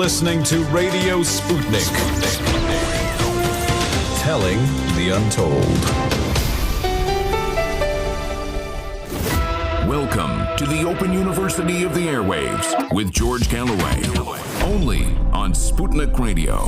listening to Radio Sputnik. Telling the untold. Welcome to the Open University of the Airwaves with George Galloway. Only on Sputnik Radio.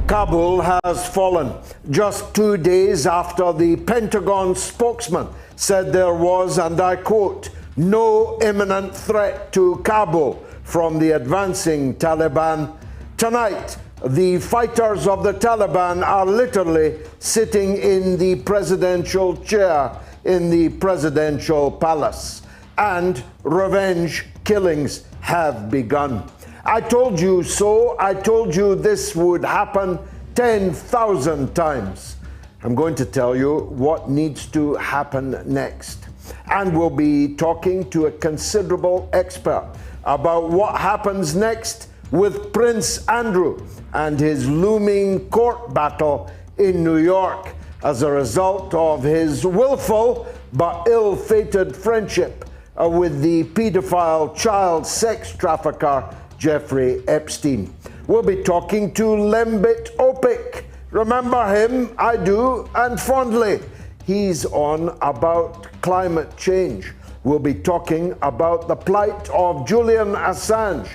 Kabul has fallen just 2 days after the Pentagon spokesman said there was, and I quote, no imminent threat to Kabul from the advancing Taliban. Tonight, the fighters of the Taliban are literally sitting in the presidential chair in the presidential palace, and revenge killings have begun. I told you so. I told you this would happen 10,000 times. I'm going to tell you what needs to happen next. And we'll be talking to a considerable expert about what happens next with Prince Andrew and his looming court battle in New York as a result of his willful but ill-fated friendship with the pedophile child sex trafficker Jeffrey Epstein. We'll be talking to Lembit Opik. Remember him? I do, and fondly. He's on about climate change. We'll be talking about the plight of Julian Assange,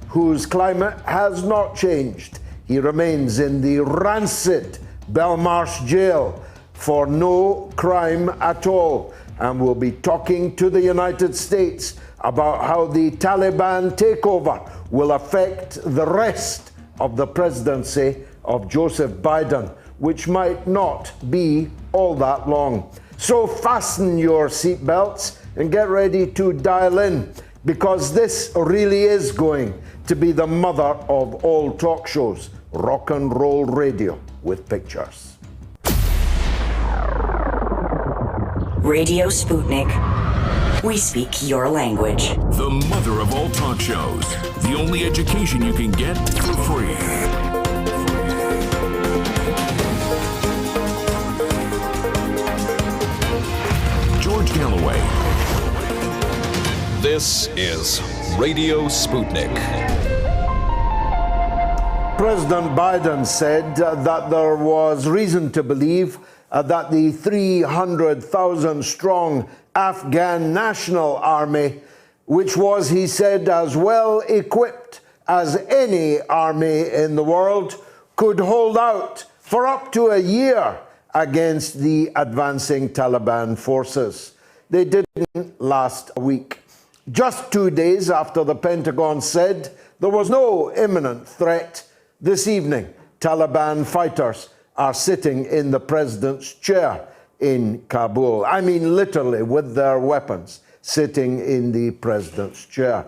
whose climate has not changed. He remains in the rancid Belmarsh jail for no crime at all. And we'll be talking to the United States about how the Taliban takeover will affect the rest of the presidency of Joseph Biden, which might not be all that long. So fasten your seatbelts and get ready to dial in, because this really is going to be the mother of all talk shows, rock and roll radio with pictures. Radio Sputnik. We speak your language. The mother of all talk shows. The only education you can get for free. George Galloway. This is Radio Sputnik. President Biden said that there was reason to believe that the 300,000 strong Afghan National Army, which was, he said, as well equipped as any army in the world, could hold out for up to a year against the advancing Taliban forces. They didn't last a week. Just 2 days after the Pentagon said there was no imminent threat, this evening, Taliban fighters are sitting in the president's chair in Kabul. I mean, literally, with their weapons, sitting in the president's chair.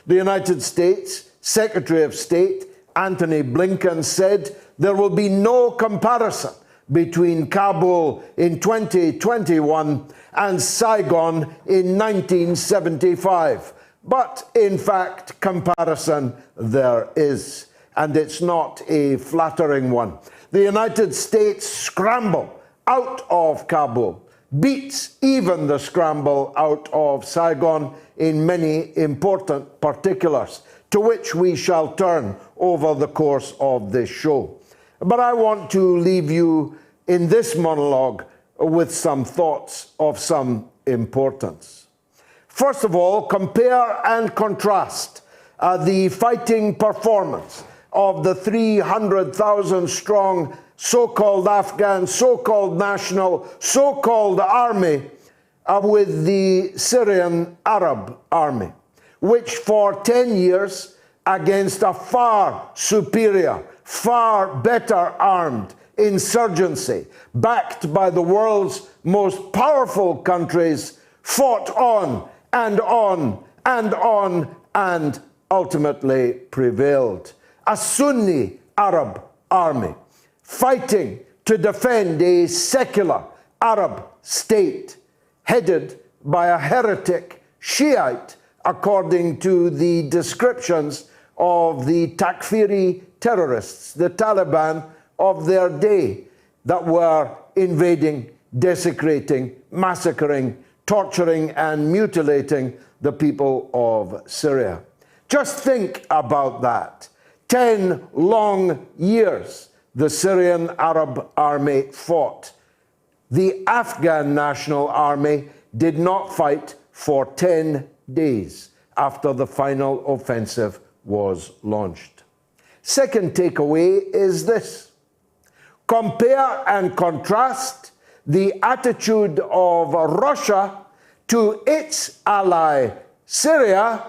The United States Secretary of State Antony Blinken said there will be no comparison between Kabul in 2021 and Saigon in 1975. But in fact, comparison there is, and it's not a flattering one. The United States scramble out of Kabul beats even the scramble out of Saigon in many important particulars, to which we shall turn over the course of this show. But I want to leave you in this monologue with some thoughts of some importance. First of all, compare and contrast the fighting performance of the 300,000 strong so-called Afghan, so-called national, so-called army with the Syrian Arab army, which for 10 years against a far superior, far better armed insurgency, backed by the world's most powerful countries, fought on and on and on and ultimately prevailed. A Sunni Arab army fighting to defend a secular Arab state headed by a heretic Shiite, according to the descriptions of the Takfiri terrorists, the Taliban of their day, that were invading, desecrating, massacring, torturing, and mutilating the people of Syria. Just think about that. 10 long years the Syrian Arab army fought. The Afghan National Army did not fight for 10 days after the final offensive was launched. Second takeaway is this: compare and contrast the attitude of Russia to its ally Syria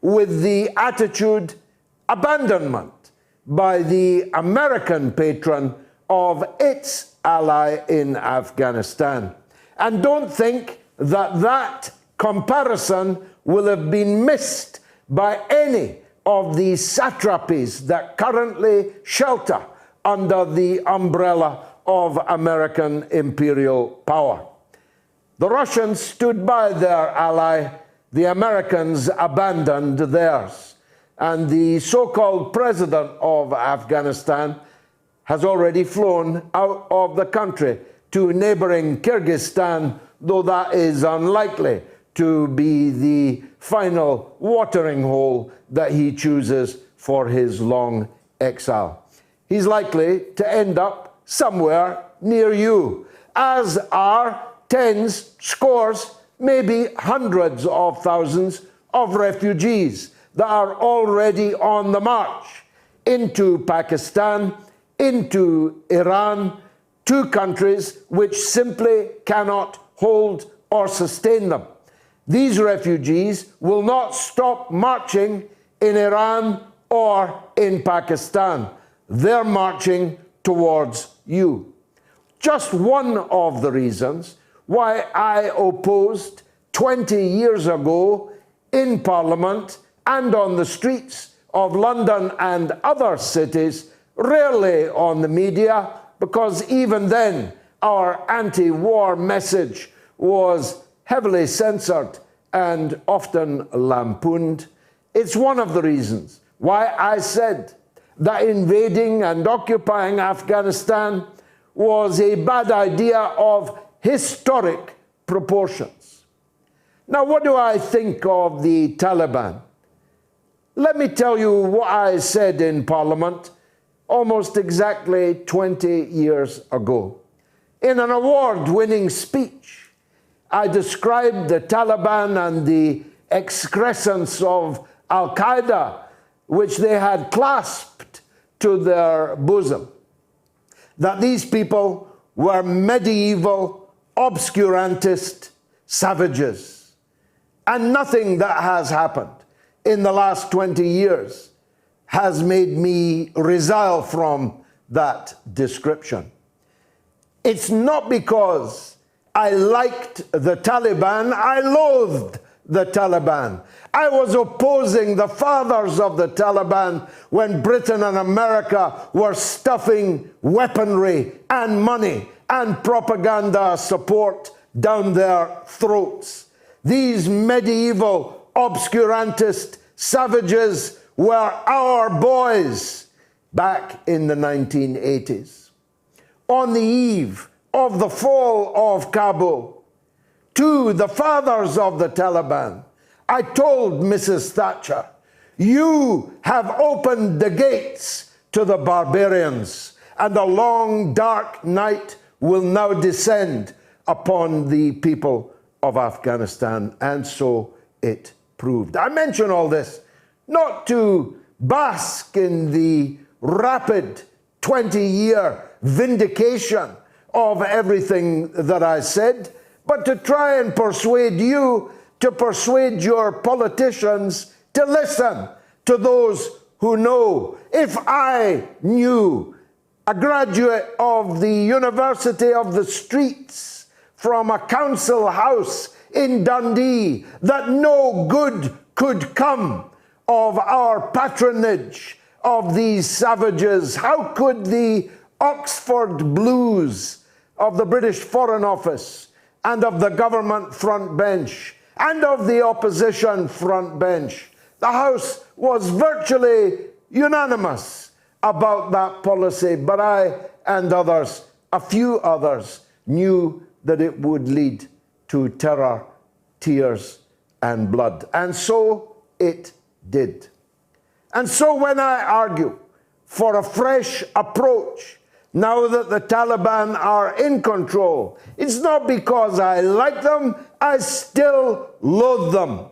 with the attitude abandonment by the American patron of its ally in Afghanistan. And don't think that that comparison will have been missed by any of the satrapies that currently shelter under the umbrella of American imperial power. The Russians stood by their ally, the Americans abandoned theirs, and the so-called president of Afghanistan has already flown out of the country to neighboring Kyrgyzstan, though that is unlikely to be the final watering hole that he chooses for his long exile. He's likely to end up somewhere near you, as are tens, scores, maybe hundreds of thousands of refugees that are already on the march into Pakistan, into Iran, two countries which simply cannot hold or sustain them. These refugees will not stop marching in Iran or in Pakistan. They're marching towards you. Just one of the reasons why I opposed 20 years ago in Parliament and on the streets of London and other cities, rarely on the media, because even then our anti-war message was heavily censored and often lampooned. It's one of the reasons why I said that invading and occupying Afghanistan was a bad idea of historic proportions. Now, what do I think of the Taliban? Let me tell you what I said in Parliament almost exactly 20 years ago. In an award-winning speech, I described the Taliban and the excrescence of Al-Qaeda, which they had clasped to their bosom, that these people were medieval, obscurantist savages. And nothing that has happened in the last 20 years has made me resile from that description. It's not because I liked the Taliban, I loathed the Taliban. I was opposing the fathers of the Taliban when Britain and America were stuffing weaponry and money and propaganda support down their throats. These medieval obscurantist savages were our boys back in the 1980s. On the eve of the fall of Kabul, to the fathers of the Taliban, I told Mrs. Thatcher, you have opened the gates to the barbarians, and a long dark night will now descend upon the people of Afghanistan. And so it proved. I mention all this not to bask in the rapid 20-year vindication of everything that I said, but to try and persuade you, to persuade your politicians to listen to those who know. If I knew, a graduate of the University of the Streets from a council house in Dundee, that no good could come of our patronage of these savages, how could the Oxford Blues of the British Foreign Office and of the government front bench and of the opposition front bench, the House was virtually unanimous about that policy, but I and others, a few others, knew that it would lead to terror, tears, and blood. And so it did. And so when I argue for a fresh approach now that the Taliban are in control. It's not because I like them, I still loathe them.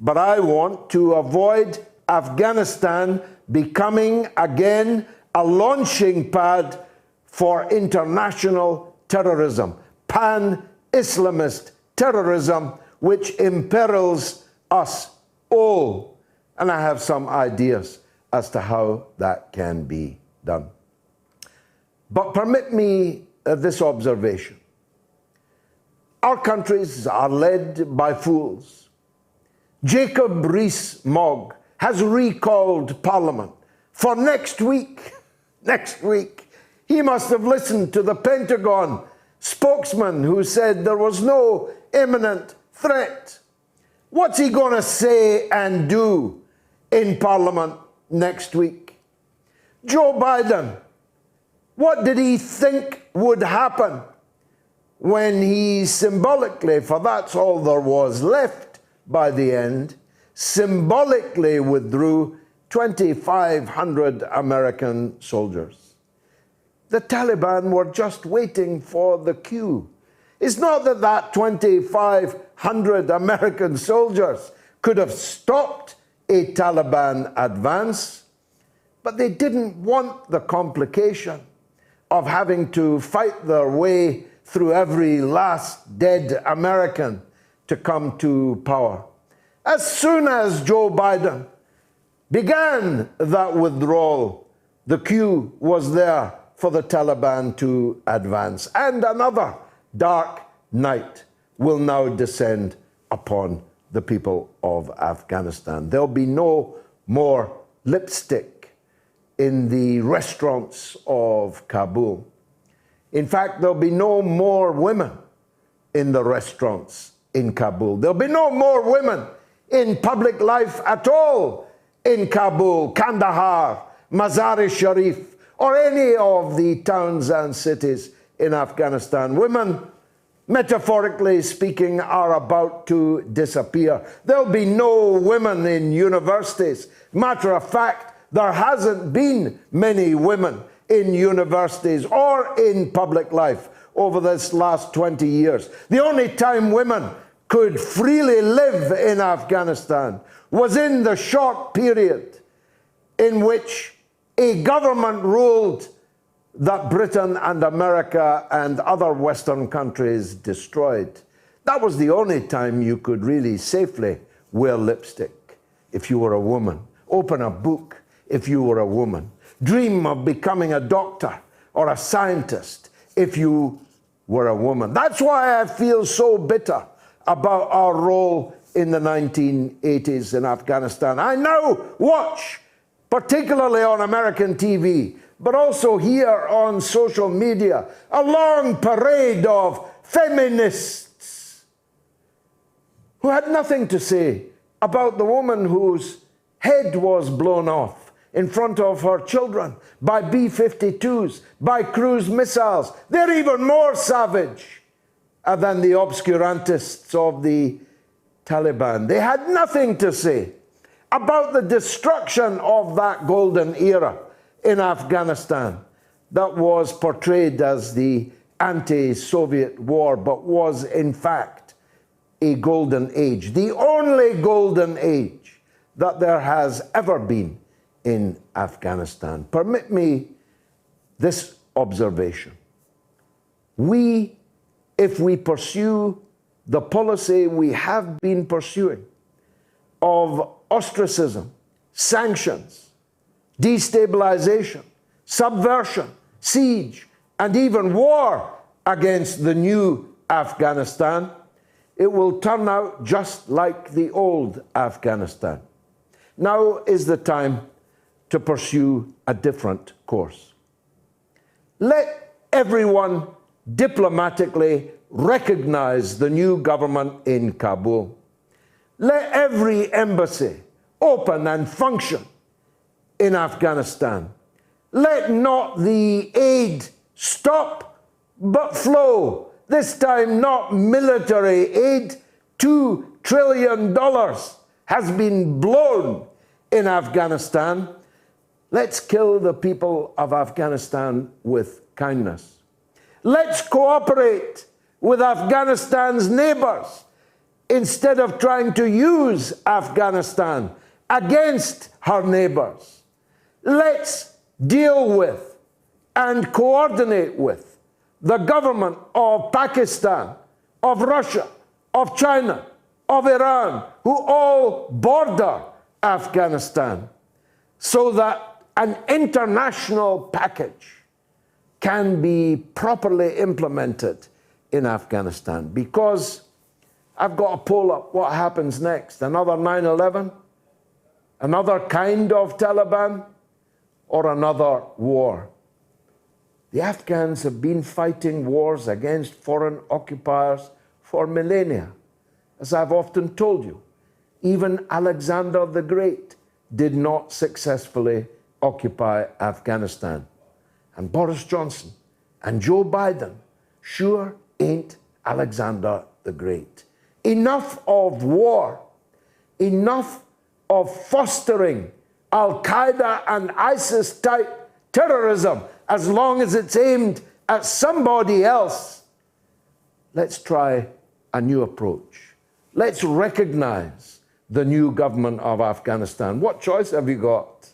But I want to avoid Afghanistan becoming again a launching pad for international terrorism, pan-Islamist terrorism, which imperils us all. And I have some ideas as to how that can be done. But permit me this observation. Our countries are led by fools. Jacob Rees-Mogg has recalled Parliament for next week. Next week. He must have listened to the Pentagon spokesman who said there was no imminent threat. What's he going to say and do in Parliament next week? Joe Biden, what did he think would happen when he symbolically, for that's all there was left by the end, symbolically withdrew 2,500 American soldiers? The Taliban were just waiting for the cue. It's not that 2,500 American soldiers could have stopped a Taliban advance, but they didn't want the complication of having to fight their way through every last dead American to come to power. As soon as Joe Biden began that withdrawal, the cue was there for the Taliban to advance. And another dark night will now descend upon the people of Afghanistan. There'll be no more lipstick in the restaurants of Kabul. In fact, there'll be no more women in the restaurants in Kabul. There'll be no more women in public life at all in Kabul, Kandahar, Mazar-e-Sharif, or any of the towns and cities in Afghanistan. Women, metaphorically speaking, are about to disappear. There'll be no women in universities. Matter of fact, there hasn't been many women in universities or in public life over this last 20 years. The only time women could freely live in Afghanistan was in the short period in which a government ruled that Britain and America and other Western countries destroyed. That was the only time you could really safely wear lipstick if you were a woman, open a book if you were a woman, dream of becoming a doctor or a scientist if you were a woman. That's why I feel so bitter about our role in the 1980s in Afghanistan. I now watch, particularly on American TV, but also here on social media, a long parade of feminists who had nothing to say about the woman whose head was blown off in front of her children by B-52s, by cruise missiles. They're even more savage than the obscurantists of the Taliban. They had nothing to say about the destruction of that golden era in Afghanistan that was portrayed as the anti-Soviet war, but was in fact a golden age, the only golden age that there has ever been in Afghanistan. Permit me this observation. If we pursue the policy we have been pursuing of ostracism, sanctions, destabilization, subversion, siege, and even war against the new Afghanistan, it will turn out just like the old Afghanistan. Now is the time to pursue a different course. Let everyone diplomatically recognize the new government in Kabul. Let every embassy open and function in Afghanistan. Let not the aid stop but flow. This time not military aid. $2 trillion has been blown in Afghanistan. Let's kill the people of Afghanistan with kindness. Let's cooperate with Afghanistan's neighbors instead of trying to use Afghanistan against her neighbors. Let's deal with and coordinate with the government of Pakistan, of Russia, of China, of Iran, who all border Afghanistan, so that an international package can be properly implemented in Afghanistan. Because I've got to pull up what happens next. Another 9/11? Another kind of Taliban? Or another war? The Afghans have been fighting wars against foreign occupiers for millennia. As I've often told you, even Alexander the Great did not successfully occupy Afghanistan. And Boris Johnson and Joe Biden sure ain't Alexander the Great. Enough of war. Enough of fostering Al-Qaeda and ISIS-type terrorism as long as it's aimed at somebody else. Let's try a new approach. Let's recognize the new government of Afghanistan. What choice have you got?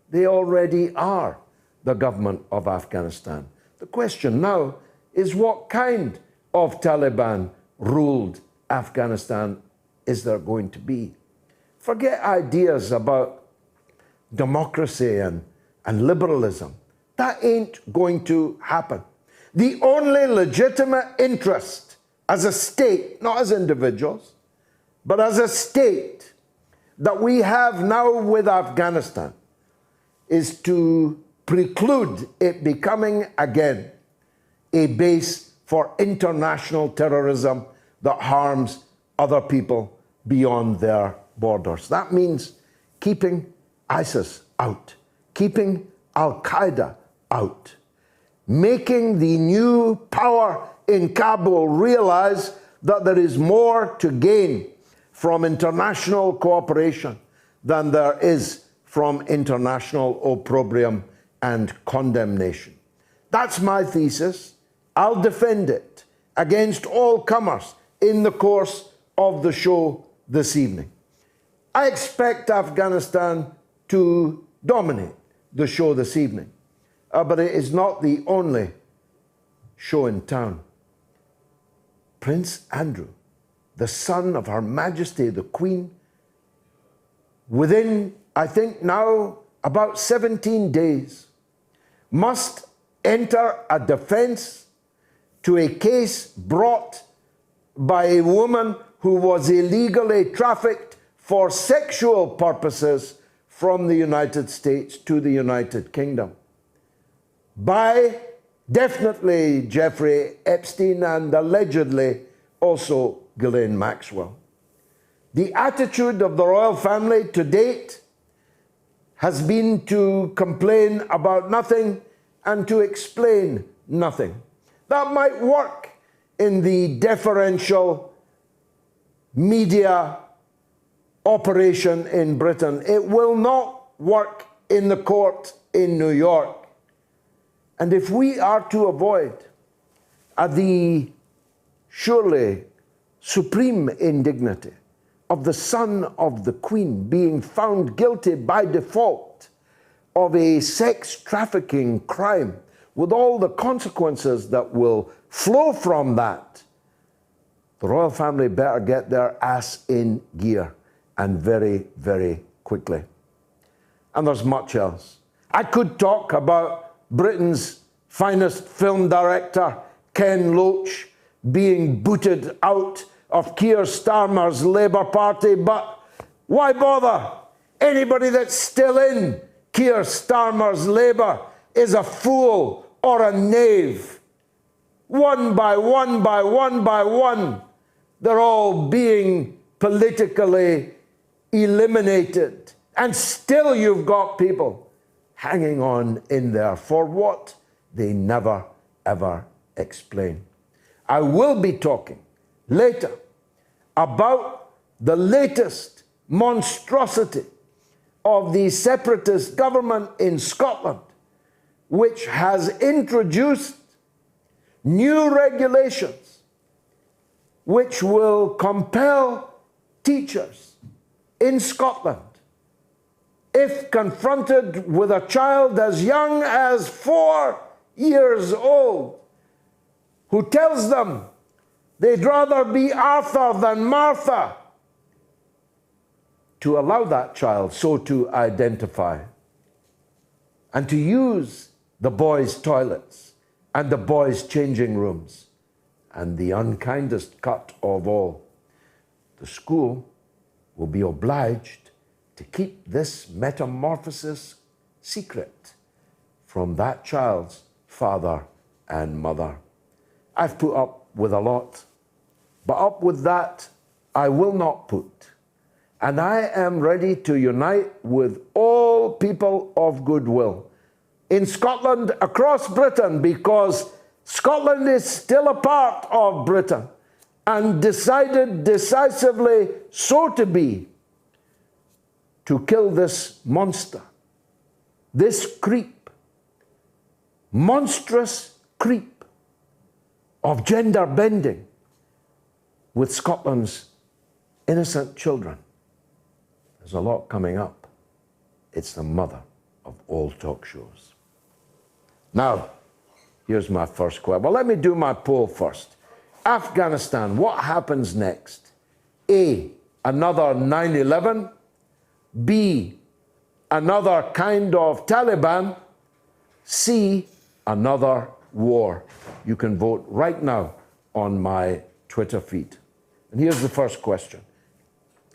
They already are the government of Afghanistan. The question now is, what kind of Taliban ruled Afghanistan is there going to be? Forget ideas about democracy and liberalism. That ain't going to happen. The only legitimate interest as a state, not as individuals, but as a state, that we have now with Afghanistan is to preclude it becoming again a base for international terrorism that harms other people beyond their borders. That means keeping ISIS out, keeping Al-Qaeda out, making the new power in Kabul realize that there is more to gain from international cooperation than there is from international opprobrium and condemnation. That's my thesis. I'll defend it against all comers in the course of the show this evening. I expect Afghanistan to dominate the show this evening, but it is not the only show in town. Prince Andrew, the son of Her Majesty the Queen, within, I think now, about 17 days, must enter a defense to a case brought by a woman who was illegally trafficked for sexual purposes from the United States to the United Kingdom by definitely Jeffrey Epstein and allegedly also Ghislaine Maxwell. The attitude of the royal family to date has been to complain about nothing and to explain nothing. That might work in the deferential media operation in Britain. It will not work in the court in New York. And if we are to avoid the surely supreme indignity of the son of the Queen being found guilty by default of a sex trafficking crime, with all the consequences that will flow from that, the royal family better get their ass in gear, and very, very quickly. And there's much else. I could talk about Britain's finest film director, Ken Loach, being booted out of Keir Starmer's Labour Party, but why bother? Anybody that's still in Keir Starmer's Labour is a fool or a knave. One by one by one by one, they're all being politically eliminated. And still you've got people hanging on in there for what they never, ever explain. I will be talking later about the latest monstrosity of the separatist government in Scotland, which has introduced new regulations which will compel teachers in Scotland, if confronted with a child as young as 4 years old, who tells them they'd rather be Arthur than Martha, to allow that child so to identify and to use the boys' toilets and the boys' changing rooms. And the unkindest cut of all, the school will be obliged to keep this metamorphosis secret from that child's father and mother. I've put up with a lot, but up with that I will not put. And I am ready to unite with all people of goodwill in Scotland, across Britain, because Scotland is still a part of Britain and decided decisively so to be, to kill this monster, this creep, monstrous creep of gender bending with Scotland's innocent children. There's a lot coming up. It's the mother of all talk shows. Now, here's my first question. Well, let me do my poll first. Afghanistan, what happens next? A, another 9/11. B, another kind of Taliban. C, another war. You can vote right now on my Twitter feed. And here's the first question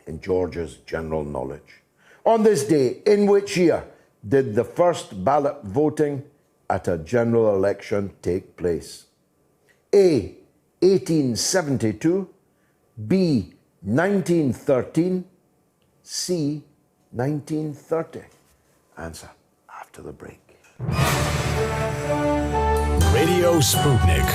in George's general knowledge. On this day, in which year did the first ballot voting at a general election take place? A, 1872, B, 1913, C, 1930. Answer after the break. Radio Sputnik.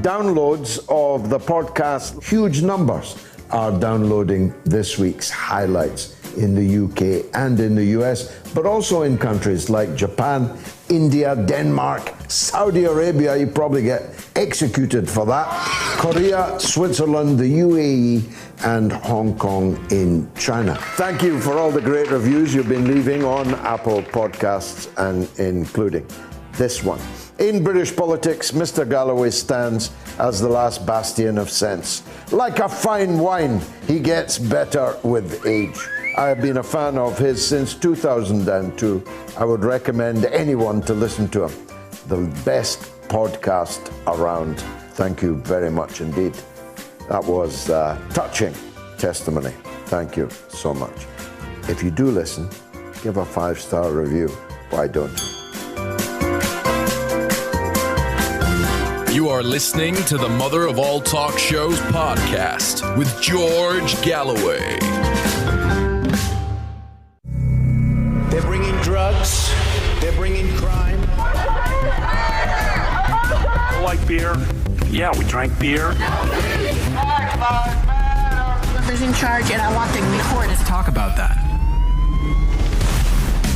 Downloads of the podcast, huge numbers are downloading this week's highlights in the UK and in the US, but also in countries like Japan, India, Denmark, Saudi Arabia. You probably get executed for that. Korea, Switzerland, the UAE, and Hong Kong in China. Thank you for all the great reviews you've been leaving on Apple Podcasts, and including this one. In British politics, Mr. Galloway stands as the last bastion of sense. Like a fine wine, he gets better with age. I have been a fan of his since 2002. I would recommend anyone to listen to him. The best podcast around. Thank you very much indeed. That was touching testimony. Thank you so much. If you do listen, give a 5-star review. Why don't you? You are listening to the Mother of All Talk Shows podcast with George Galloway. They're bringing drugs. They're bringing crime. I like beer. Yeah, we drank beer. Whoever's in charge, and I want the record to talk about that.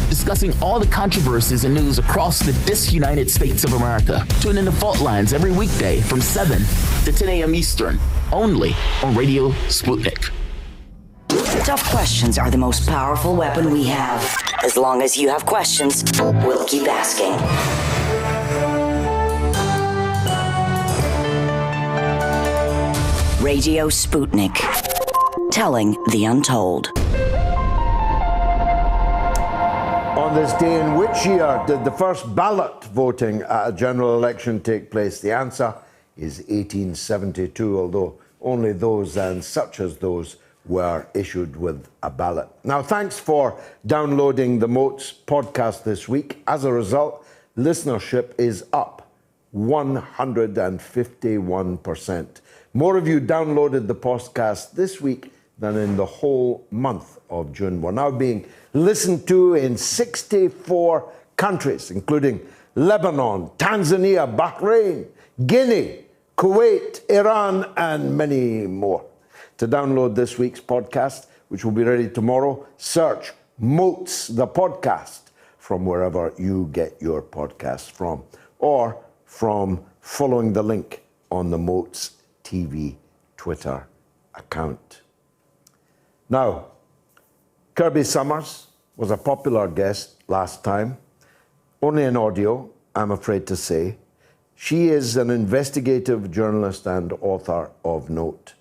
Discussing all the controversies and news across the disunited states of America. Tune in to Fault Lines every weekday from 7 to 10 a.m. Eastern, only on Radio Sputnik. Tough questions are the most powerful weapon we have. As long as you have questions, we'll keep asking. Radio Sputnik. Telling the untold. On this day, in which year did the first ballot voting at a general election take place? The answer is 1872, although only those and such as those were issued with a ballot. Now, thanks for downloading the Moats podcast this week. As a result, listenership is up 151%. More of you downloaded the podcast this week than in the whole month of June. We're now being listened to in 64 countries, including Lebanon, Tanzania, Bahrain, Guinea, Kuwait, Iran, and many more. To download this week's podcast, which will be ready tomorrow, search Moats the Podcast from wherever you get your podcasts from, or from following the link on the Moats TV Twitter account. Now, Kirby Sommers was a popular guest last time, only in audio, I'm afraid to say. She is an investigative journalist and author of note,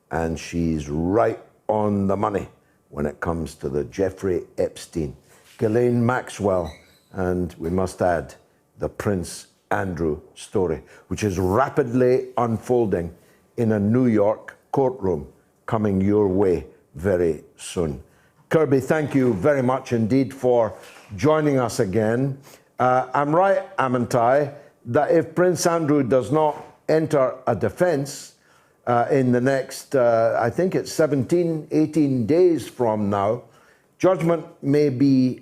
and she's right on the money when it comes to the Jeffrey Epstein, Ghislaine Maxwell, and we must add, the Prince Andrew story, which is rapidly unfolding in a New York courtroom, coming your way very soon. Kirby, thank you very much indeed for joining us again. I'm right, am I, that if Prince Andrew does not enter a defense in the next, I think it's 17, 18 days from now, judgment may be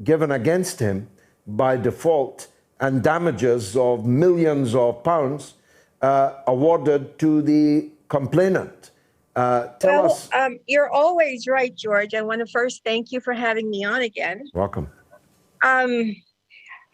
given against him by default and damages of millions of pounds awarded to the complainant. Tell us. You're always right, George. I want to first thank you for having me on again. Welcome.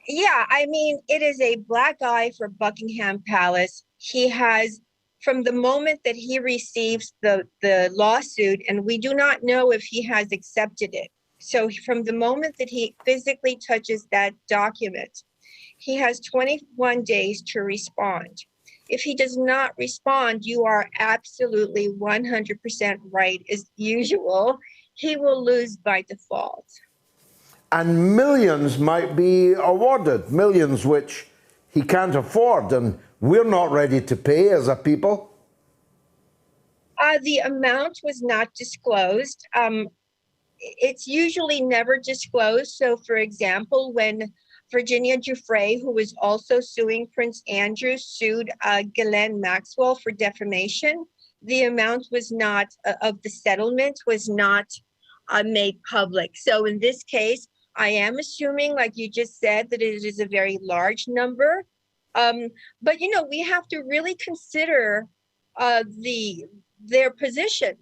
Yeah, I mean, it is a black eye for Buckingham Palace. He has, from the moment that he receives the lawsuit, and we do not know if he has accepted it. So from the moment that he physically touches that document, he has 21 days to respond. If he does not respond, you are absolutely 100% right as usual. He will lose by default. And millions might be awarded, millions which he can't afford, and we're not ready to pay as a people. The amount was not disclosed. It's usually never disclosed. So, for example, when Virginia Giuffre, who was also suing Prince Andrew, sued Ghislaine Maxwell for defamation, the amount was not, of the settlement was not made public. So in this case, I am assuming, like you just said, that it is a very large number. But, you know, we have to really consider their position.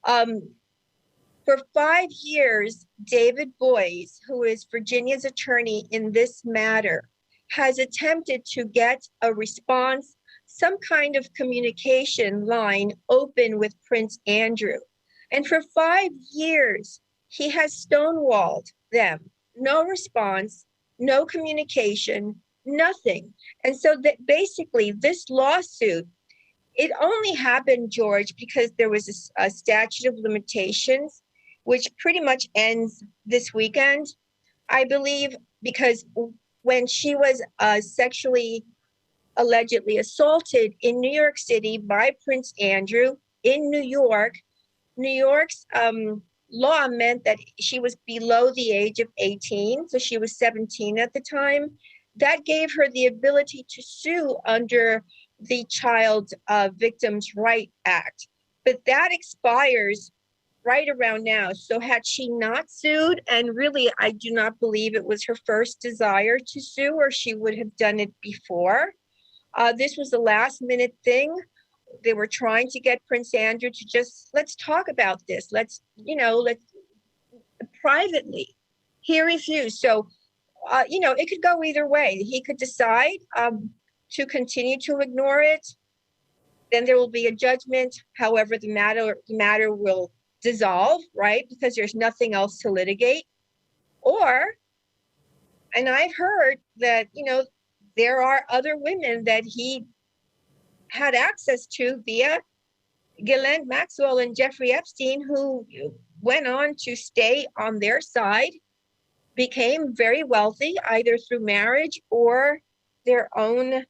For 5 years, David Boies, who is Virginia's attorney in this matter, has attempted to get a response, some kind of communication line open with Prince Andrew. And for 5 years, he has stonewalled them. No response, no communication, nothing. And so that basically this lawsuit, it only happened, George, because there was a statute of limitations, which pretty much ends this weekend, I believe, because when she was sexually allegedly assaulted in New York City by Prince Andrew in New York, New York's law meant that she was below the age of 18, so she was 17 at the time. That gave her the ability to sue under the Child Victims' Right Act. But that expires right around now. So had she not sued, and really I do not believe it was her first desire to sue, or she would have done it before. This was a last minute thing. They were trying to get Prince Andrew to just, let's talk about this. Let's privately. He refused. So, it could go either way. He could decide to continue to ignore it. Then there will be a judgment. However, the matter will dissolve, right? Because there's nothing else to litigate. Or, and I've heard that, there are other women that he had access to via Ghislaine Maxwell and Jeffrey Epstein, who went on to stay on their side, became very wealthy, either through marriage or their own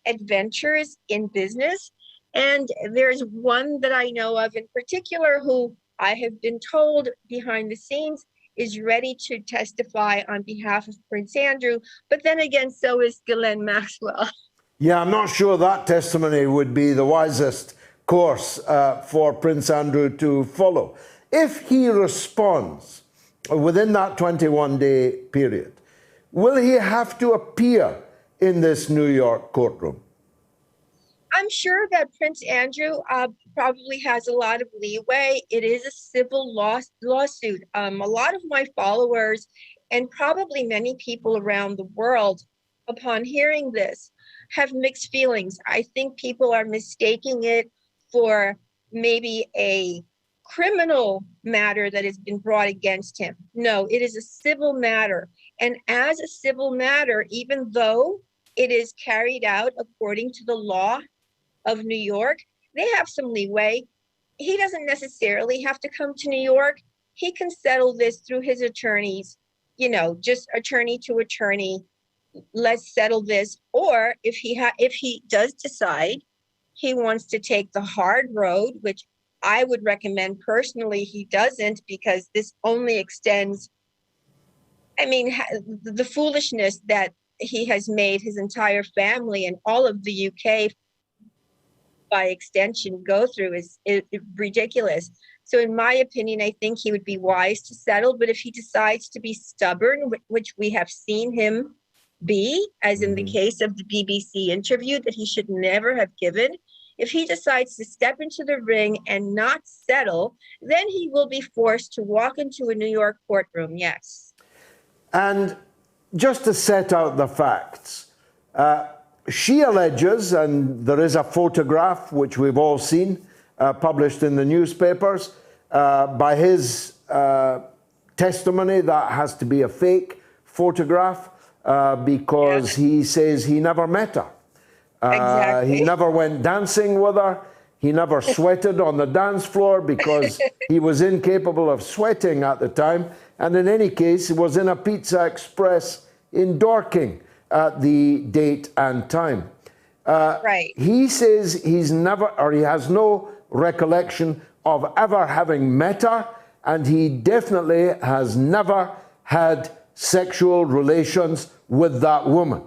adventures in business. And there's one that I know of in particular who I have been told behind the scenes is ready to testify on behalf of Prince Andrew. But then again, so is Ghislaine Maxwell. Yeah, I'm not sure that testimony would be the wisest course for Prince Andrew to follow. If he responds within that 21-day period, will he have to appear in this New York courtroom? I'm sure that Prince Andrew probably has a lot of leeway. It is a civil lawsuit. A lot of my followers and probably many people around the world, upon hearing this, have mixed feelings. I think people are mistaking it for maybe a criminal matter that has been brought against him. No, it is a civil matter. And as a civil matter, even though it is carried out according to the law of New York, they have some leeway. He doesn't necessarily have to come to New York. He can settle this through his attorneys, just attorney to attorney. Let's settle this. Or if he does decide he wants to take the hard road, which I would recommend personally he doesn't, because this only extends, the foolishness that he has made his entire family and all of the UK by extension go through is ridiculous. So in my opinion, I think he would be wise to settle. But if he decides to be stubborn, which we have seen him be, as in the case of the BBC interview that he should never have given, if he decides to step into the ring and not settle, then he will be forced to walk into a New York courtroom, yes. And just to set out the facts, she alleges, and there is a photograph which we've all seen, published in the newspapers, by his testimony that has to be a fake photograph because he says he never met her. Exactly. He never went dancing with her. He never sweated on the dance floor because he was incapable of sweating at the time. And in any case, he was in a Pizza Express in Dorking at the date and time. Right. He says he's never, or he has no recollection of ever having met her, and he definitely has never had sexual relations with that woman.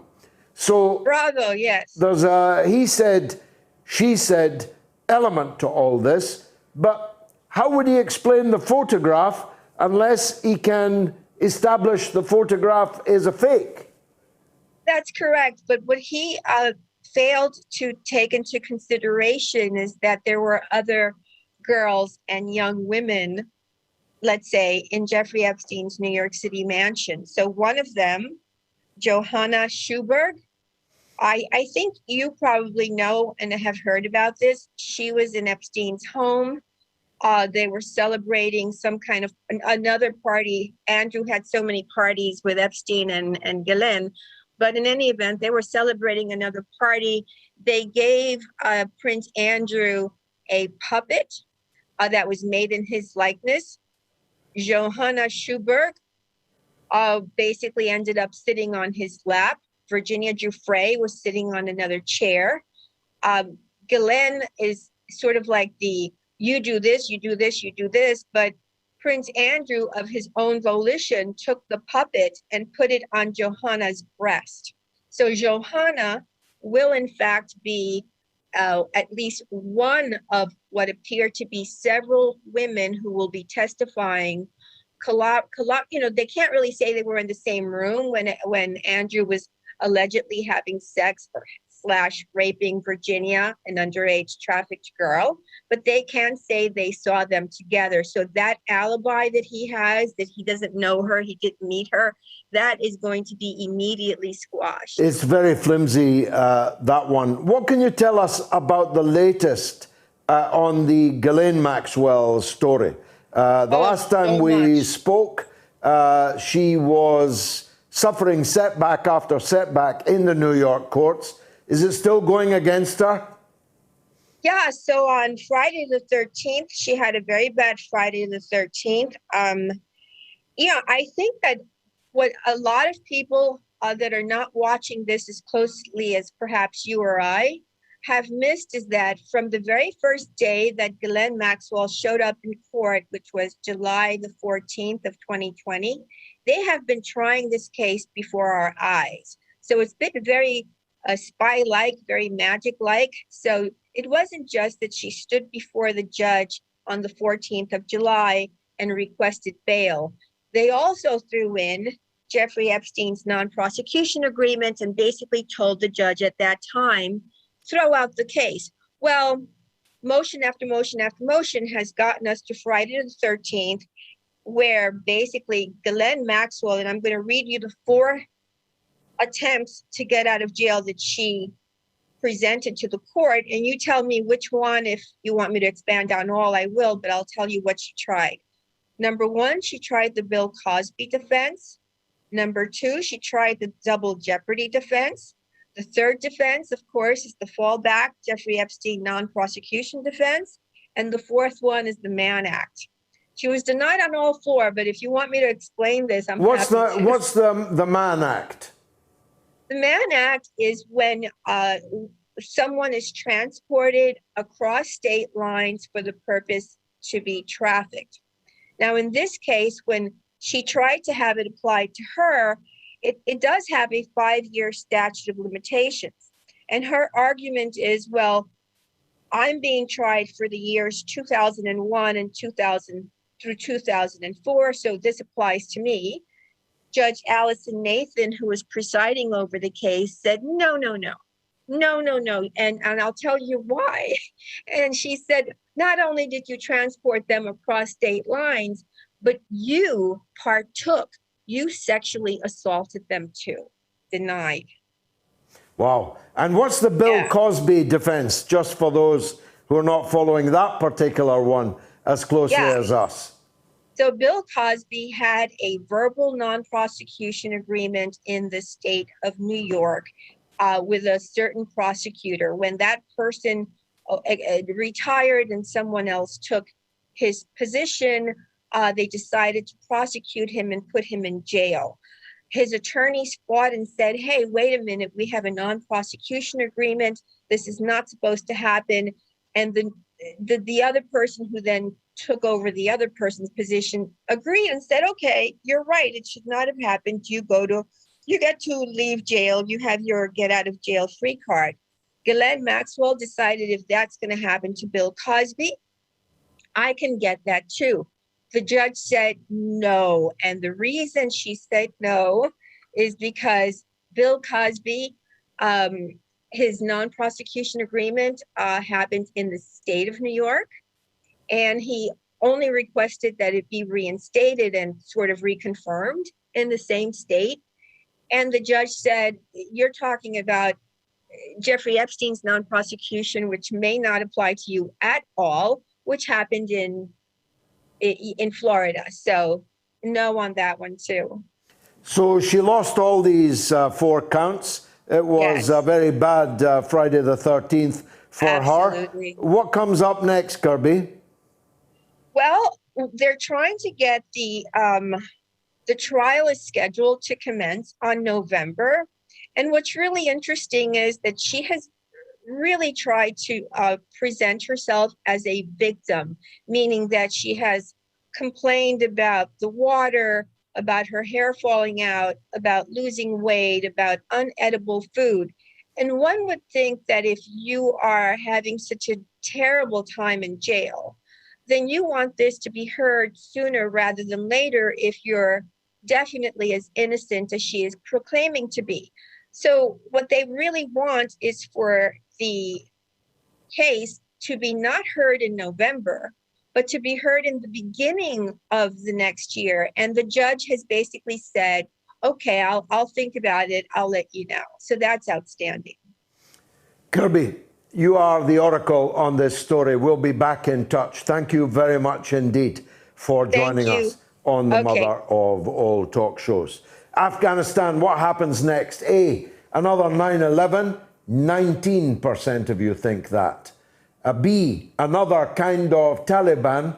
So bravo, yes. There's a he said, she said element to all this, but how would he explain the photograph unless he can establish the photograph is a fake? That's correct. But what he failed to take into consideration is that there were other girls and young women, let's say, in Jeffrey Epstein's New York City mansion. So one of them, Johanna Schuberg, I think you probably know and have heard about this. She was in Epstein's home. They were celebrating some kind of another party. Andrew had so many parties with Epstein and Ghislaine. But in any event, they were celebrating another party. They gave Prince Andrew a puppet that was made in his likeness. Johanna Schuberg basically ended up sitting on his lap. Virginia Giuffre was sitting on another chair. Ghislaine is sort of like the, you do this, you do this, you do this. But Prince Andrew, of his own volition, took the puppet and put it on Johanna's breast. So Johanna will in fact be at least one of what appear to be several women who will be testifying. They can't really say they were in the same room when Andrew was allegedly having sex / raping Virginia, an underage trafficked girl, but they can say they saw them together. So that alibi that he has, that he doesn't know her, he didn't meet her, that is going to be immediately squashed. It's very flimsy, that one. What can you tell us about the latest on the Ghislaine Maxwell story? The last time we spoke, she was suffering setback after setback in the New York courts. Is it still going against her? Yeah, so on Friday the 13th, she had a very bad Friday the 13th. I think that what a lot of people that are not watching this as closely as perhaps you or I have missed is that from the very first day that Ghislaine Maxwell showed up in court, which was July the 14th of 2020, they have been trying this case before our eyes. So it's been very spy-like, very magic-like. So it wasn't just that she stood before the judge on the 14th of July and requested bail. They also threw in Jeffrey Epstein's non-prosecution agreement and basically told the judge at that time throw out the case. Well, motion after motion after motion has gotten us to Friday the 13th, where basically Ghislaine Maxwell, and I'm going to read you the 4 attempts to get out of jail that she presented to the court, and you tell me which one. If you want me to expand on all, I will, but I'll tell you what she tried. Number 1, she tried the Bill Cosby defense. Number 2, she tried the double jeopardy defense. The third defense, of course, is the fallback Jeffrey Epstein non-prosecution defense. And the fourth one is the Mann Act. She was denied on all 4, but if you want me to explain this, I'm happy to. What's the Mann Act? The Mann Act is when someone is transported across state lines for the purpose to be trafficked. Now, in this case, when she tried to have it applied to her, it does have a 5-year statute of limitations. And her argument is, well, I'm being tried for the years 2001 and 2000 through 2004, so this applies to me. Judge Allison Nathan, who was presiding over the case, said, no. And I'll tell you why. And she said, not only did you transport them across state lines, but you partook. You sexually assaulted them too. Denied. Wow. And what's the Bill Cosby defense, just for those who are not following that particular one as closely as us? So Bill Cosby had a verbal non-prosecution agreement in the state of New York with a certain prosecutor. When that person retired and someone else took his position, they decided to prosecute him and put him in jail. His attorneys fought and said, hey, wait a minute, we have a non-prosecution agreement. This is not supposed to happen. And the other person who then took over the other person's position agreed and said, okay, you're right, it should not have happened. You get to leave jail, you have your get out of jail free card. Ghislaine Maxwell decided if that's going to happen to Bill Cosby, I can get that too. The judge said no. And the reason she said no is because Bill Cosby, his non-prosecution agreement happened in the state of New York. And he only requested that it be reinstated and sort of reconfirmed in the same state. And the judge said, you're talking about Jeffrey Epstein's non-prosecution, which may not apply to you at all, which happened in Florida. So no on that one too. So she lost all these 4 counts. It was a very bad Friday the 13th for her. What comes up next, Kirby? Well, they're trying to get the trial is scheduled to commence on November. And what's really interesting is that she has really tried to present herself as a victim, meaning that she has complained about the water, about her hair falling out, about losing weight, about unedible food. And one would think that if you are having such a terrible time in jail, then you want this to be heard sooner rather than later if you're definitely as innocent as she is proclaiming to be. So what they really want is for the case to be not heard in November, but to be heard in the beginning of the next year. And the judge has basically said, okay, I'll think about it. I'll let you know. So that's outstanding. Kirby, you are the oracle on this story. We'll be back in touch. Thank you very much indeed for joining us on the Mother of All Talk Shows. Afghanistan, what happens next? A, another 9/11, 19% of you think that. B, another kind of Taliban,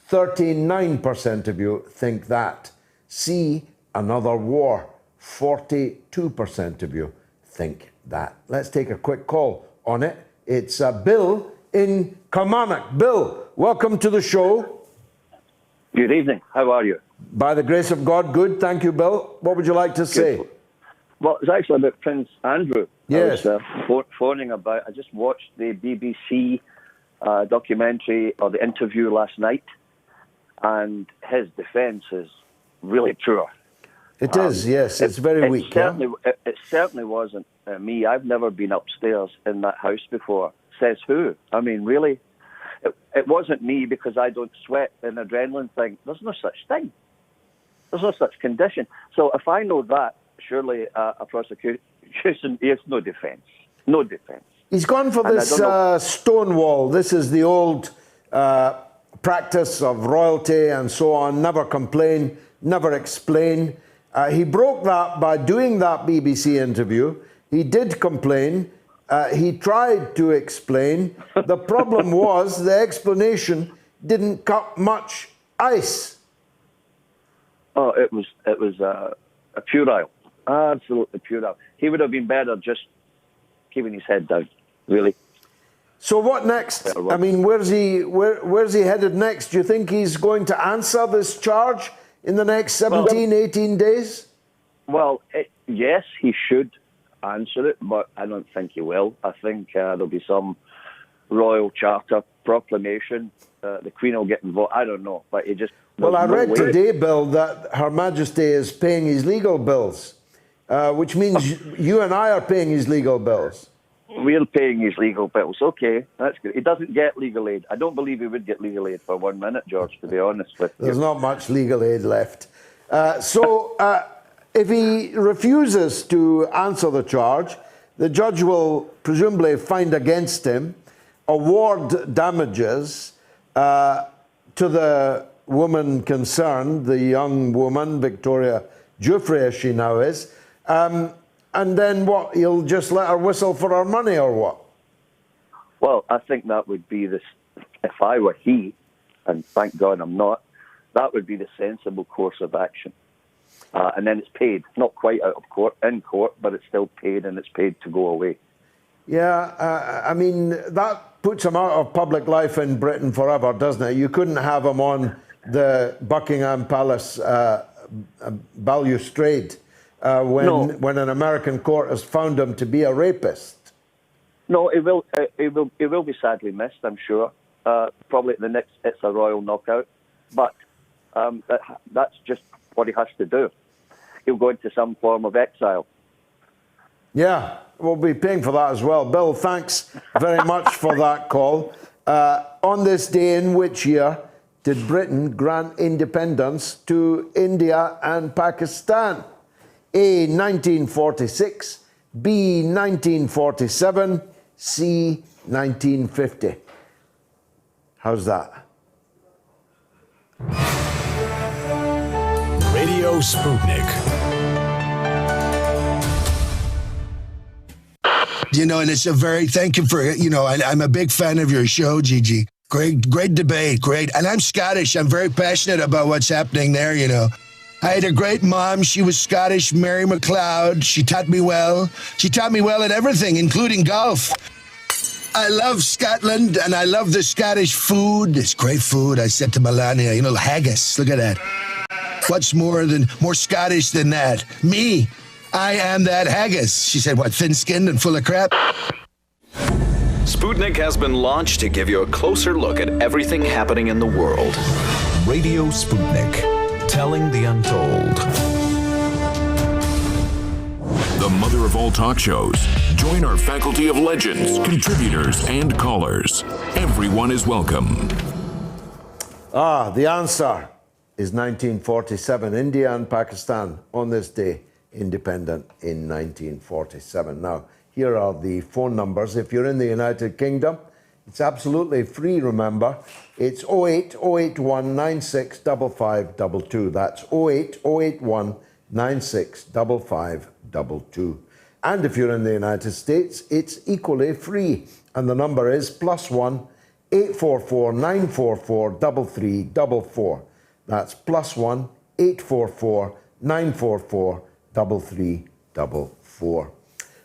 39% of you think that. C, another war, 42% of you think that. Let's take a quick call on it. It's Bill in Kilmarnock. Bill, welcome to the show. Good evening. How are you? By the grace of God, good. Thank you, Bill. What would you like to say? Well, it's actually about Prince Andrew. Yes. I was phoning about. I just watched the BBC documentary or the interview last night, and his defence is really poor. It is, yes. It's very weak. It certainly wasn't me. I've never been upstairs in that house before. Says who? I mean, really? It wasn't me because I don't sweat an adrenaline thing. There's no such thing. There's no such condition. So if I know that, surely a prosecution is no defence. No defence. He's gone for this stonewall. This is the old practice of royalty and so on. Never complain, never explain. He broke that by doing that BBC interview. He did complain. He tried to explain. The problem was the explanation didn't cut much ice. Oh, it was a puerile, absolutely puerile. He would have been better just keeping his head down, really. So what next? I mean, where's he headed next? Do you think he's going to answer this charge in the next 17, 18 days? Well, yes, he should answer it, but I don't think he will. I think there'll be some royal charter proclamation. The Queen will get involved. I don't know, but it just... Well, I read today, Bill, that Her Majesty is paying his legal bills, which means you and I are paying his legal bills. We're paying his legal bills. Okay, that's good. He doesn't get legal aid. I don't believe he would get legal aid for 1 minute, George, to be honest with you. There's not much legal aid left. If he refuses to answer the charge, the judge will presumably find against him, award damages to the woman concerned, the young woman, Victoria Giuffre, as she now is, and then what, he'll just let her whistle for her money or what? Well, I think that would be if I were he, and thank God I'm not, that would be the sensible course of action. And then it's paid, not quite out of court, in court, but it's still paid, and it's paid to go away. Yeah, I mean, that puts him out of public life in Britain forever, doesn't it? You couldn't have him on the Buckingham Palace balustrade when an American court has found him to be a rapist. No, it will be sadly missed, I'm sure. Probably at the next It's a Royal Knockout. But that's just what he has to do. He'll go into some form of exile. Yeah, we'll be paying for that as well. Bill, thanks very much for that call. On this day, in which year did Britain grant independence to India and Pakistan? A, 1946, B, 1947, C, 1950. How's that? Radio Sputnik. You know, and it's a very, thank you for, you know, I'm a big fan of your show, Gigi. Great debate, great. And I'm Scottish. I'm very passionate about what's happening there, you know. I had a great mom. She was Scottish, Mary McLeod. She taught me well. She taught me well at everything, including golf. I love Scotland, and I love the Scottish food. It's great food. I said to Melania, you know, haggis, look at that. What's more Scottish than that? Me. I am that haggis. She said, what, thin-skinned and full of crap? Sputnik has been launched to give you a closer look at everything happening in the world. Radio Sputnik, telling the untold. The mother of all talk shows. Join our faculty of legends, contributors, and callers. Everyone is welcome. The answer is 1947. India and Pakistan on this day, independent in 1947. Now, here are the phone numbers. If you're in the United Kingdom, it's absolutely free, remember. It's 08 081 96 5522. That's 08 081 96 5522. And if you're in the United States, it's equally free. And the number is +1 844 944 3344. That's +1 844 944 3344.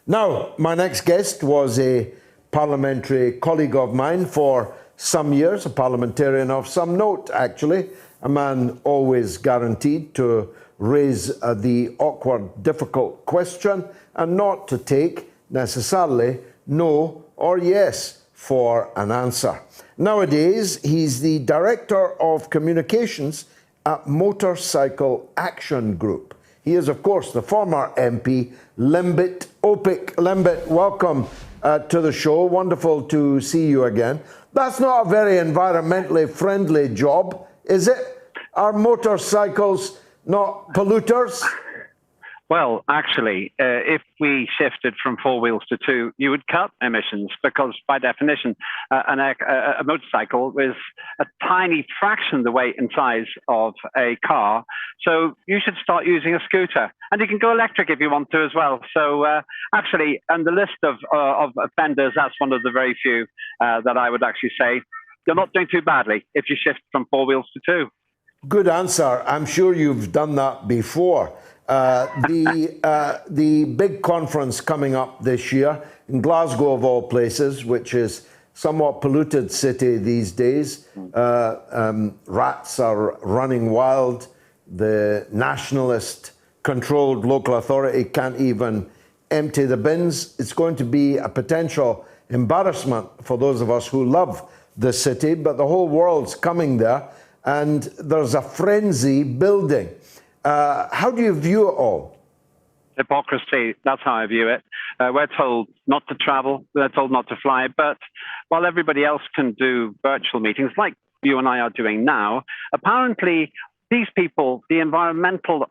Now, my next guest was a parliamentary colleague of mine for some years, a parliamentarian of some note, actually, a man always guaranteed to raise the awkward, difficult question and not to take necessarily no or yes for an answer. Nowadays, he's the Director of Communications at Motorcycle Action Group. He is, of course, the former MP, Lembit Opik. Lembit, welcome to the show. Wonderful to see you again. That's not a very environmentally friendly job, is it? Are motorcycles not polluters? Well, actually, if we shifted from 4 wheels to 2, you would cut emissions because, by definition, a motorcycle is a tiny fraction the weight and size of a car. So you should start using a scooter. And you can go electric if you want to as well. So actually, on the list of offenders, that's one of the very few that I would actually say you're not doing too badly if you shift from 4 wheels to 2. Good answer. I'm sure you've done that before. The big conference coming up this year in Glasgow, of all places, which is somewhat polluted city these days. Rats are running wild. The nationalist-controlled local authority can't even empty the bins. It's going to be a potential embarrassment for those of us who love the city, but the whole world's coming there, and there's a frenzy building. How do you view it all? Hypocrisy, that's how I view it. We're told not to travel, we're told not to fly, but while everybody else can do virtual meetings like you and I are doing now, apparently these people, the environmentalists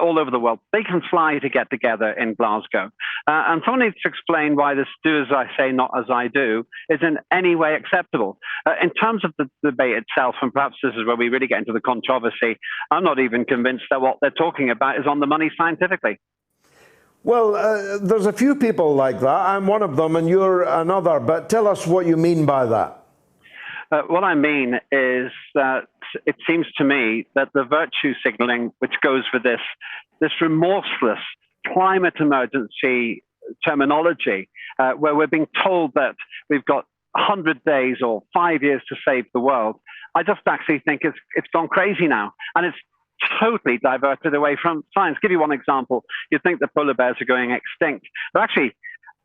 all over the world, they can fly to get together in Glasgow. And someone needs to explain why this do as I say, not as I do is in any way acceptable. In terms of the debate itself, and perhaps this is where we really get into the controversy, I'm not even convinced that what they're talking about is on the money scientifically. Well, there's a few people like that. I'm one of them and you're another, but tell us what you mean by that. What I mean is that it seems to me that the virtue signaling, which goes with this remorseless climate emergency terminology, where we're being told that we've got 100 days or 5 years to save the world, I just actually think it's gone crazy now. And it's totally diverted away from science. Give you one example. You'd think the polar bears are going extinct. But actually,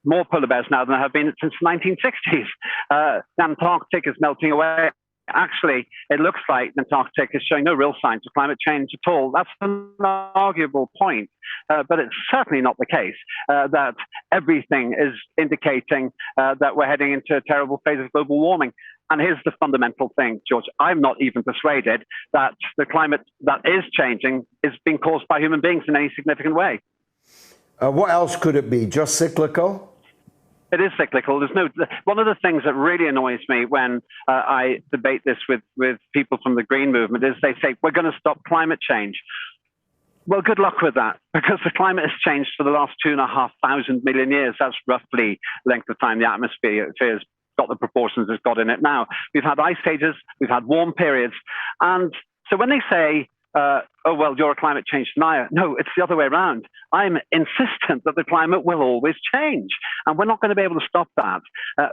more polar bears now than there have been since the 1960s. The Antarctic is melting away. Actually, it looks like the Antarctic is showing no real signs of climate change at all. That's an arguable point, but it's certainly not the case that everything is indicating that we're heading into a terrible phase of global warming. And here's the fundamental thing, George. I'm not even persuaded that the climate that is changing is being caused by human beings in any significant way. What else could it be? Just cyclical? It is cyclical. One of the things that really annoys me when I debate this with people from the Green movement is they say, we're going to stop climate change. Well, good luck with that, because the climate has changed for the last 2,500 million years. That's roughly the length of time the atmosphere has got the proportions it's got in it now. We've had ice ages, we've had warm periods. And so when they say, oh, well, you're a climate change denier. No, it's the other way around. I'm insistent that the climate will always change, and we're not going to be able to stop that.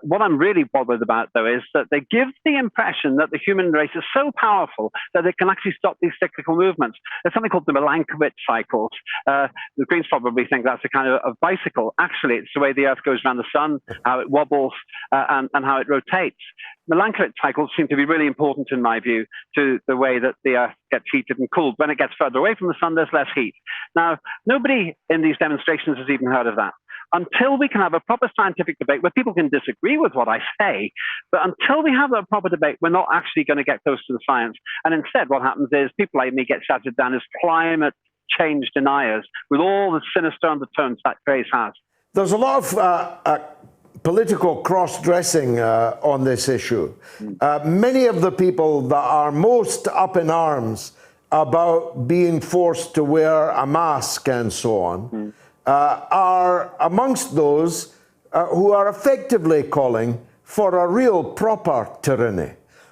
What I'm really bothered about, though, is that they give the impression that the human race is so powerful that it can actually stop these cyclical movements. There's something called the Milankovitch cycles. The Greens probably think that's a kind of bicycle. Actually, it's the way the Earth goes around the sun, how it wobbles, and how it rotates. Milankovitch cycles seem to be really important, in my view, to the way that the Earth gets heated and cooled. When it gets further away from the sun, there's less heat. Now, nobody in these demonstrations has even heard of that. Until we can have a proper scientific debate where people can disagree with what I say, but until we have that proper debate, we're not actually going to get close to the science. And instead, what happens is people like me get shouted down as climate change deniers with all the sinister undertones that phrase has. There's a lot of political cross-dressing on this issue. Many of the people that are most up in arms about being forced to wear a mask and so on are amongst those who are effectively calling for a real proper tyranny.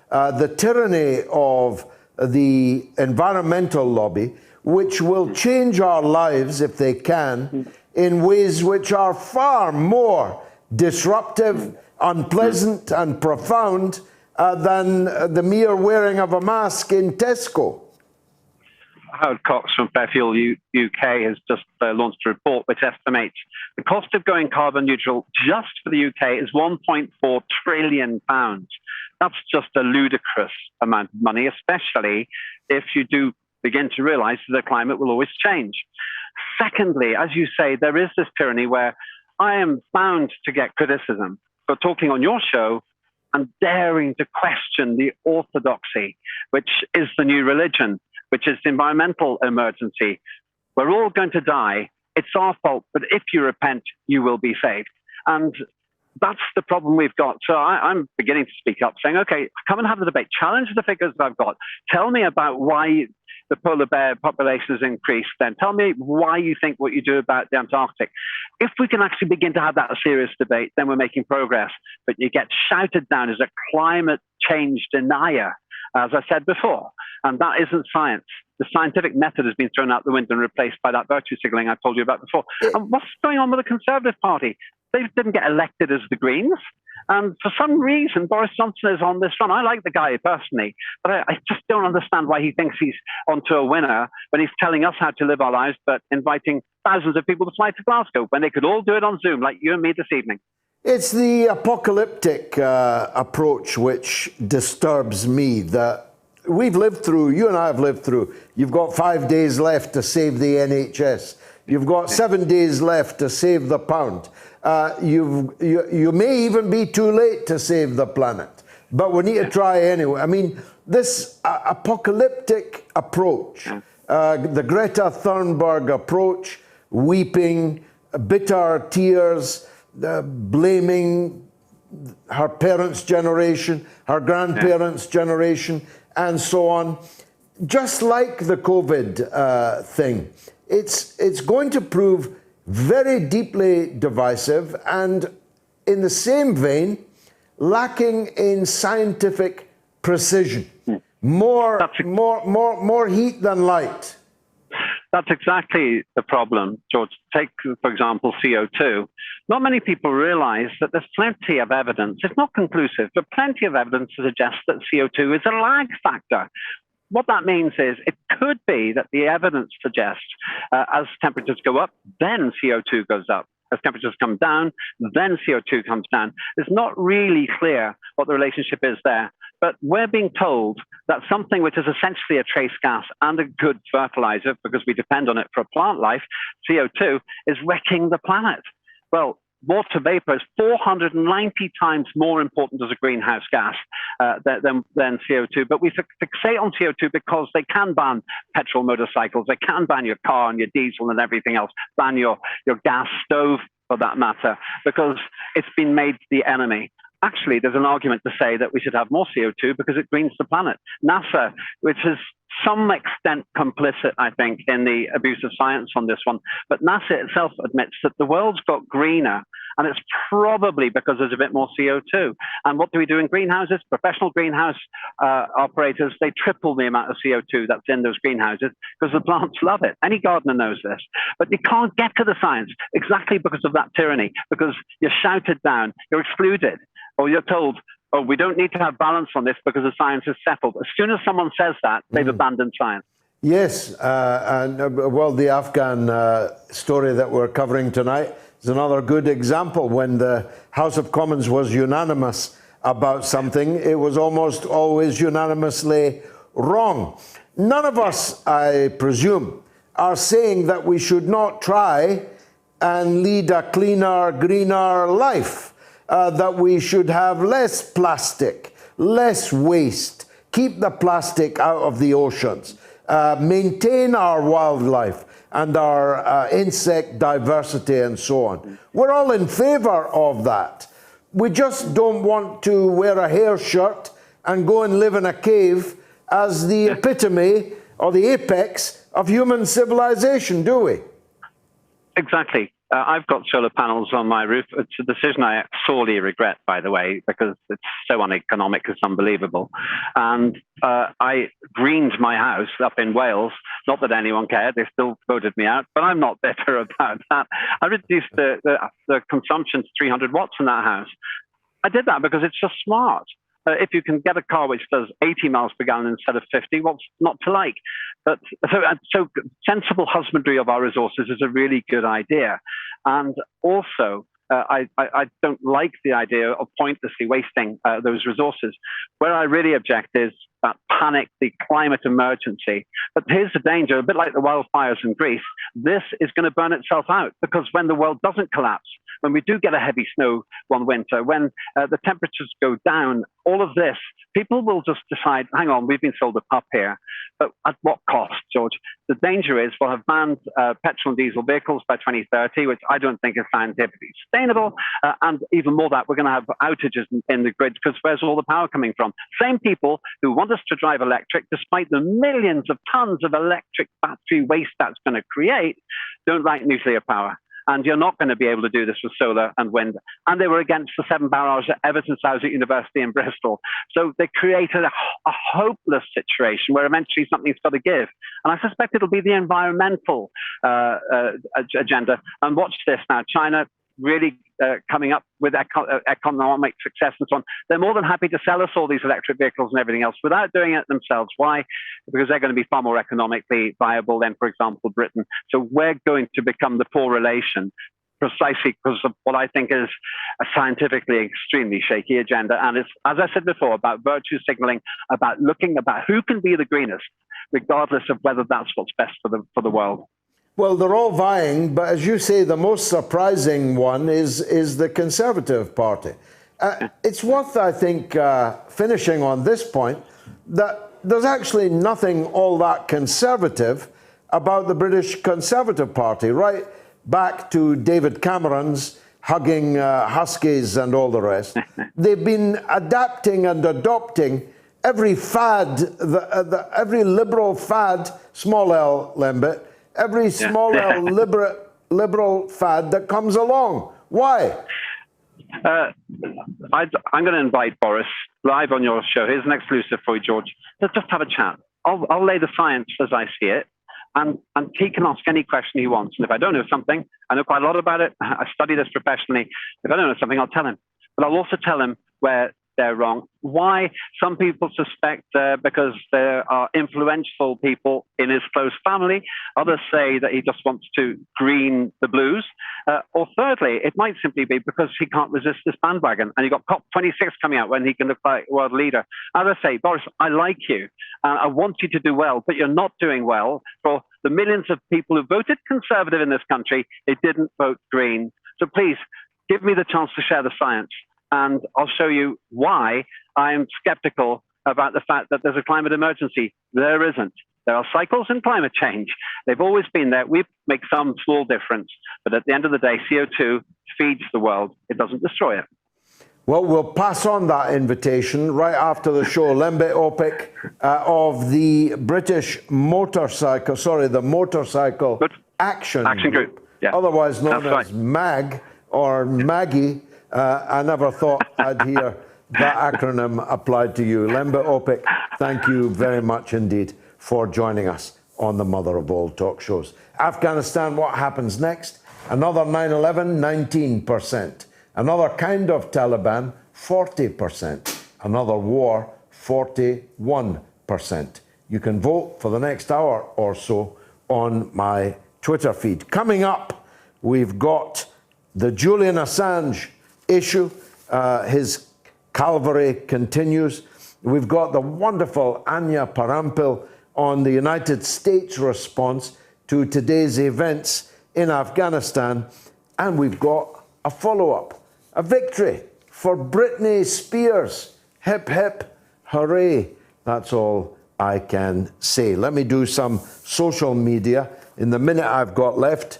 The tyranny of the environmental lobby, which will change our lives, if they can, in ways which are far more disruptive, unpleasant, and profound than the mere wearing of a mask in Tesco. Howard Cox from Fairfield UK has just launched a report which estimates the cost of going carbon neutral just for the UK is £1.4 trillion. That's just a ludicrous amount of money, especially if you do begin to realize that the climate will always change. Secondly, as you say, there is this tyranny where I am bound to get criticism for talking on your show and daring to question the orthodoxy, which is the new religion, which is the environmental emergency. We're all going to die. It's our fault, but if you repent, you will be saved. And that's the problem we've got. So I'm beginning to speak up, saying, okay, come and have the debate. Challenge the figures I've got. Tell me about why the polar bear population has increased. Then tell me why you think what you do about the Antarctic. If we can actually begin to have that serious debate, then we're making progress. But you get shouted down as a climate change denier, as I said before. And that isn't science. The scientific method has been thrown out the window and replaced by that virtue signaling I told you about before. And what's going on with the Conservative Party? They didn't get elected as the Greens. And for some reason, Boris Johnson is on this run. I like the guy personally, but I just don't understand why he thinks he's onto a winner when he's telling us how to live our lives, but inviting thousands of people to fly to Glasgow when they could all do it on Zoom, like you and me this evening. It's the apocalyptic approach which disturbs me, that we've lived through, you and I have lived through. You've got 5 days left to save the NHS. You've got 7 days left to save the pound. You may even be too late to save the planet, but we need to try anyway. I mean, this apocalyptic approach, the Greta Thunberg approach, weeping, bitter tears, blaming her parents' generation, her grandparents' generation, and so on. Just like the COVID thing, it's going to prove very deeply divisive and, in the same vein, lacking in scientific precision. More heat than light. That's exactly the problem, George. Take, for example, CO2. Not many people realize that there's plenty of evidence, it's not conclusive, but plenty of evidence to suggest that CO2 is a lag factor. What that means is it could be that the evidence suggests as temperatures go up, then CO2 goes up. As temperatures come down, then CO2 comes down. It's not really clear what the relationship is there, but we're being told that something which is essentially a trace gas and a good fertilizer, because we depend on it for plant life, CO2, is wrecking the planet. Well, water vapor is 490 times more important as a greenhouse gas than CO2. But we fixate on CO2 because they can ban petrol motorcycles, they can ban your car and your diesel and everything else, ban your gas stove for that matter, because it's been made the enemy. Actually, there's an argument to say that we should have more CO2 because it greens the planet. NASA, which is some extent complicit, I think, in the abuse of science on this one, but NASA itself admits that the world's got greener, and it's probably because there's a bit more CO2. And what do we do in greenhouses? Professional greenhouse operators, they triple the amount of CO2 that's in those greenhouses because the plants love it. Any gardener knows this. But you can't get to the science exactly because of that tyranny, because you're shouted down, you're excluded, or you're told, oh, we don't need to have balance on this because the science is settled. As soon as someone says that, they've abandoned science. Yes, well, the Afghan story that we're covering tonight is another good example. When the House of Commons was unanimous about something, it was almost always unanimously wrong. None of us, I presume, are saying that we should not try and lead a cleaner, greener life. That we should have less plastic, less waste, keep the plastic out of the oceans, maintain our wildlife and our insect diversity and so on. We're all in favor of that. We just don't want to wear a hair shirt and go and live in a cave as the epitome or the apex of human civilization, do we? Exactly. I've got solar panels on my roof. It's a decision I sorely regret, by the way, because it's so uneconomic, it's unbelievable. And I greened my house up in Wales. Not that anyone cared, they still voted me out, but I'm not bitter about that. I reduced the consumption to 300 watts in that house. I did that because it's just smart. If you can get a car which does 80 miles per gallon instead of 50, what's not to like? But so sensible husbandry of our resources is a really good idea. And also, I don't like the idea of pointlessly wasting those resources. Where I really object is that panic, the climate emergency. But here's the danger, a bit like the wildfires in Greece, this is going to burn itself out, because when the world doesn't collapse, when we do get a heavy snow one winter, when the temperatures go down, all of this, people will just decide, hang on, we've been sold a pup here. But at what cost, George? The danger is we'll have banned petrol and diesel vehicles by 2030, which I don't think is scientifically sustainable. And even more that, we're going to have outages in the grid, because where's all the power coming from? Same people who want us to drive electric, despite the millions of tons of electric battery waste that's going to create, don't like nuclear power. And you're not going to be able to do this with solar and wind. And they were against the 7 barrage ever since I was at university in Bristol. So they created a hopeless situation where eventually something's got to give. And I suspect it'll be the environmental agenda. And watch this now, China really coming up with economic success and so on. They're more than happy to sell us all these electric vehicles and everything else without doing it themselves. Why? Because they're going to be far more economically viable than, for example, Britain. So we're going to become the poor relation precisely because of what I think is a scientifically extremely shaky agenda. And it's, as I said before, about virtue signaling, about looking about who can be the greenest, regardless of whether that's what's best for the world. Well, they're all vying, but as you say, the most surprising one is the Conservative Party. It's worth, I think, finishing on this point, that there's actually nothing all that conservative about the British Conservative Party, right back to David Cameron's hugging huskies and all the rest. They've been adapting and adopting every fad, every liberal fad, small L, Lembit, every small L liberal fad that comes along. Why? I'm going to invite Boris live on your show. Here's an exclusive for you, George. Let's just have a chat. I'll lay the science as I see it, and he can ask any question he wants. And if I don't know something, I know quite a lot about it. I study this professionally. If I don't know something, I'll tell him. But I'll also tell him where they're wrong. Why? Some people suspect because there are influential people in his close family. Others say that he just wants to green the blues. Or thirdly, it might simply be because he can't resist this bandwagon. And you've got COP26 coming out when he can look like world leader. As I say, Boris, I like you. I want you to do well, but you're not doing well for the millions of people who voted Conservative in this country. They didn't vote Green. So please, give me the chance to share the science. And I'll show you why I'm skeptical about the fact that there's a climate emergency. There isn't. There are cycles in climate change. They've always been there. We make some small difference. But at the end of the day, CO2 feeds the world. It doesn't destroy it. Well, we'll pass on that invitation right after the show. Lembit Opik of the British Motorcycle, the Motorcycle Action Group. Yeah. Otherwise known That's as MAG or Maggie. I never thought I'd hear that acronym applied to you. Lembit Opik, thank you very much indeed for joining us on the mother of all talk shows. Afghanistan, what happens next? Another 9/11, 19%. Another kind of Taliban, 40%. Another war, 41%. You can vote for the next hour or so on my Twitter feed. Coming up, we've got the Julian Assange issue. His calvary continues. We've got the wonderful Anya Parampil on the United States response to today's events in Afghanistan. And we've got a follow-up, a victory for Britney Spears. Hip, hip, hooray. That's all I can say. Let me do some social media in the minute I've got left.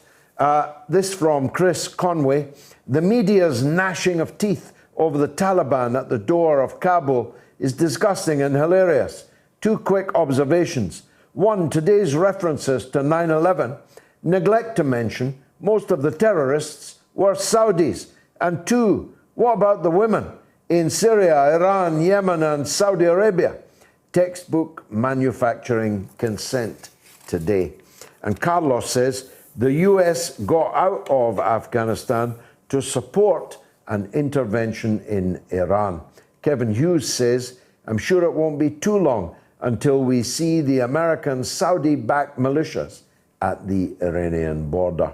This from Chris Conway. The media's gnashing of teeth over the Taliban at the door of Kabul is disgusting and hilarious. Two quick observations. One, today's references to 9/11 neglect to mention most of the terrorists were Saudis. And two, what about the women in Syria, Iran, Yemen, and Saudi Arabia? Textbook manufacturing consent today. And Carlos says the US got out of Afghanistan to support an intervention in Iran. Kevin Hughes says, I'm sure it won't be too long until we see the American Saudi-backed militias at the Iranian border.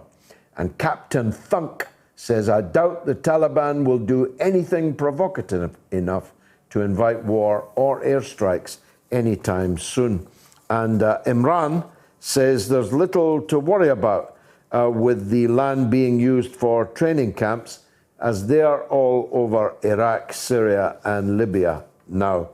And Captain Thunk says, I doubt the Taliban will do anything provocative enough to invite war or airstrikes anytime soon. And Imran says there's little to worry about with the land being used for training camps, as they are all over Iraq, Syria, and Libya now.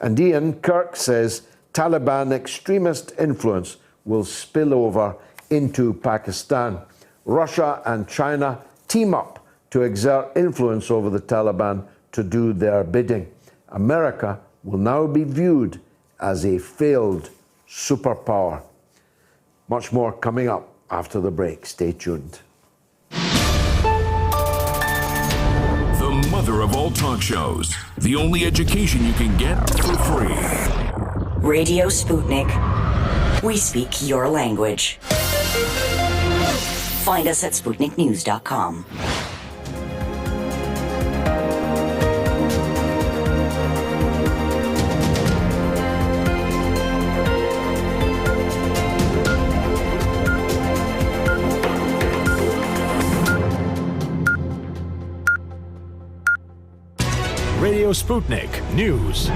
And Ian Kirk says Taliban extremist influence will spill over into Pakistan. Russia and China team up to exert influence over the Taliban to do their bidding. America will now be viewed as a failed superpower. Much more coming up after the break. Stay tuned. The mother of all talk shows. The only education you can get for free. Radio Sputnik. We speak your language. Find us at SputnikNews.com. Radio Sputnik News.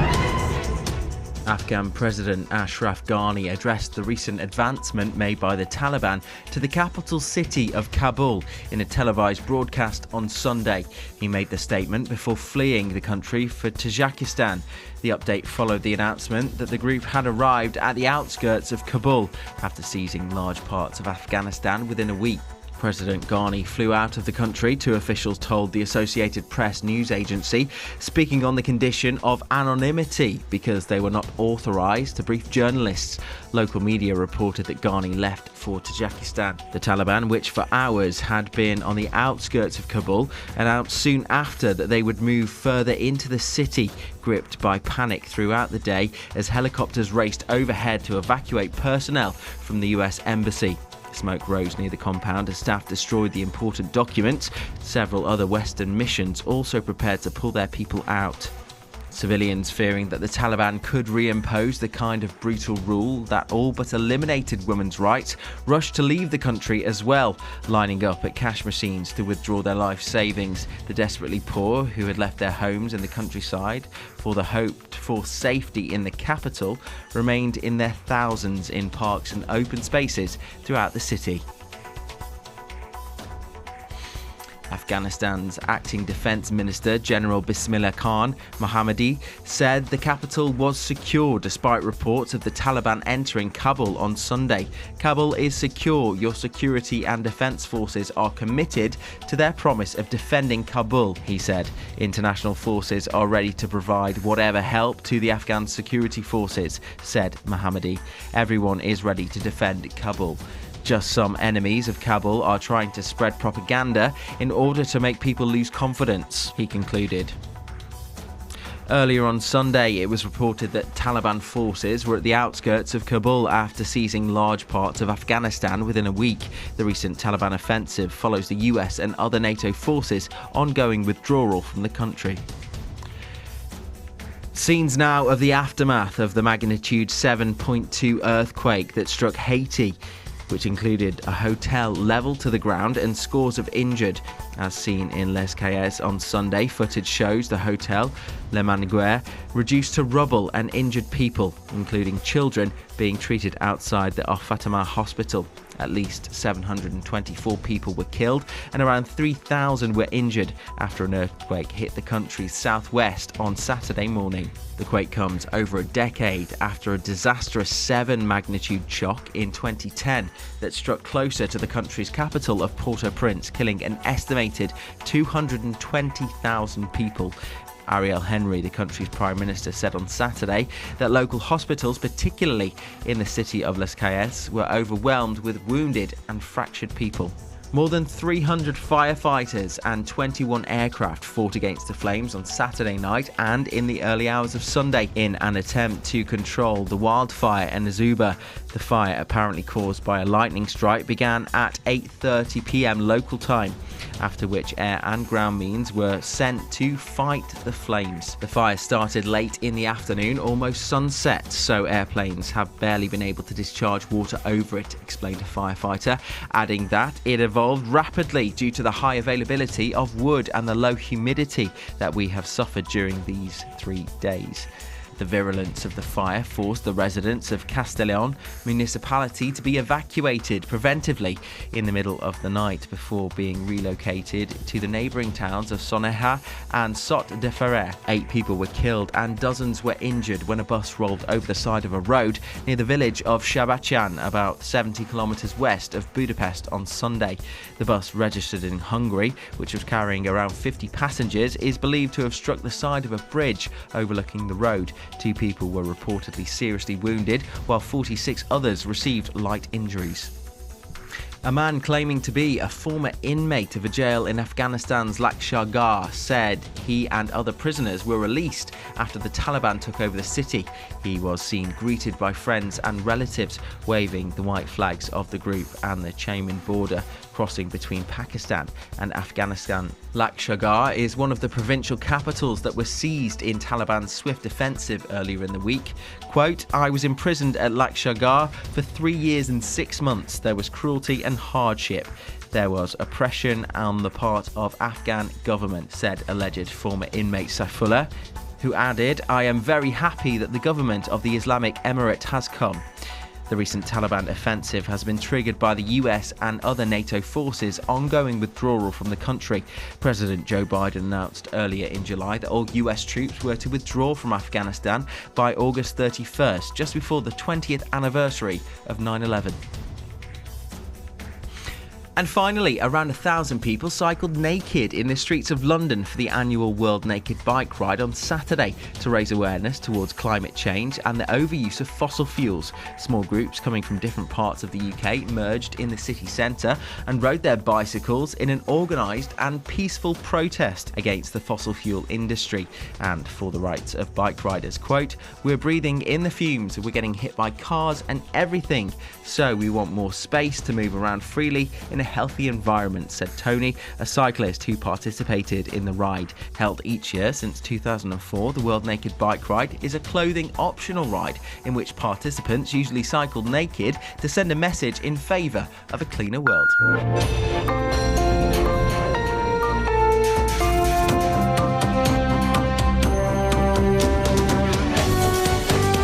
Afghan President Ashraf Ghani addressed the recent advancement made by the Taliban to the capital city of Kabul in a televised broadcast on Sunday. He made the statement before fleeing the country for Tajikistan. The update followed the announcement that the group had arrived at the outskirts of Kabul after seizing large parts of Afghanistan within a week. President Ghani flew out of the country, two officials told the Associated Press news agency, speaking on the condition of anonymity because they were not authorised to brief journalists. Local media reported that Ghani left for Tajikistan. The Taliban, which for hours had been on the outskirts of Kabul, announced soon after that they would move further into the city, gripped by panic throughout the day as helicopters raced overhead to evacuate personnel from the US Embassy. Smoke rose near the compound as staff destroyed the important documents. Several other Western missions also prepared to pull their people out. Civilians, fearing that the Taliban could reimpose the kind of brutal rule that all but eliminated women's rights, rushed to leave the country as well, lining up at cash machines to withdraw their life savings. The desperately poor, who had left their homes in the countryside for the hoped for safety in the capital, remained in their thousands in parks and open spaces throughout the city. Afghanistan's acting defence minister, General Bismillah Khan Mohammadi, said the capital was secure despite reports of the Taliban entering Kabul on Sunday. Kabul is secure. Your security and defence forces are committed to their promise of defending Kabul, he said. International forces are ready to provide whatever help to the Afghan security forces, said Mohammadi. Everyone is ready to defend Kabul. Just some enemies of Kabul are trying to spread propaganda in order to make people lose confidence, he concluded. Earlier on Sunday, it was reported that Taliban forces were at the outskirts of Kabul after seizing large parts of Afghanistan within a week. The recent Taliban offensive follows the US and other NATO forces' ongoing withdrawal from the country. Scenes now of the aftermath of the magnitude 7.2 earthquake that struck Haiti, which included a hotel leveled to the ground and scores of injured. As seen in Les Cayes on Sunday, footage shows the hotel, Le Manguer, reduced to rubble and injured people, including children, being treated outside the Al-Fatima hospital. At least 724 people were killed and around 3,000 were injured after an earthquake hit the country's southwest on Saturday morning. The quake comes over a decade after a disastrous 7-magnitude shock in 2010 that struck closer to the country's capital of Port-au-Prince, killing an estimated 220,000 people. Ariel Henry, the country's Prime Minister, said on Saturday that local hospitals, particularly in the city of Les Cayes, were overwhelmed with wounded and fractured people. More than 300 firefighters and 21 aircraft fought against the flames on Saturday night and in the early hours of Sunday in an attempt to control the wildfire in Azuba. The fire, apparently caused by a lightning strike, began at 8:30 p.m. local time, after which air and ground means were sent to fight the flames. The fire started late in the afternoon, almost sunset, so airplanes have barely been able to discharge water over it, explained a firefighter, adding that it evolved evolved rapidly due to the high availability of wood and the low humidity that we have suffered during these 3 days. The virulence of the fire forced the residents of Castellón municipality to be evacuated preventively in the middle of the night before being relocated to the neighbouring towns of Soneja and Sot de Ferrer. 8 people were killed and dozens were injured when a bus rolled over the side of a road near the village of Szabadság, about 70 kilometres west of Budapest on Sunday. The bus, registered in Hungary, which was carrying around 50 passengers, is believed to have struck the side of a bridge overlooking the road. 2 people were reportedly seriously wounded, while 46 others received light injuries. A man claiming to be a former inmate of a jail in Afghanistan's Lakshgar said he and other prisoners were released after the Taliban took over the city. He was seen greeted by friends and relatives, waving the white flags of the group and the Chaman border crossing between Pakistan and Afghanistan. Lakshgar is one of the provincial capitals that were seized in Taliban's swift offensive earlier in the week. Quote, "I was imprisoned at Lakshgar for 3 years and 6 months. There was cruelty and hardship. There was oppression on the part of Afghan government," said alleged former inmate Saifullah, who added, "I am very happy that the government of the Islamic Emirate has come." The recent Taliban offensive has been triggered by the US and other NATO forces' ongoing withdrawal from the country. President Joe Biden announced earlier in July that all US troops were to withdraw from Afghanistan by August 31st, just before the 20th anniversary of 9/11. And finally, around 1,000 people cycled naked in the streets of London for the annual World Naked Bike Ride on Saturday to raise awareness towards climate change and the overuse of fossil fuels. Small groups coming from different parts of the UK merged in the city centre and rode their bicycles in an organised and peaceful protest against the fossil fuel industry and for the rights of bike riders. Quote, "We're breathing in the fumes, we're getting hit by cars and everything, so we want more space to move around freely in a healthy environment," said Tony, a cyclist who participated in the ride. Held each year since 2004, the World Naked Bike Ride is a clothing optional ride in which participants usually cycle naked to send a message in favour of a cleaner world.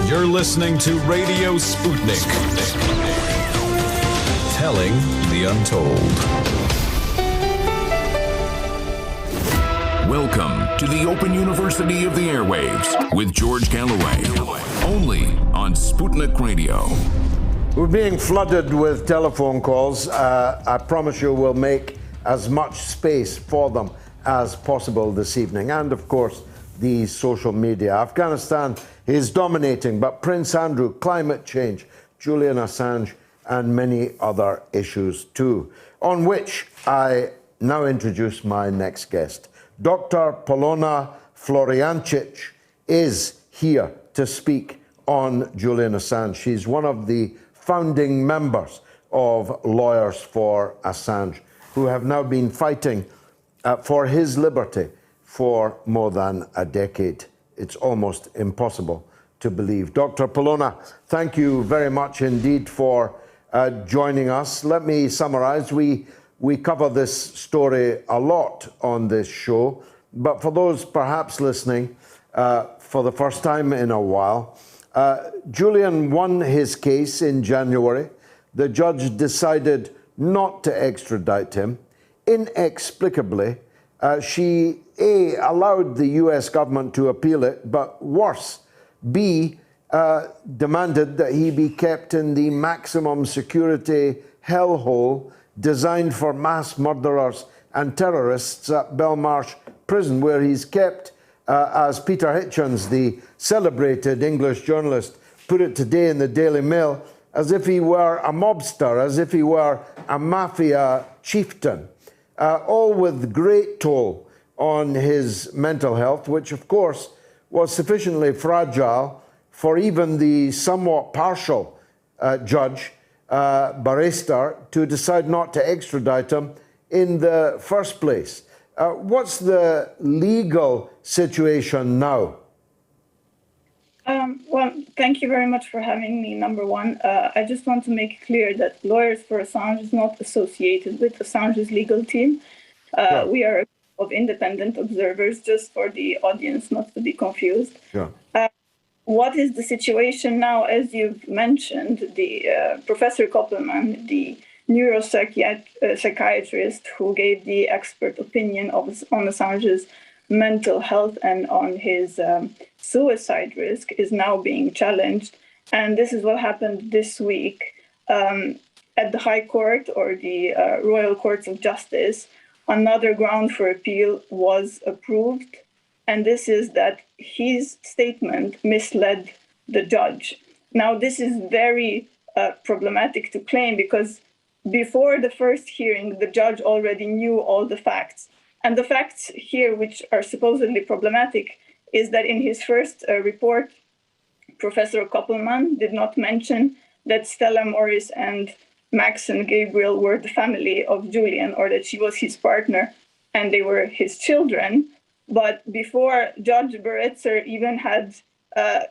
You're listening to Radio Sputnik. Telling the untold. Welcome to the Open University of the Airwaves with George Galloway. Only on Sputnik Radio. We're being flooded with telephone calls. I promise you we'll make as much space for them as possible this evening. And of course, the social media. Afghanistan is dominating, but Prince Andrew, climate change, Julian Assange, and many other issues too, on which I now introduce my next guest. Dr. Polona Florijancic is here to speak on Julian Assange. She's one of the founding members of Lawyers for Assange, who have now been fighting for his liberty for more than a decade. It's almost impossible to believe. Dr. Polona, thank you very much indeed for joining us. Let me summarize. We cover this story a lot on this show, but for those perhaps listening for the first time in a while, Julian won his case in January. The judge decided not to extradite him. Inexplicably, she A, allowed the US government to appeal it, but worse, B, demanded that he be kept in the maximum security hellhole designed for mass murderers and terrorists at Belmarsh Prison, where he's kept, as Peter Hitchens, the celebrated English journalist, put it today in the Daily Mail, as if he were a mobster, as if he were a mafia chieftain, all with great toll on his mental health, which of course was sufficiently fragile for even the somewhat partial judge, Barrister, to decide not to extradite him in the first place. What's the legal situation now? Well, Thank you very much for having me, number one. I just want to make it clear that Lawyers for Assange is not associated with Assange's legal team. Sure. We are of independent observers, just for the audience not to be confused. Sure. What is the situation now? As you've mentioned, the Professor Koppelman, the neuropsychiatrist who gave the expert opinion on Assange's mental health and on his suicide risk, is now being challenged. And this is what happened this week at the High Court, or the Royal Courts of Justice. Another ground for appeal was approved, and this is that his statement misled the judge. Now, this is very problematic to claim, because before the first hearing, the judge already knew all the facts. And the facts here, which are supposedly problematic, is that in his first report, Professor Koppelman did not mention that Stella Morris and Max and Gabriel were the family of Julian, or that she was his partner and they were his children. But before Judge Baretzer even had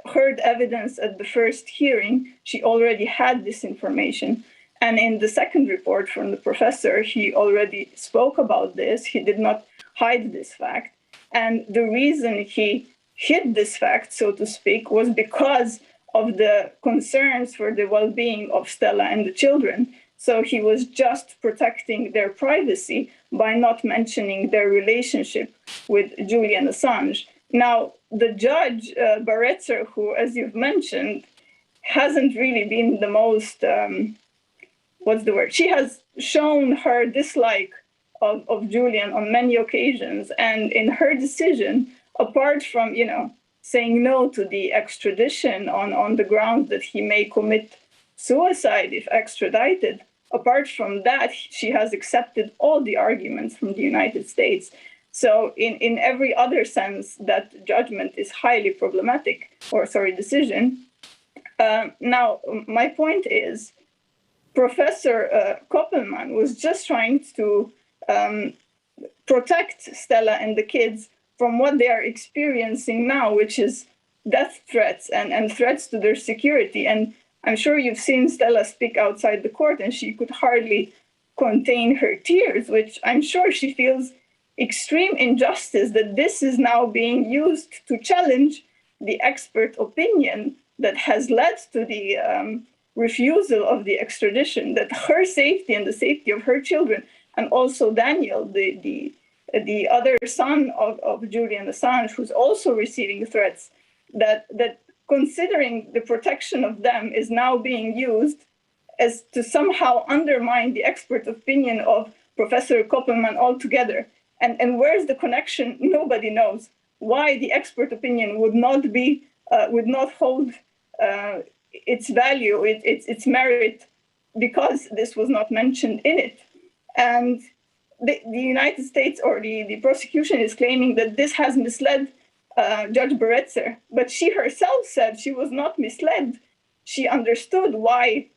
heard evidence at the first hearing, she already had this information. And in the second report from the professor, he already spoke about this. He did not hide this fact. And the reason he hid this fact, so to speak, was because of the concerns for the well-being of Stella and the children. So he was just protecting their privacy by not mentioning their relationship with Julian Assange. Now, the judge, Baretzer, who, as you've mentioned, hasn't really been the most... She has shown her dislike of Julian on many occasions. And in her decision, apart from, saying no to the extradition on the grounds that he may commit suicide if extradited, apart from that, she has accepted all the arguments from the United States. So in every other sense, that judgment is highly problematic, decision. Now, my point is, Professor Koppelman was just trying to protect Stella and the kids from what they are experiencing now, which is death threats and threats to their security. And I'm sure you've seen Stella speak outside the court, and she could hardly contain her tears, which I'm sure she feels extreme injustice that this is now being used to challenge the expert opinion that has led to the refusal of the extradition, that her safety and the safety of her children, and also Daniel, the other son of Julian Assange, who's also receiving threats, that considering the protection of them is now being used as to somehow undermine the expert opinion of Professor Koppelman altogether. And where's the connection? Nobody knows why the expert opinion would not hold its value, its merit, because this was not mentioned in it. And the United States, or the prosecution, is claiming that this has misled Judge Baretzer, but she herself said she was not misled. She understood why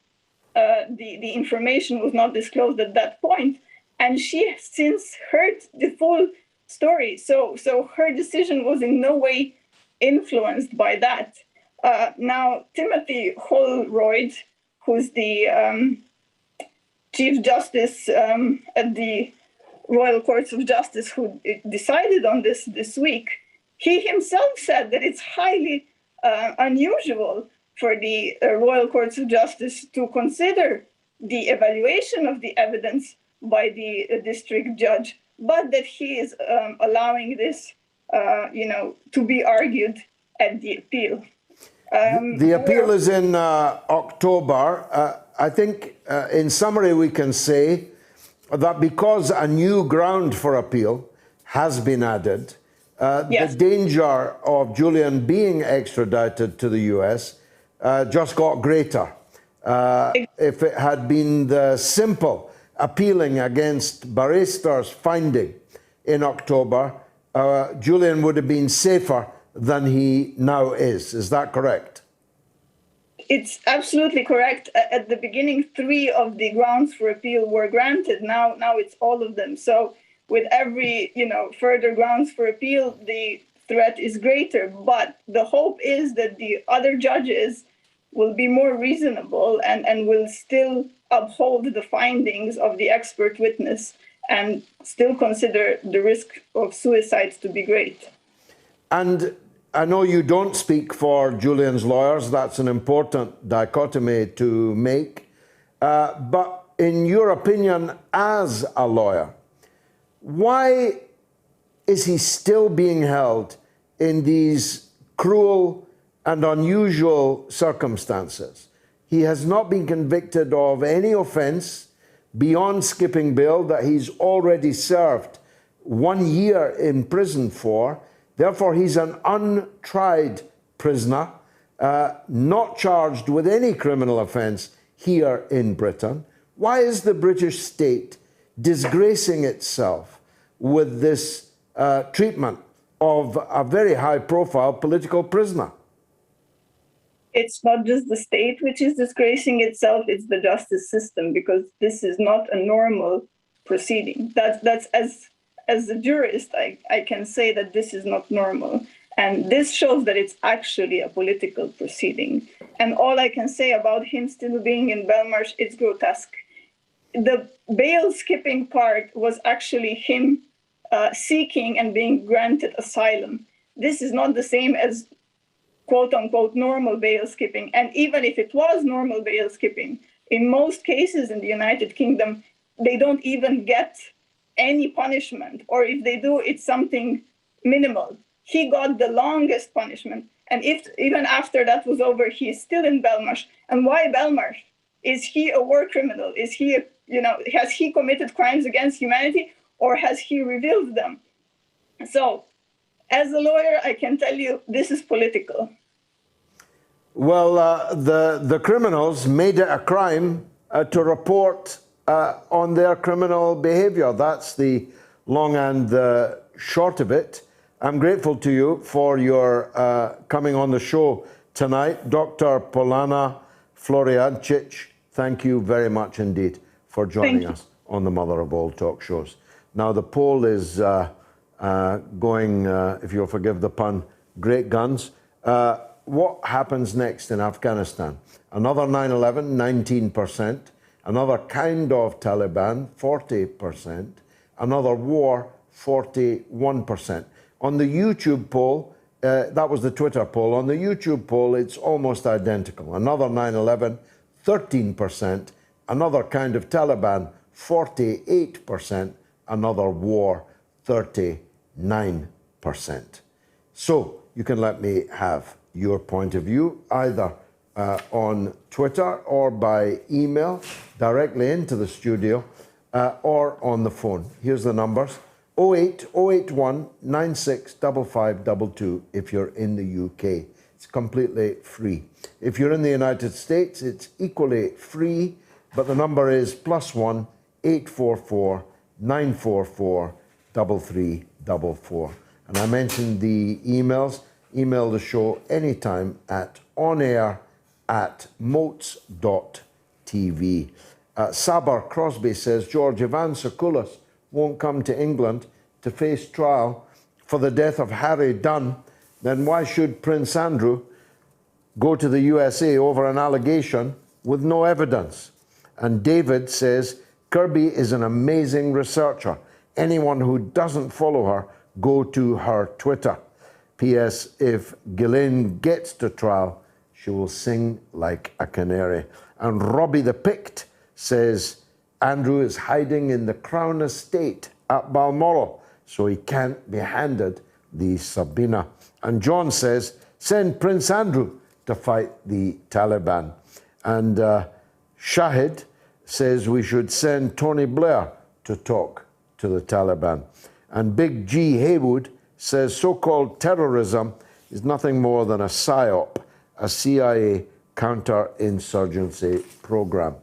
the information was not disclosed at that point, and she since heard the full story. So her decision was in no way influenced by that. Now, Timothy Holroyd, who's the Chief Justice at the Royal Courts of Justice, who decided on this week, he himself said that it's highly unusual for the Royal Courts of Justice to consider the evaluation of the evidence by the district judge, but that he is allowing this, to be argued at the appeal. The appeal is in October. I think, in summary, we can say that because a new ground for appeal has been added, the danger of Julian being extradited to the US just got greater. If it had been the simple appealing against Baretser's finding in October, Julian would have been safer than he now is. Is that correct? It's absolutely correct. At the beginning, 3 of the grounds for appeal were granted. Now it's all of them. So with every, further grounds for appeal, the threat is greater. But the hope is that the other judges will be more reasonable and will still uphold the findings of the expert witness and still consider the risk of suicide to be great. And I know you don't speak for Julian's lawyers. That's an important dichotomy to make. But in your opinion, as a lawyer, why is he still being held in these cruel and unusual circumstances? He has not been convicted of any offence beyond skipping bail that he's already served 1 year in prison for. Therefore, he's an untried prisoner, not charged with any criminal offence here in Britain. Why is the British state disgracing itself with this treatment of a very high-profile political prisoner? It's not just the state which is disgracing itself, it's the justice system, because this is not a normal proceeding. That's as a jurist, I can say that this is not normal. And this shows that it's actually a political proceeding. And all I can say about him still being in Belmarsh, it's grotesque. The bail skipping part was actually him seeking and being granted asylum. This is not the same as quote unquote normal bail skipping. And even if it was normal bail skipping, in most cases in the United Kingdom, they don't even get any punishment, or if they do, it's something minimal. He got the longest punishment, and if even after that was over, he is still in Belmarsh. And why Belmarsh? Is he a war criminal? Is he, has he committed crimes against humanity, or has he revealed them? So, as a lawyer, I can tell you this is political. Well, the criminals made it a crime to report on their criminal behavior. That's the long and the short of it. I'm grateful to you for your coming on the show tonight. Dr. Polona Florijancic, thank you very much indeed for joining us on the Mother of All Talk Shows. Now, the poll is going, if you'll forgive the pun, great guns. What happens next in Afghanistan? Another 9/11, 19%. Another kind of Taliban, 40%. Another war, 41%. On the YouTube poll, that was the Twitter poll. On the YouTube poll, it's almost identical. Another 9/11, 13%. Another kind of Taliban, 48%. Another war, 39%. So you can let me have your point of view either on Twitter or by email directly into the studio or on the phone. Here's the numbers: 08081 965522 if you're in the UK. It's completely free. If you're in the United States, it's equally free, but the number is +1 844 944 3344. And I mentioned the emails. Email the show anytime at onair@moats.tv. Sabar Crosby says, George, Ivan Sokoulas won't come to England to face trial for the death of Harry Dunn, then why should Prince Andrew go to the USA over an allegation with no evidence? And David says, Kirby is an amazing researcher. Anyone who doesn't follow her, go to her Twitter. P.S. If Ghislaine gets to trial, she will sing like a canary. And Robbie the Pict says, Andrew is hiding in the Crown Estate at Balmoral, so he can't be handed the Sabina. And John says, send Prince Andrew to fight the Taliban. And Shahid says we should send Tony Blair to talk to the Taliban. And Big G Haywood says so-called terrorism is nothing more than a PSYOP, a CIA counterinsurgency program.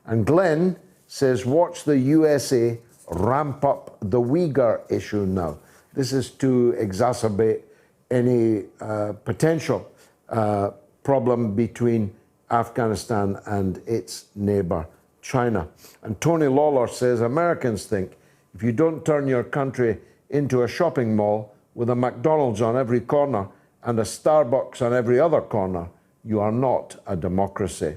And Glenn says, watch the USA ramp up the Uyghur issue now. This is to exacerbate any potential problem between Afghanistan and its neighbor, China. And Tony Lawler says, Americans think if you don't turn your country into a shopping mall, with a McDonald's on every corner and a Starbucks on every other corner, you are not a democracy.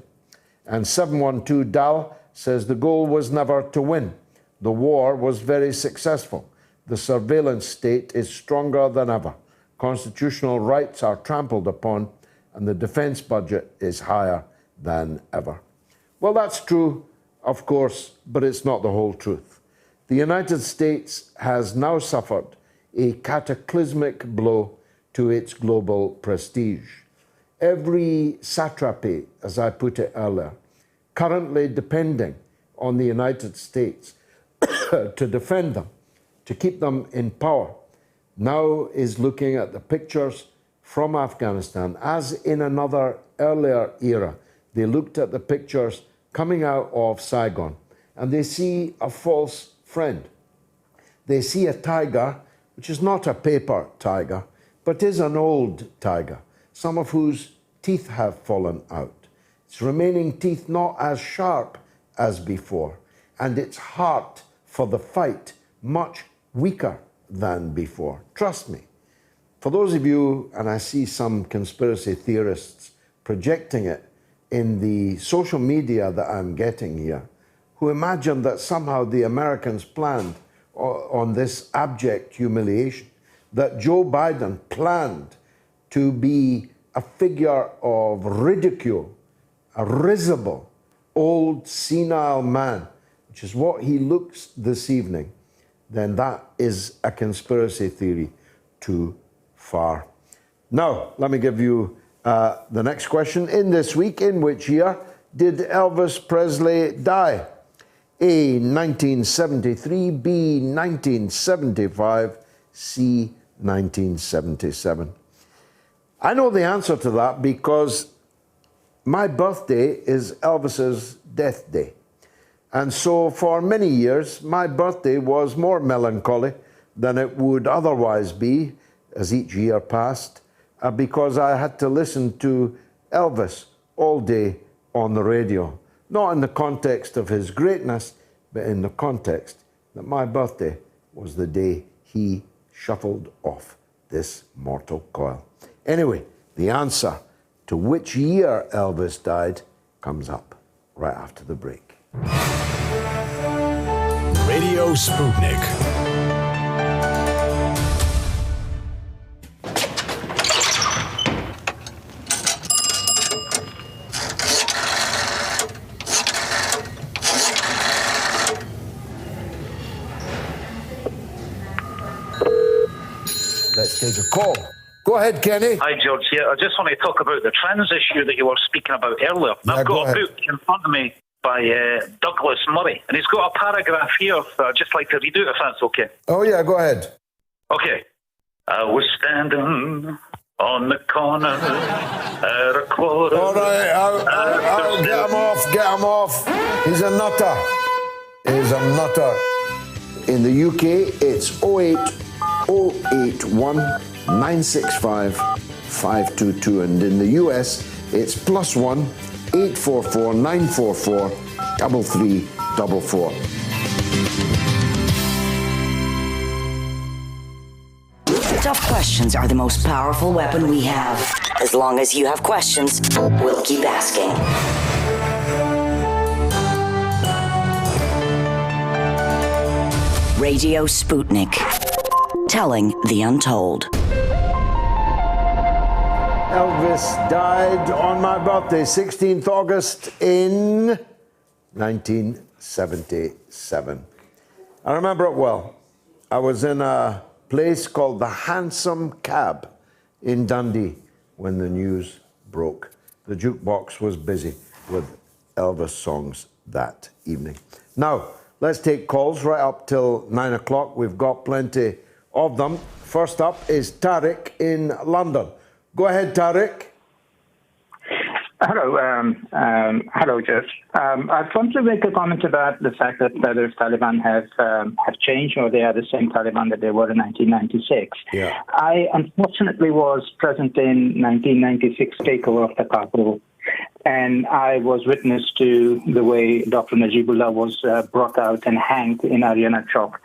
And 712 Dal says the goal was never to win. The war was very successful. The surveillance state is stronger than ever. Constitutional rights are trampled upon, and the defense budget is higher than ever. Well, that's true, of course, but it's not the whole truth. The United States has now suffered a cataclysmic blow to its global prestige. Every satrapy, as I put it earlier, currently depending on the United States to defend them, to keep them in power, now is looking at the pictures from Afghanistan, as in another earlier era. They looked at the pictures coming out of Saigon, and they see a false friend. They see a tiger, which is not a paper tiger, but is an old tiger, some of whose teeth have fallen out. Its remaining teeth not as sharp as before, and its heart for the fight much weaker than before. Trust me. For those of you, and I see some conspiracy theorists projecting it in the social media that I'm getting here, who imagine that somehow the Americans planned on this abject humiliation, that Joe Biden planned to be a figure of ridicule, a risible, old, senile man, which is what he looks this evening, then that is a conspiracy theory too far. Now, let me give you the next question. In this week, in which year did Elvis Presley die? A, 1973, B, 1975, C, 1977. I know the answer to that because my birthday is Elvis's death day. And so for many years, my birthday was more melancholy than it would otherwise be as each year passed, because I had to listen to Elvis all day on the radio. Not in the context of his greatness, but in the context that my birthday was the day he shuffled off this mortal coil. Anyway, the answer to which year Elvis died comes up right after the break. Radio Sputnik. Let's take a call. Go ahead, Kenny. Hi, George. Yeah, I just want to talk about the trans issue that you were speaking about earlier. Yeah, I've got go a book in front of me by Douglas Murray, and he's got a paragraph here that I'd just like to read out, if that's okay. Oh, yeah, go ahead. Okay. I was standing on the corner at a quarter. All right, I'll get him off. He's a nutter. In the UK, it's 08081 965 522, and in the US, it's +1 844 944 3344. Tough questions are the most powerful weapon we have. As long as you have questions, we'll keep asking. Radio Sputnik. Telling the untold. Elvis died on my birthday, 16th August in 1977. I remember it well. I was in a place called the Hansom Cab in Dundee when the news broke. The jukebox was busy with Elvis songs that evening. Now, let's take calls right up till 9 o'clock. We've got plenty of them. First up is Tariq in London. Go ahead, Tariq. Hello, hello, Jeff. I want to make a comment about the fact that whether Taliban have changed or they are the same Taliban that they were in 1996. Yeah. I unfortunately was present in 1996 takeover of the Kabul, and I was witness to the way Dr. Najibullah was brought out and hanged in Ariana Chowk.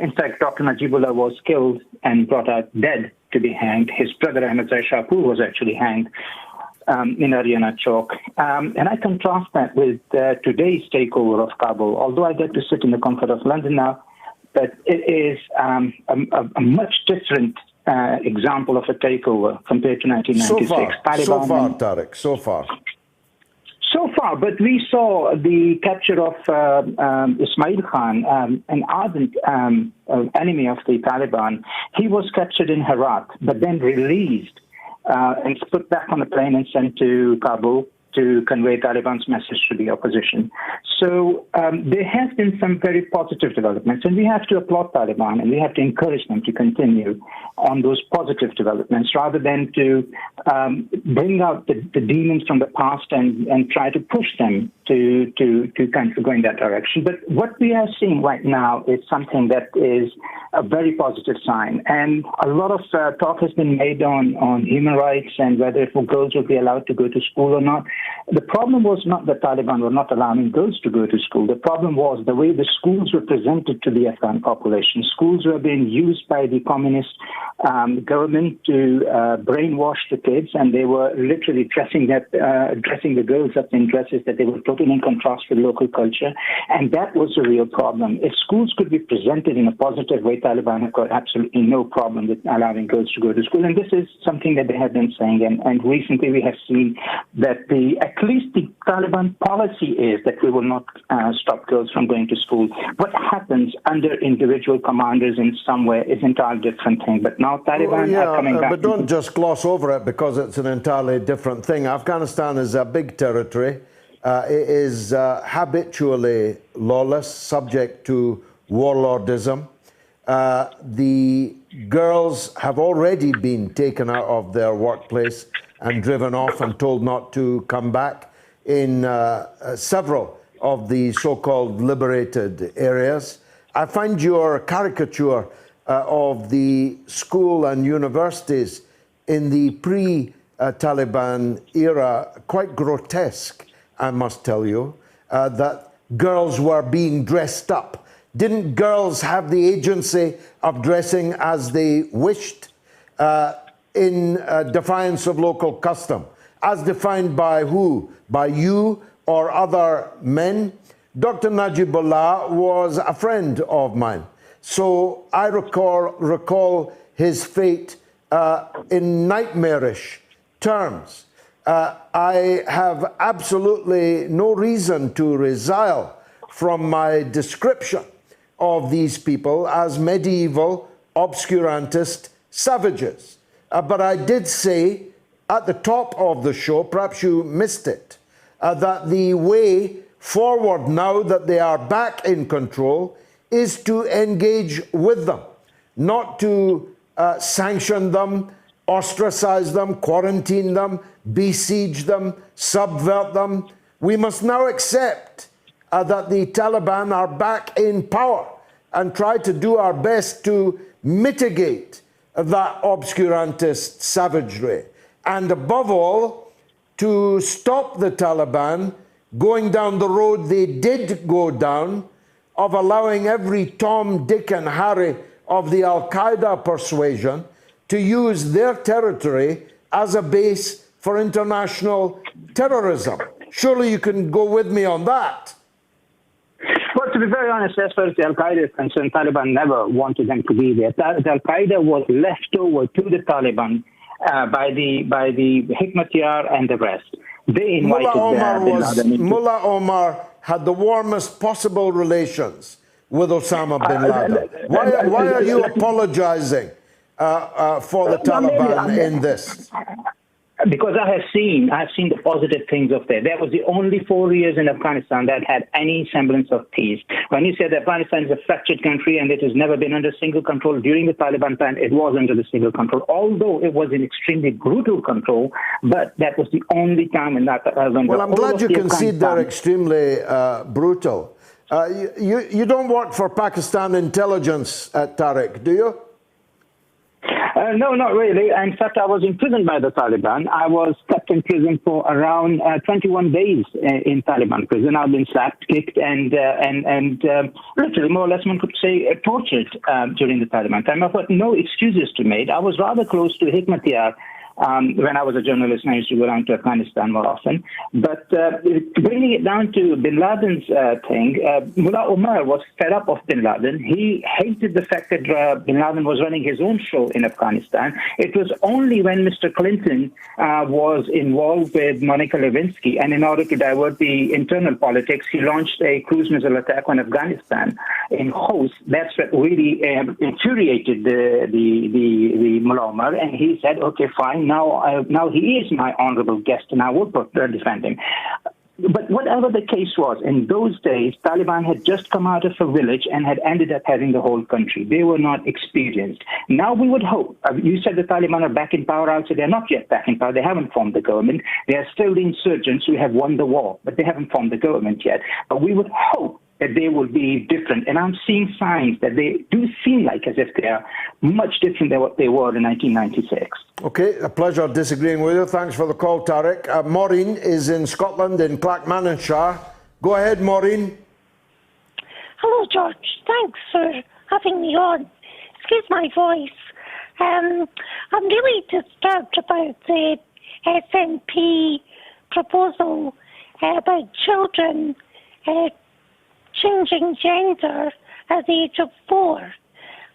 In fact, Dr. Najibullah was killed and brought out dead to be hanged. His brother Ahmed Zai Shahpur was actually hanged in Haryana Chowk. And I contrast that with today's takeover of Kabul. Although I get to sit in the comfort of London now, but it is a much different example of a takeover compared to 1996. So far, Tariq, so far. So far, but we saw the capture of Ismail Khan, an ardent enemy of the Taliban. He was captured in Herat, but then released and put back on a plane and sent to Kabul to convey Taliban's message to the opposition. So there has been some very positive developments, and we have to applaud Taliban, and we have to encourage them to continue on those positive developments rather than to bring out the demons from the past and try to push them to kind of go in that direction. But what we are seeing right now is something that is a very positive sign. And a lot of talk has been made on human rights and whether girls will be allowed to go to school or not. The problem was not that Taliban were not allowing girls to go to school. The problem was the way the schools were presented to the Afghan population. Schools were being used by the communist government to brainwash the kids, and they were literally dressing the girls up in dresses that they were totally in contrast with local culture. And that was a real problem. If schools could be presented in a positive way, Taliban have got absolutely no problem with allowing girls to go to school. And this is something that they have been saying. And recently we have seen that at least the Taliban policy is that we will not stop girls from going to school. What happens under individual commanders in some way is an entirely different thing. But now Taliban are coming back. But don't just gloss over it because it's an entirely different thing. Afghanistan is a big territory. It is habitually lawless, subject to warlordism. The girls have already been taken out of their workplace and driven off and told not to come back in several of the so-called liberated areas. I find your caricature of the school and universities in the pre-Taliban era quite grotesque, I must tell you, that girls were being dressed up. Didn't girls have the agency of dressing as they wished in defiance of local custom? As defined by who? By you or other men? Dr. Najibullah was a friend of mine. So I recall his fate in nightmarish terms. I have absolutely no reason to resile from my description of these people as medieval, obscurantist savages. But I did say at the top of the show, perhaps you missed it, that the way forward now that they are back in control is to engage with them, not to sanction them, ostracize them, quarantine them, besiege them, subvert them. We must now accept that the Taliban are back in power and try to do our best to mitigate that obscurantist savagery. And above all, to stop the Taliban going down the road they did go down of allowing every Tom, Dick and Harry of the Al-Qaeda persuasion to use their territory as a base for international terrorism. Surely you can go with me on that. Well, to be very honest, as far as the Al-Qaeda is concerned, Taliban never wanted them to be there. The Al-Qaeda was left over to the Taliban by the Hikmatyar and the rest. They invited Mullah Omar had the warmest possible relations with Osama bin Laden. Why are you apologizing for the Taliban in this? Because I have seen the positive things of there. That was the only 4 years in Afghanistan that had any semblance of peace. When you said that Afghanistan is a fractured country and it has never been under single control, during the Taliban time, it was under the single control, although it was an extremely brutal control, but that was the only time in that. Well, I'm glad you concede they're extremely brutal. You don't work for Pakistan intelligence, Tariq, do you? No, not really. In fact, I was imprisoned by the Taliban. I was kept in prison for around 21 days in Taliban prison. I've been slapped, kicked, and literally, more or less, one could say, tortured during the Taliban time. I've got no excuses to make. I was rather close to Hikmatyar when I was a journalist, and I used to go down to Afghanistan more often. But bringing it down to bin Laden's thing, Mullah Omar was fed up of bin Laden. He hated the fact that bin Laden was running his own show in Afghanistan. It was only when Mr. Clinton was involved with Monica Lewinsky, and in order to divert the internal politics, he launched a cruise missile attack on Afghanistan in Homs. That's what really infuriated the Mullah Omar, and he said, okay, fine. Now he is my honorable guest, and I will defend him. But whatever the case was, in those days, Taliban had just come out of a village and had ended up having the whole country. They were not experienced. Now we would hope, you said the Taliban are back in power. I would say they're not yet back in power. They haven't formed the government. They are still the insurgents who have won the war, but they haven't formed the government yet. But we would hope that they will be different. And I'm seeing signs that they do seem like as if they are much different than what they were in 1996. Okay, a pleasure disagreeing with you. Thanks for the call, Tariq. Maureen is in Scotland, in Clackmannanshire. Go ahead, Maureen. Hello, George. Thanks for having me on. Excuse my voice. I'm really disturbed about the SNP proposal about children changing gender at the age of 4.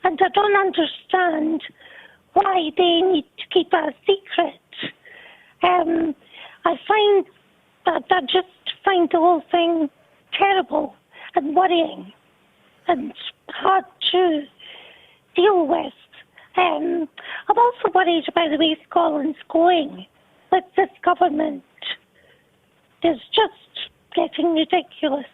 And I don't understand why they need to keep it a secret. I just find the whole thing terrible and worrying and hard to deal with. I'm also worried about the way Scotland's going with this government. It's just getting ridiculous.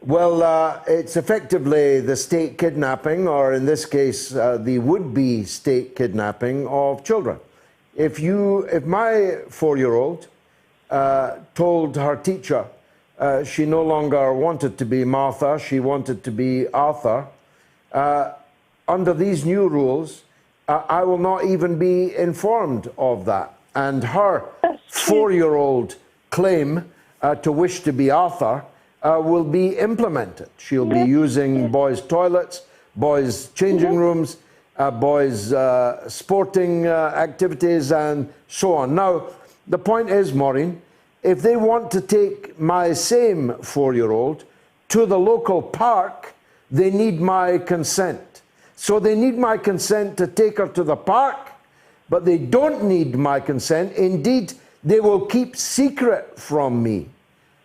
Well, it's effectively the state kidnapping, or in this case, the would-be state kidnapping of children. If my 4-year-old told her teacher she no longer wanted to be Martha, she wanted to be Arthur, under these new rules, I will not even be informed of that. And her 4-year-old claim to wish to be Arthur will be implemented. She'll be using boys' toilets, boys' changing rooms, boys' sporting activities, and so on. Now, the point is, Maureen, if they want to take my same 4-year-old to the local park, they need my consent. So they need my consent to take her to the park, but they don't need my consent. Indeed, they will keep secret from me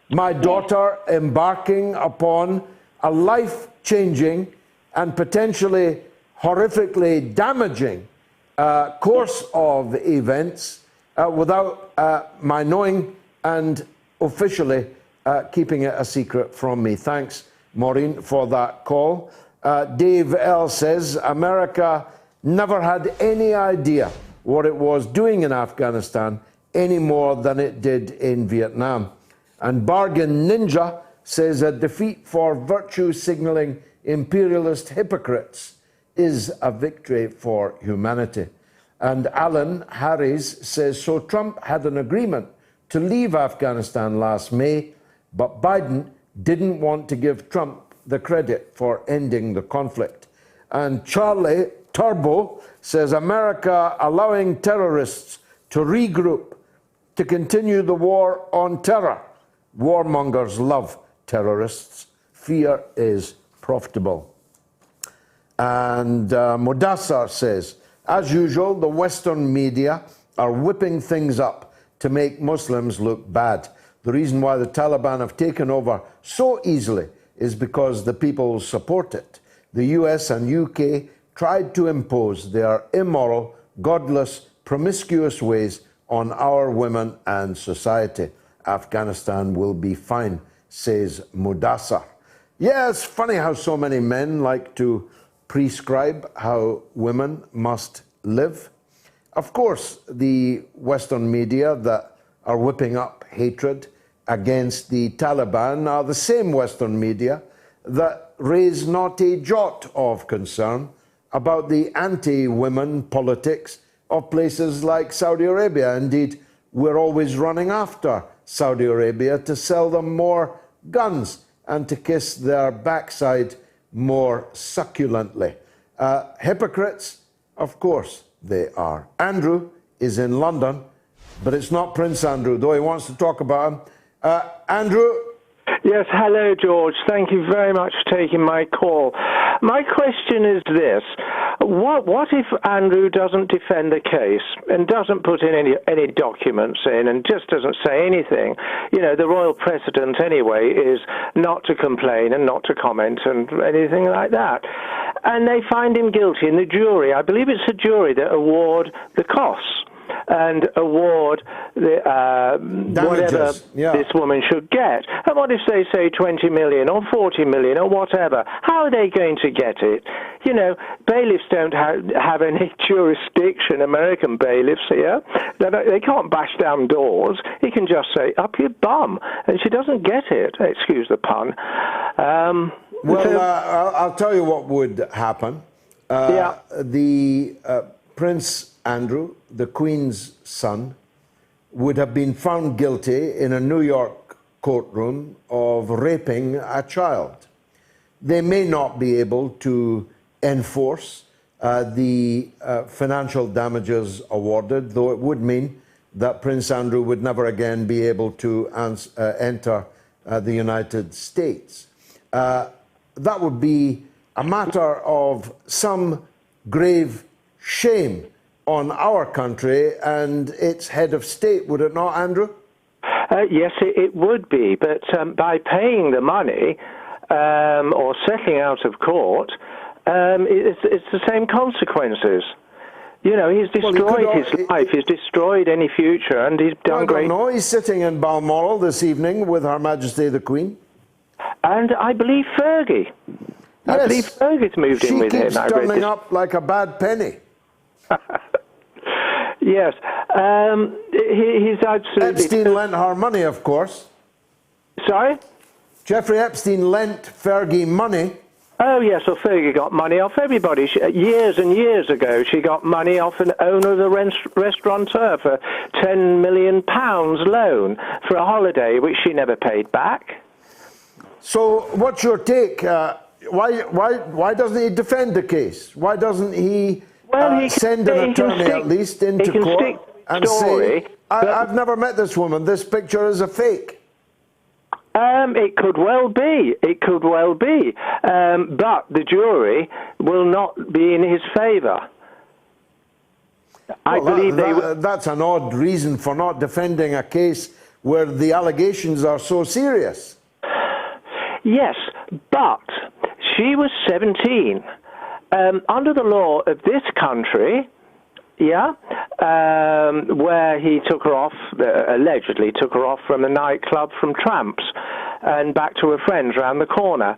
my daughter embarking upon a life-changing and potentially horrifically damaging course of events without my knowing and officially keeping it a secret from me. Thanks, Maureen, for that call. Dave L. says, America never had any idea what it was doing in Afghanistan any more than it did in Vietnam. And Bargain Ninja says a defeat for virtue-signaling imperialist hypocrites is a victory for humanity. And Alan Harris says, so Trump had an agreement to leave Afghanistan last May, but Biden didn't want to give Trump the credit for ending the conflict. And Charlie Turbo says, America allowing terrorists to regroup to continue the war on terror. Warmongers love terrorists. Fear is profitable. And Modassar says, as usual, the Western media are whipping things up to make Muslims look bad. The reason why the Taliban have taken over so easily is because the people support it. The US and UK tried to impose their immoral, godless, promiscuous ways on our women and society. Afghanistan will be fine, says Mudassar. Yeah, it's funny how so many men like to prescribe how women must live. Of course, the Western media that are whipping up hatred against the Taliban are the same Western media that raise not a jot of concern about the anti-women politics of places like Saudi Arabia. Indeed, we're always running after Saudi Arabia to sell them more guns and to kiss their backside more succulently. Hypocrites? Of course they are. Andrew is in London, but it's not Prince Andrew, though he wants to talk about him. Andrew? Yes, hello, George. Thank you very much for taking my call. My question is this. What if Andrew doesn't defend the case and doesn't put in any documents in and just doesn't say anything? You know, the royal precedent anyway is not to complain and not to comment and anything like that. And they find him guilty, and the jury, I believe it's a jury that award the costs and award the, whatever this woman should get. And what if they say 20 million or 40 million or whatever? How are they going to get it? You know, bailiffs don't have any jurisdiction, American bailiffs here. They can't bash down doors. He can just say, up your bum. And she doesn't get it. Excuse the pun. I'll tell you what would happen. Prince Andrew, the Queen's son, would have been found guilty in a New York courtroom of raping a child. They may not be able to enforce the financial damages awarded, though it would mean that Prince Andrew would never again be able to enter the United States. That would be a matter of some grave shame on our country and its head of state, would it not, Andrew? Yes, it would be, but by paying the money or settling out of court, it's the same consequences. You know, he's destroyed his life, he's destroyed any future, and he's done great. No, he's sitting in Balmoral this evening with Her Majesty the Queen. And I believe Fergie. I believe Fergie's moved in with him. She keeps turning up like a bad penny. Yes, he's absolutely... Epstein lent her money, of course. Sorry? Jeffrey Epstein lent Fergie money. Oh, yes, well, Fergie got money off everybody. Years and years ago, she got money off an owner of the restaurateur for £10 million loan for a holiday, which she never paid back. So what's your take? Why doesn't he defend the case? Why doesn't he... he send an attorney at least into court and say, I've never met this woman, this picture is a fake. It could well be. It could well be. But the jury will not be in his favour. I believe that's an odd reason for not defending a case where the allegations are so serious. Yes, but she was 17. Under the law of this country, where he took her off, allegedly took her off from a nightclub from Tramps and back to her friends round the corner,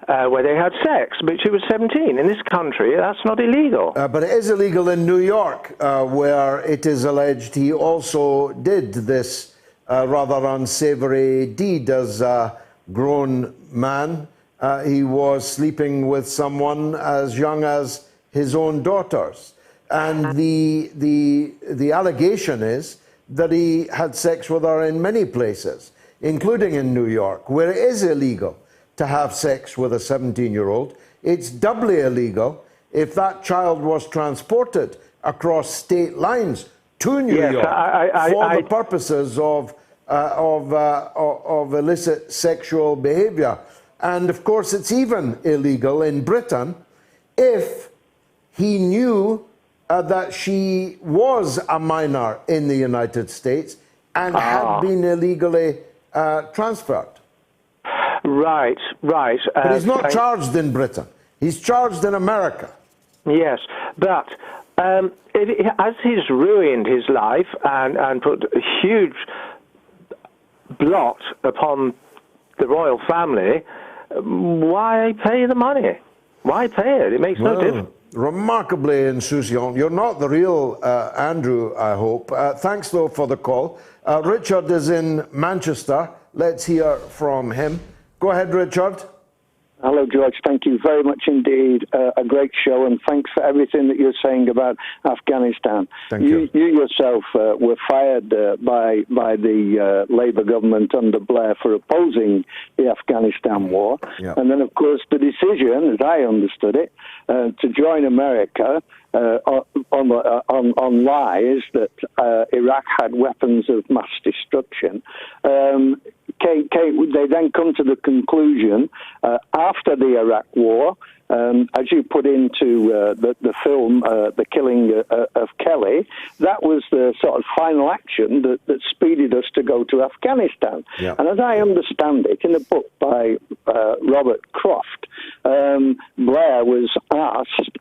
where they had sex, but she was 17. In this country, that's not illegal. But it is illegal in New York, where it is alleged he also did this rather unsavory deed as a grown man. He was sleeping with someone as young as his own daughters. And the allegation is that he had sex with her in many places, including in New York, where it is illegal to have sex with a 17-year-old. It's doubly illegal if that child was transported across state lines to New York for the purposes of illicit sexual behavior. And of course, it's even illegal in Britain if he knew that she was a minor in the United States and had been illegally transferred. Right. But he's not charged in Britain. He's charged in America. Yes, but as he's ruined his life and put a huge blot upon the royal family, why pay the money? Why pay it? It makes no difference. Remarkably insouciant. You're not the real Andrew, I hope. Thanks, though, for the call. Richard is in Manchester. Let's hear from him. Go ahead, Richard. Hello, George. Thank you very much indeed. A great show, and thanks for everything that you're saying about Afghanistan. Thank you. You yourself were fired by the Labour government under Blair for opposing the Afghanistan war. Yeah. And then, of course, the decision, as I understood it, to join America on lies that Iraq had weapons of mass destruction. They then come to the conclusion after the Iraq War, as you put into the film, The Killing of Kelly, that was the sort of final action that speeded us to go to Afghanistan. Yeah. And as I understand it, in a book by Robert Croft, Blair was asked,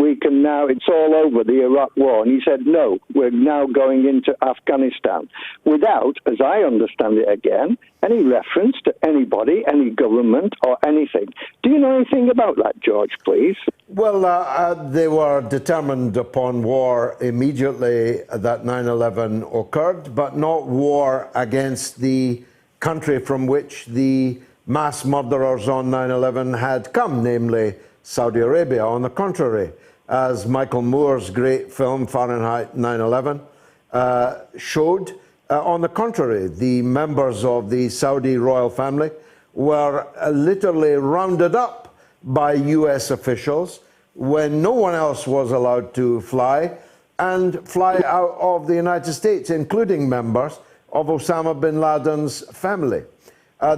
we can now, it's all over, the Iraq War. And he said, no, we're now going into Afghanistan, without, as I understand it again, any reference to anybody, any government, or anything. Do you know anything about that, George, please? Well, they were determined upon war immediately that 9/11 occurred, but not war against the country from which the mass murderers on 9/11 had come, namely Saudi Arabia. On the contrary, as Michael Moore's great film Fahrenheit 9/11 showed, on the contrary, the members of the Saudi royal family were literally rounded up by US officials when no one else was allowed to fly, and fly out of the United States, including members of Osama bin Laden's family.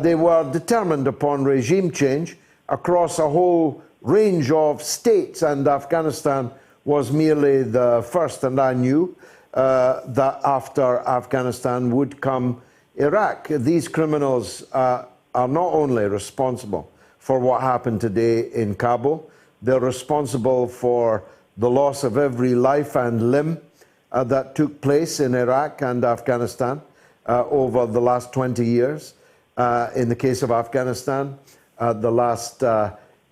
They were determined upon regime change across a whole range of states, and Afghanistan was merely the first, and I knew that after Afghanistan would come Iraq. These criminals are not only responsible for what happened today in Kabul, they're responsible for the loss of every life and limb that took place in Iraq and Afghanistan over the last 20 years. In the case of Afghanistan, the last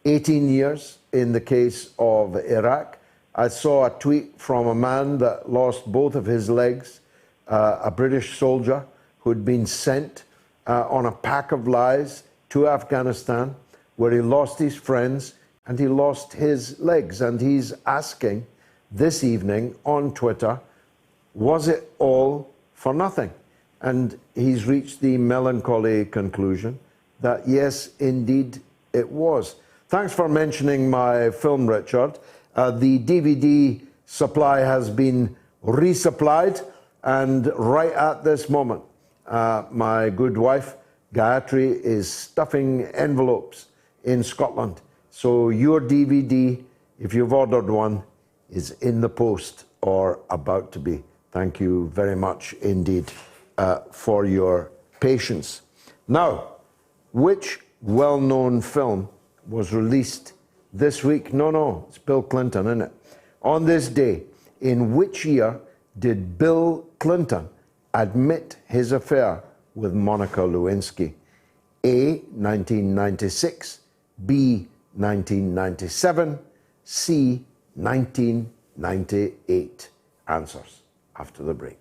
18 years in the case of Iraq. I saw a tweet from a man that lost both of his legs, a British soldier who'd been sent on a pack of lies to Afghanistan, where he lost his friends and he lost his legs. And he's asking this evening on Twitter, was it all for nothing? And he's reached the melancholy conclusion that yes, indeed it was. Thanks for mentioning my film, Richard. The DVD supply has been resupplied, and right at this moment, my good wife, Gayatri, is stuffing envelopes in Scotland. So your DVD, if you've ordered one, is in the post or about to be. Thank you very much indeed for your patience. Now, which well-known film was released this week? No, it's Bill Clinton, isn't it? On this day, in which year did Bill Clinton admit his affair with Monica Lewinsky? A, 1996, B, 1997, C, 1998. Answers after the break.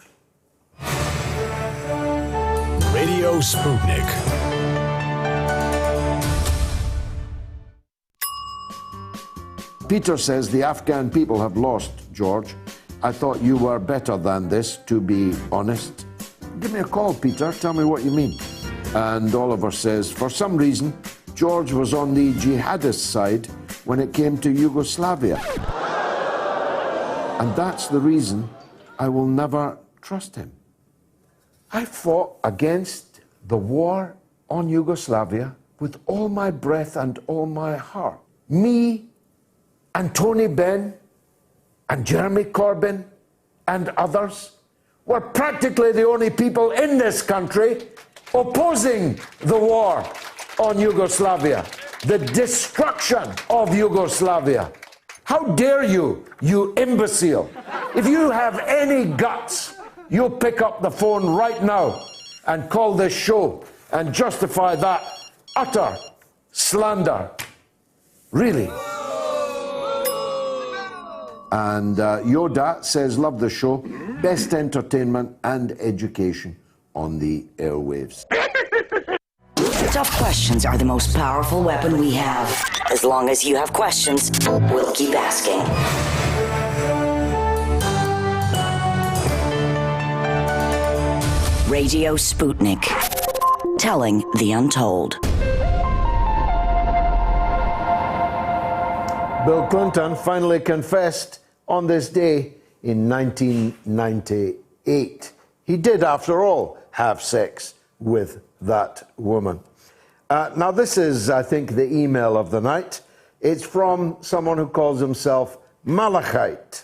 Radio Sputnik. Peter says the Afghan people have lost, George. I thought you were better than this, to be honest. Give me a call, Peter. Tell me what you mean. And Oliver says, for some reason, George was on the jihadist side when it came to Yugoslavia. And that's the reason I will never trust him. I fought against the war on Yugoslavia with all my breath and all my heart. Me and Tony Benn and Jeremy Corbyn and others were practically the only people in this country opposing the war on Yugoslavia, the destruction of Yugoslavia. How dare you, you imbecile? If you have any guts, you'll pick up the phone right now and call this show and justify that utter slander. Really. And Yoda says, love the show. Best entertainment and education on the airwaves. Tough questions are the most powerful weapon we have. As long as you have questions, we'll keep asking. Radio Sputnik. Telling the untold. Bill Clinton finally confessed on this day in 1998. He did, after all, have sex with that woman. Now, this is, I think, the email of the night. It's from someone who calls himself Malachite.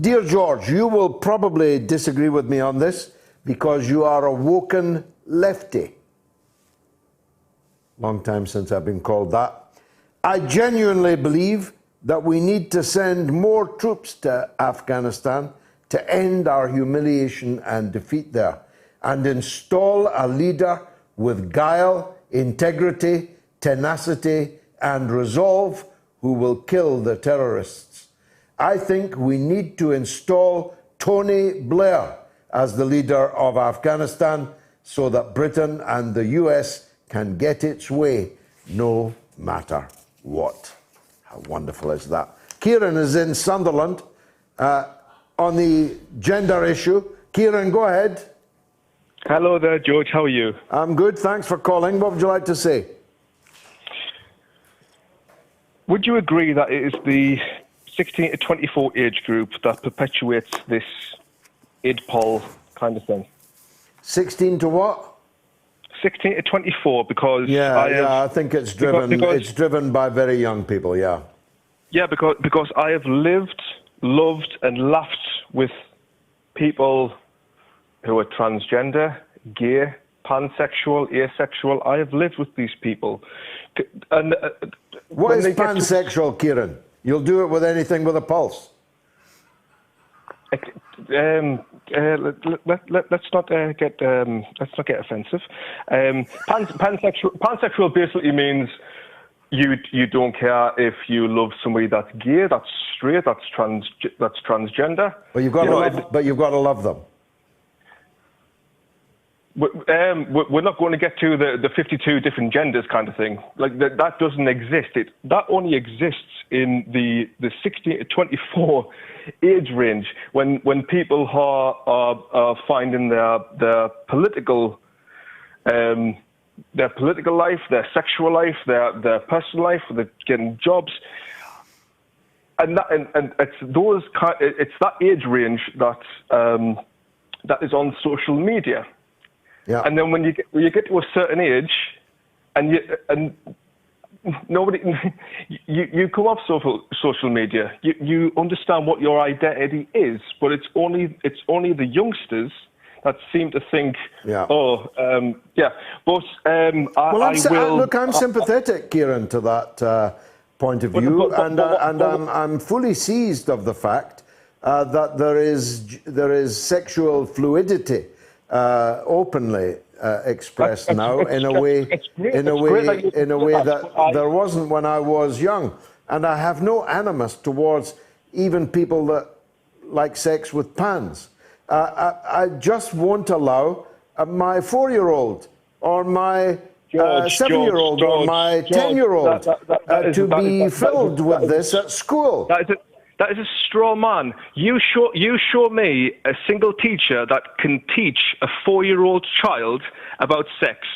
Dear George, you will probably disagree with me on this because you are a woken lefty. Long time since I've been called that. I genuinely believe that we need to send more troops to Afghanistan to end our humiliation and defeat there, and install a leader with guile, integrity, tenacity, and resolve who will kill the terrorists. I think we need to install Tony Blair as the leader of Afghanistan so that Britain and the US can get its way no matter what. How wonderful is that? Kieran is in Sunderland on the gender issue. Kieran, go ahead. Hello there, George. How are you? I'm good. Thanks for calling. What would you like to say? Would you agree that it is the 16 to 24 age group that perpetuates this id-pol kind of thing? 16 to what? 16 to 24, because I think it's driven. It's driven by very young people. Yeah. Yeah, because I have lived, loved, and laughed with people who are transgender, gay, pansexual, asexual. I have lived with these people. And what is pansexual, Kieran? You'll do it with anything with a pulse. Let's not get offensive. Pansexual basically means you don't care if you love somebody that's gay, that's straight, that's transgender. But you've got to love them. We're not going to get to the 52 different genders kind of thing. Like that doesn't exist. That only exists in the 16 to 24 age range when people are finding their political life, their sexual life, their personal life, they're getting jobs, and it's that age range that is on social media. Yeah. And then when you get to a certain age, and nobody, you come off social media, you understand what your identity is, but it's only the youngsters that seem to think, But I'm sympathetic, Kieran, to that point of view, and I'm fully seized of the fact that there is sexual fluidity openly expressed now in a way that there wasn't when I was young, and I have no animus towards even people that like sex with pans. I just won't allow my 4-year-old or my 7-year-old or my 10-year-old to be filled with this at school. That is a straw man. You show me a single teacher that can teach a 4-year-old child about sex.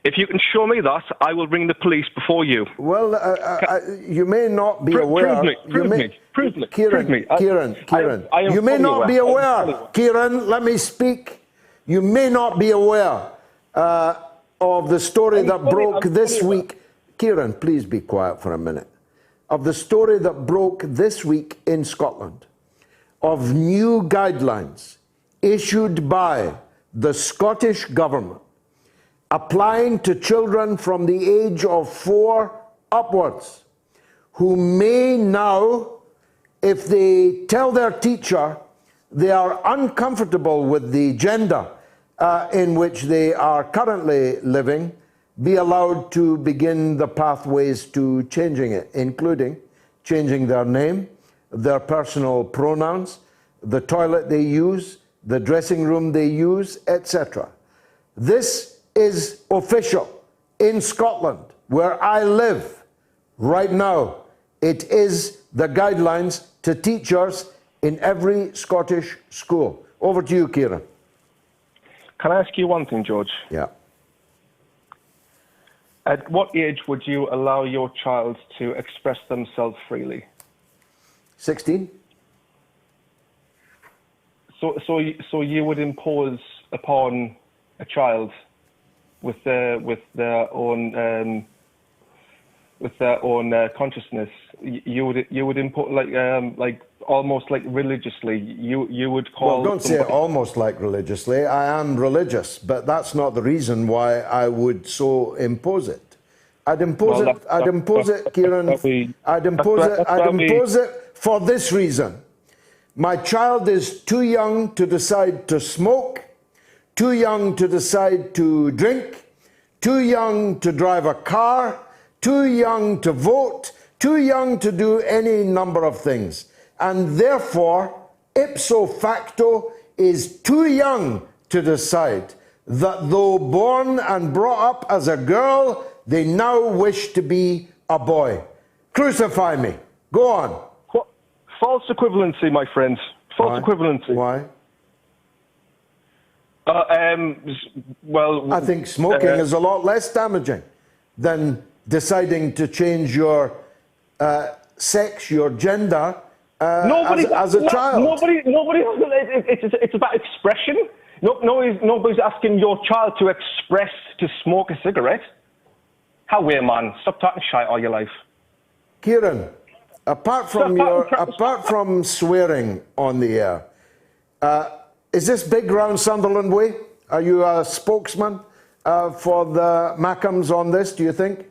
If you can show me that, I will ring the police before you. Well, you may not be aware. Prove me. Kieran, you may not be aware. Kieran, let me speak. You may not be aware of the story that broke this week. Kieran, please be quiet for a minute. Of the story that broke this week in Scotland, of new guidelines issued by the Scottish government applying to children from the age of 4 upwards, who may now, if they tell their teacher they are uncomfortable with the gender in which they are currently living, be allowed to begin the pathways to changing it, including changing their name, their personal pronouns, the toilet they use, the dressing room they use, etc. This is official. in Scotland, where I live right now, it is the guidelines to teachers in every Scottish school. Over to you, Kieran. Can I ask you one thing, George? Yeah. At what age would you allow your child to express themselves freely? 16. So you would impose upon a child with their own consciousness. You would impose like almost like religiously. You would call. Well, don't say almost like religiously. I am religious, but that's not the reason why I would so impose it. I'd impose it, Kieran. I'd impose it for this reason. My child is too young to decide to smoke, too young to decide to drink, too young to drive a car, too young to vote, too young to do any number of things. And therefore, ipso facto, is too young to decide that though born and brought up as a girl, they now wish to be a boy. Crucify me. Go on. False equivalency, my friends. False equivalency. Why? Well, I think smoking is a lot less damaging than deciding to change your sex, your gender, as a child. Nobody. It's about expression. Nobody's asking your child to express to smoke a cigarette. How weird, man! Stop talking shite all your life. Kieran, apart from swearing on the air, is this big round Sunderland way? Are you a spokesman for the Mackhams on this, do you think?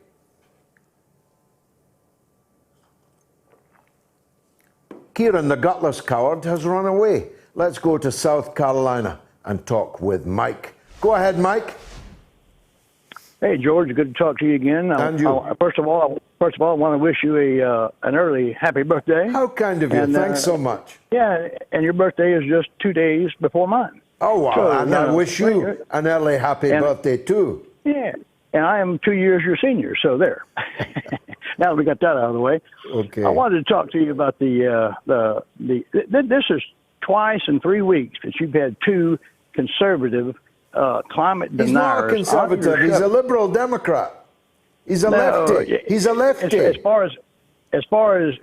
Kieran, the gutless coward, has run away. Let's go to South Carolina and talk with Mike. Go ahead, Mike. Hey, George, good to talk to you again. And you. First of all, I want to wish you an early happy birthday. How kind of you. And, thanks so much. Yeah, and your birthday is just 2 days before mine. Oh, wow. So, and I wish you an early happy birthday, too. Yeah, and I am 2 years your senior, so there. Now that we got that out of the way. Okay. I wanted to talk to you about this is twice in 3 weeks that you've had two conservative climate deniers. He's not a conservative. He's a liberal Democrat. He's a lefty. He's a lefty. As far as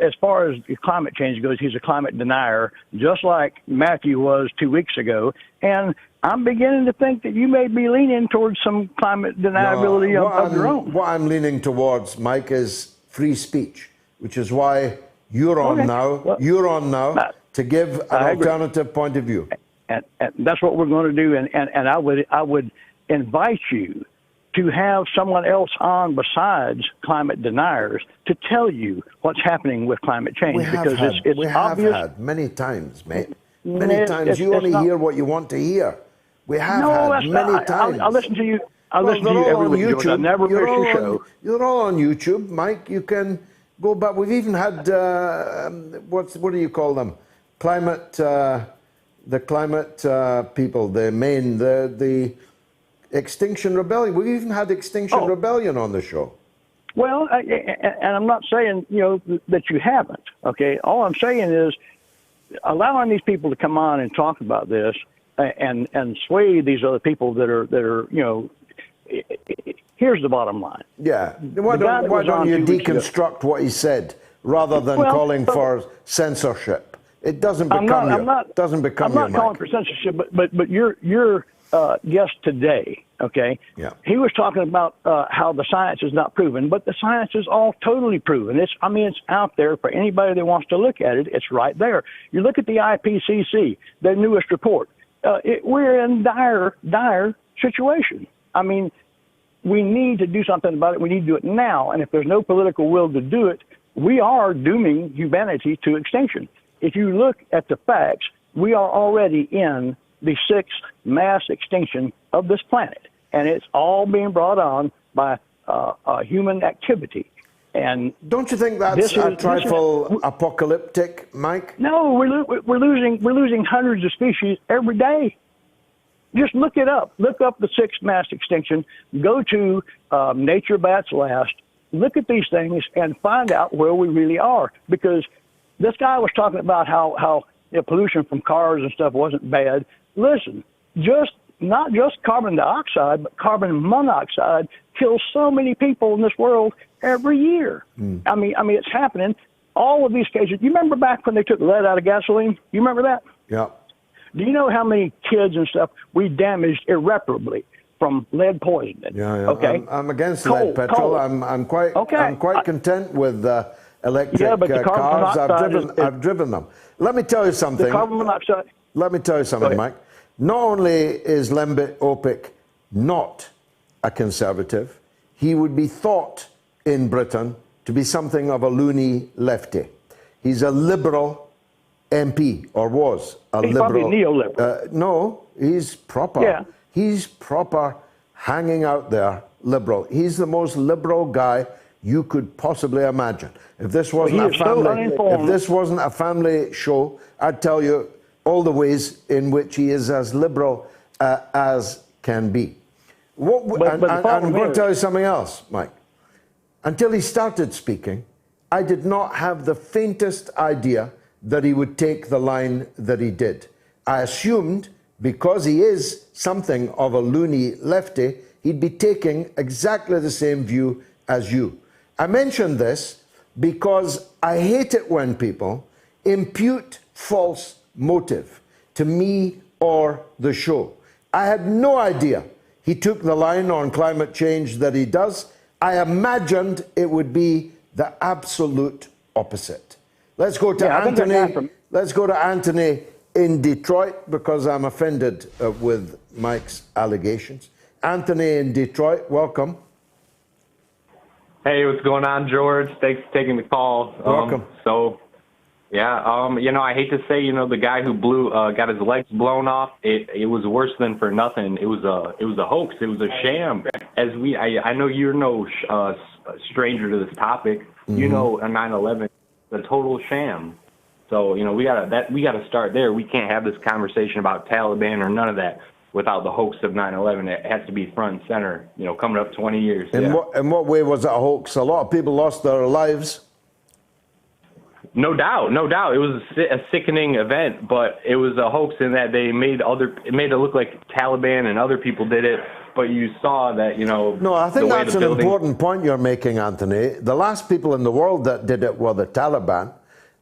climate change goes, he's a climate denier, just like Matthew was 2 weeks ago. And I'm beginning to think that you may be leaning towards some climate deniability of your own. What I'm leaning towards, Mike, is free speech, which is why you're on now. Well, you're on now to give an alternative point of view. And that's what we're going to do. And I would invite you to have someone else on besides climate deniers to tell you what's happening with climate change. We have had many times, mate. Many times. You only hear what you want to hear. We have had many times. I'll listen to you. I listen to you every week, George. I never miss your show. You're all on YouTube, Mike. You can go back. We've even had what do you call them? The climate people, the Extinction Rebellion. We've even had Extinction Rebellion on the show. Well, and I'm not saying that you haven't. Okay, all I'm saying is allowing these people to come on and talk about this and sway these other people that are Here's the bottom line. Yeah. Why don't you deconstruct what he said rather than calling for censorship? It doesn't become I'm not calling for censorship, but your guest today, okay? Yeah. He was talking about how the science is not proven, but the science is all totally proven. It's out there for anybody that wants to look at it. It's right there. You look at the IPCC, their newest report. We're in dire situation. I mean, we need to do something about it. We need to do it now. And if there's no political will to do it, we are dooming humanity to extinction. If you look at the facts, we are already in the sixth mass extinction of this planet. And it's all being brought on by human activity. And don't you think that's a trifle apocalyptic, Mike? No, we're losing hundreds of species every day. Just look it up. Look up the sixth mass extinction. Go to Nature Bats Last. Look at these things and find out where we really are. Because this guy was talking about how pollution from cars and stuff wasn't bad. Listen, not just carbon dioxide, but carbon monoxide kills so many people in this world every year. I mean, it's happening. All of these cases. You remember back when they took lead out of gasoline? You remember that? Yeah. Do you know how many kids and stuff we damaged irreparably from lead poisoning? Yeah. Okay. I'm against lead petrol. I'm quite content with electric cars. I've driven them. Let me tell you something. The carbon monoxide. Let me tell you something, Mike. Not only is Lembit Opik not a conservative, he would be thought in Britain to be something of a loony lefty. He's a liberal MP, or was a liberal. He's probably neoliberal. No, he's proper. Yeah. He's proper, hanging out there, liberal. He's the most liberal guy you could possibly imagine. If this wasn't a family show, I'd tell you all the ways in which he is as liberal as can be. I'm going to tell you something else, Mike. Until he started speaking, I did not have the faintest idea that he would take the line that he did. I assumed, because he is something of a loony lefty, he'd be taking exactly the same view as you. I mention this because I hate it when people impute false motive to me or the show. I had no idea he took the line on climate change that he does. I imagined it would be the absolute opposite. Let's go to Anthony. Let's go to Anthony in Detroit, because I'm offended with Mike's allegations. Anthony in Detroit, welcome. Hey, what's going on, George? Thanks for taking the call. Welcome. I hate to say, the guy who got his legs blown off, it was worse than for nothing. It was a hoax. It was a sham. I know you're no stranger to this topic. Mm-hmm. You know, a 9/11, a total sham. So we gotta start there. We can't have this conversation about Taliban or none of that without the hoax of 9/11. It has to be front and center. Coming up 20 years. In what way was it a hoax? A lot of people lost their lives. No doubt. It was a sickening event, but it was a hoax in that it made it look like Taliban and other people did it. But you saw that, No, I think that's an important point you're making, Anthony. The last people in the world that did it were the Taliban.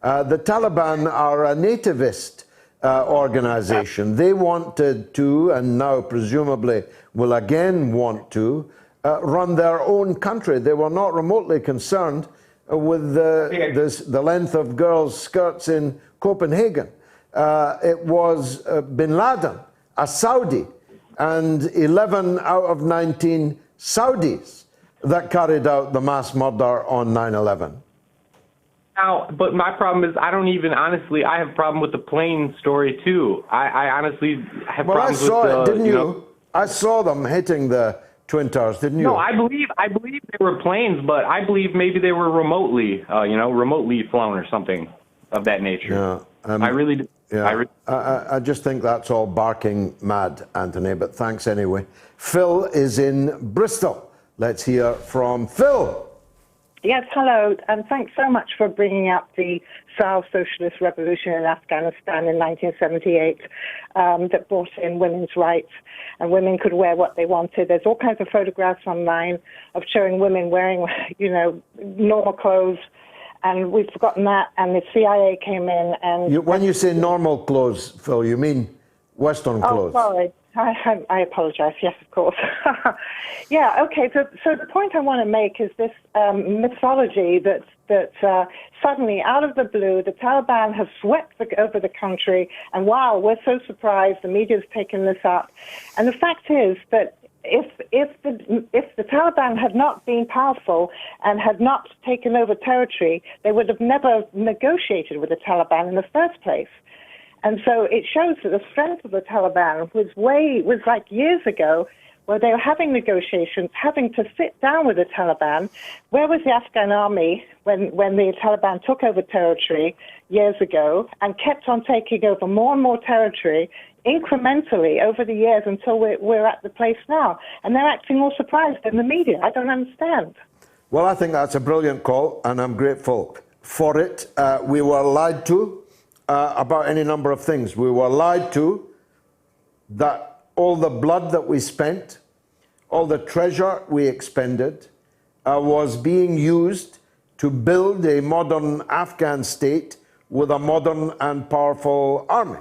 The Taliban are a nativist organization. They wanted to, and now presumably will again want to, run their own country. They were not remotely concerned with the length of girls' skirts in Copenhagen. It was bin Laden, a Saudi, and 11 out of 19 Saudis that carried out the mass murder on 9/11. Now, but my problem is I have a problem with the plane story too. I honestly have problems with I saw it, didn't you? I saw them hitting the Twin Towers, didn't you? No, I believe they were planes, but I believe maybe they were remotely flown or something of that nature. Yeah, I really do. Yeah, I just think that's all barking mad, Anthony, but thanks anyway. Phil is in Bristol. Let's hear from Phil. Yes, hello, and thanks so much for bringing up the South Socialist Revolution in Afghanistan in 1978 that brought in women's rights, and women could wear what they wanted. There's all kinds of photographs online of showing women wearing, normal clothes, and we've forgotten that, and the CIA came in and... When you say normal clothes, Phil, you mean Western clothes? Oh, sorry. I apologize. Yes, of course. Yeah, okay. So the point I want to make is this mythology that suddenly, out of the blue, the Taliban have swept over the country, and wow, we're so surprised. The media's taken this up, and the fact is that if the Taliban had not been powerful and had not taken over territory, they would have never negotiated with the Taliban in the first place. And so it shows that the strength of the Taliban was like years ago where they were having negotiations, having to sit down with the Taliban. Where was the Afghan army when the Taliban took over territory years ago and kept on taking over more and more territory incrementally over the years until we're at the place now? And they're acting all surprised in the media. I don't understand. Well, I think that's a brilliant call, and I'm grateful for it. We were lied to about any number of things. We were lied to that all the blood that we spent, all the treasure we expended, was being used to build a modern Afghan state with a modern and powerful army.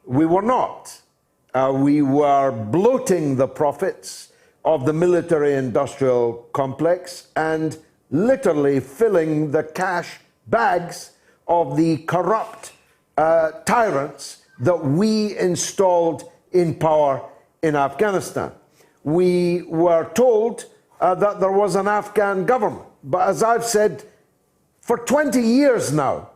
We were not. We were bloating the profits of the military-industrial complex and literally filling the cash bags of the corrupt tyrants that we installed in power in Afghanistan. We were told that there was an Afghan government, but as I've said for 20 years now,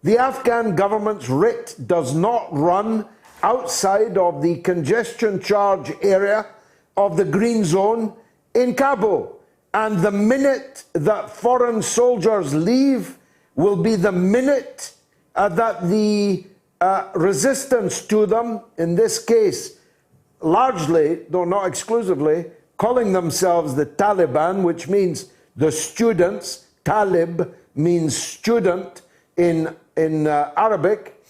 the Afghan government's writ does not run outside of the congestion charge area of the Green Zone in Kabul. And the minute that foreign soldiers leave will be the minute that the resistance to them, in this case, largely, though not exclusively, calling themselves the Taliban, which means the students. Talib means student in Arabic.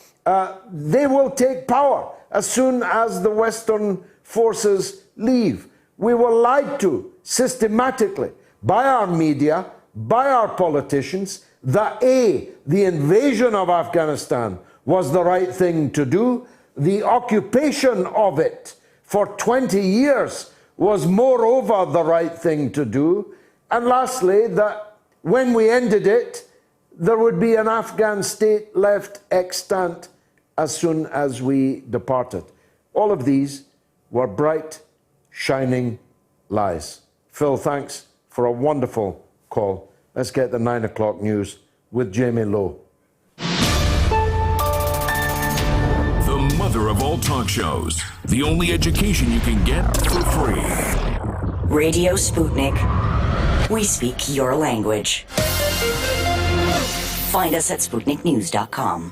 They will take power as soon as the Western forces leave. We were lied to systematically by our media, by our politicians, that A, the invasion of Afghanistan was the right thing to do. The occupation of it for 20 years was moreover the right thing to do. And lastly, that when we ended it, there would be an Afghan state left extant as soon as we departed. All of these were bright, shining lies. Phil, thanks for a wonderful call. Let's get the 9 o'clock news with Jamie Lowe. The mother of all talk shows. The only education you can get for free. Radio Sputnik. We speak your language. Find us at SputnikNews.com.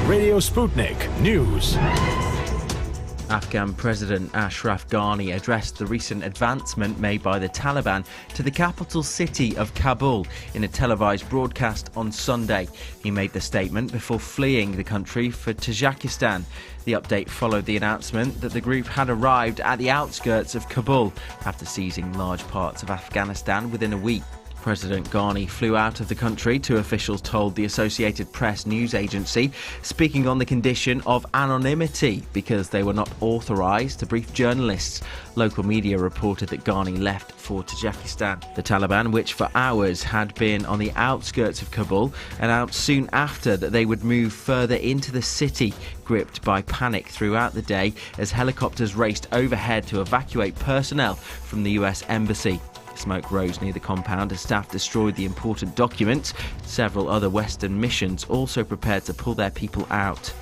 Radio Sputnik News. Afghan President Ashraf Ghani addressed the recent advancement made by the Taliban to the capital city of Kabul in a televised broadcast on Sunday. He made the statement before fleeing the country for Tajikistan. The update followed the announcement that the group had arrived at the outskirts of Kabul after seizing large parts of Afghanistan within a week. President Ghani flew out of the country, two officials told the Associated Press news agency, speaking on the condition of anonymity because they were not authorised to brief journalists. Local media reported that Ghani left for Tajikistan. The Taliban, which for hours had been on the outskirts of Kabul, announced soon after that they would move further into the city, gripped by panic throughout the day as helicopters raced overhead to evacuate personnel from the US Embassy. Smoke rose near the compound as staff destroyed the important documents. Several other Western missions also prepared to pull their people out.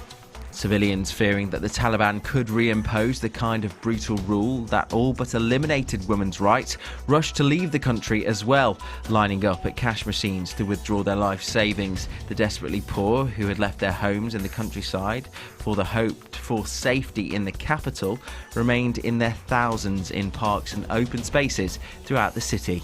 Civilians, fearing that the Taliban could reimpose the kind of brutal rule that all but eliminated women's rights, rushed to leave the country as well, lining up at cash machines to withdraw their life savings. The desperately poor, who had left their homes in the countryside for the hoped for safety in the capital, remained in their thousands in parks and open spaces throughout the city.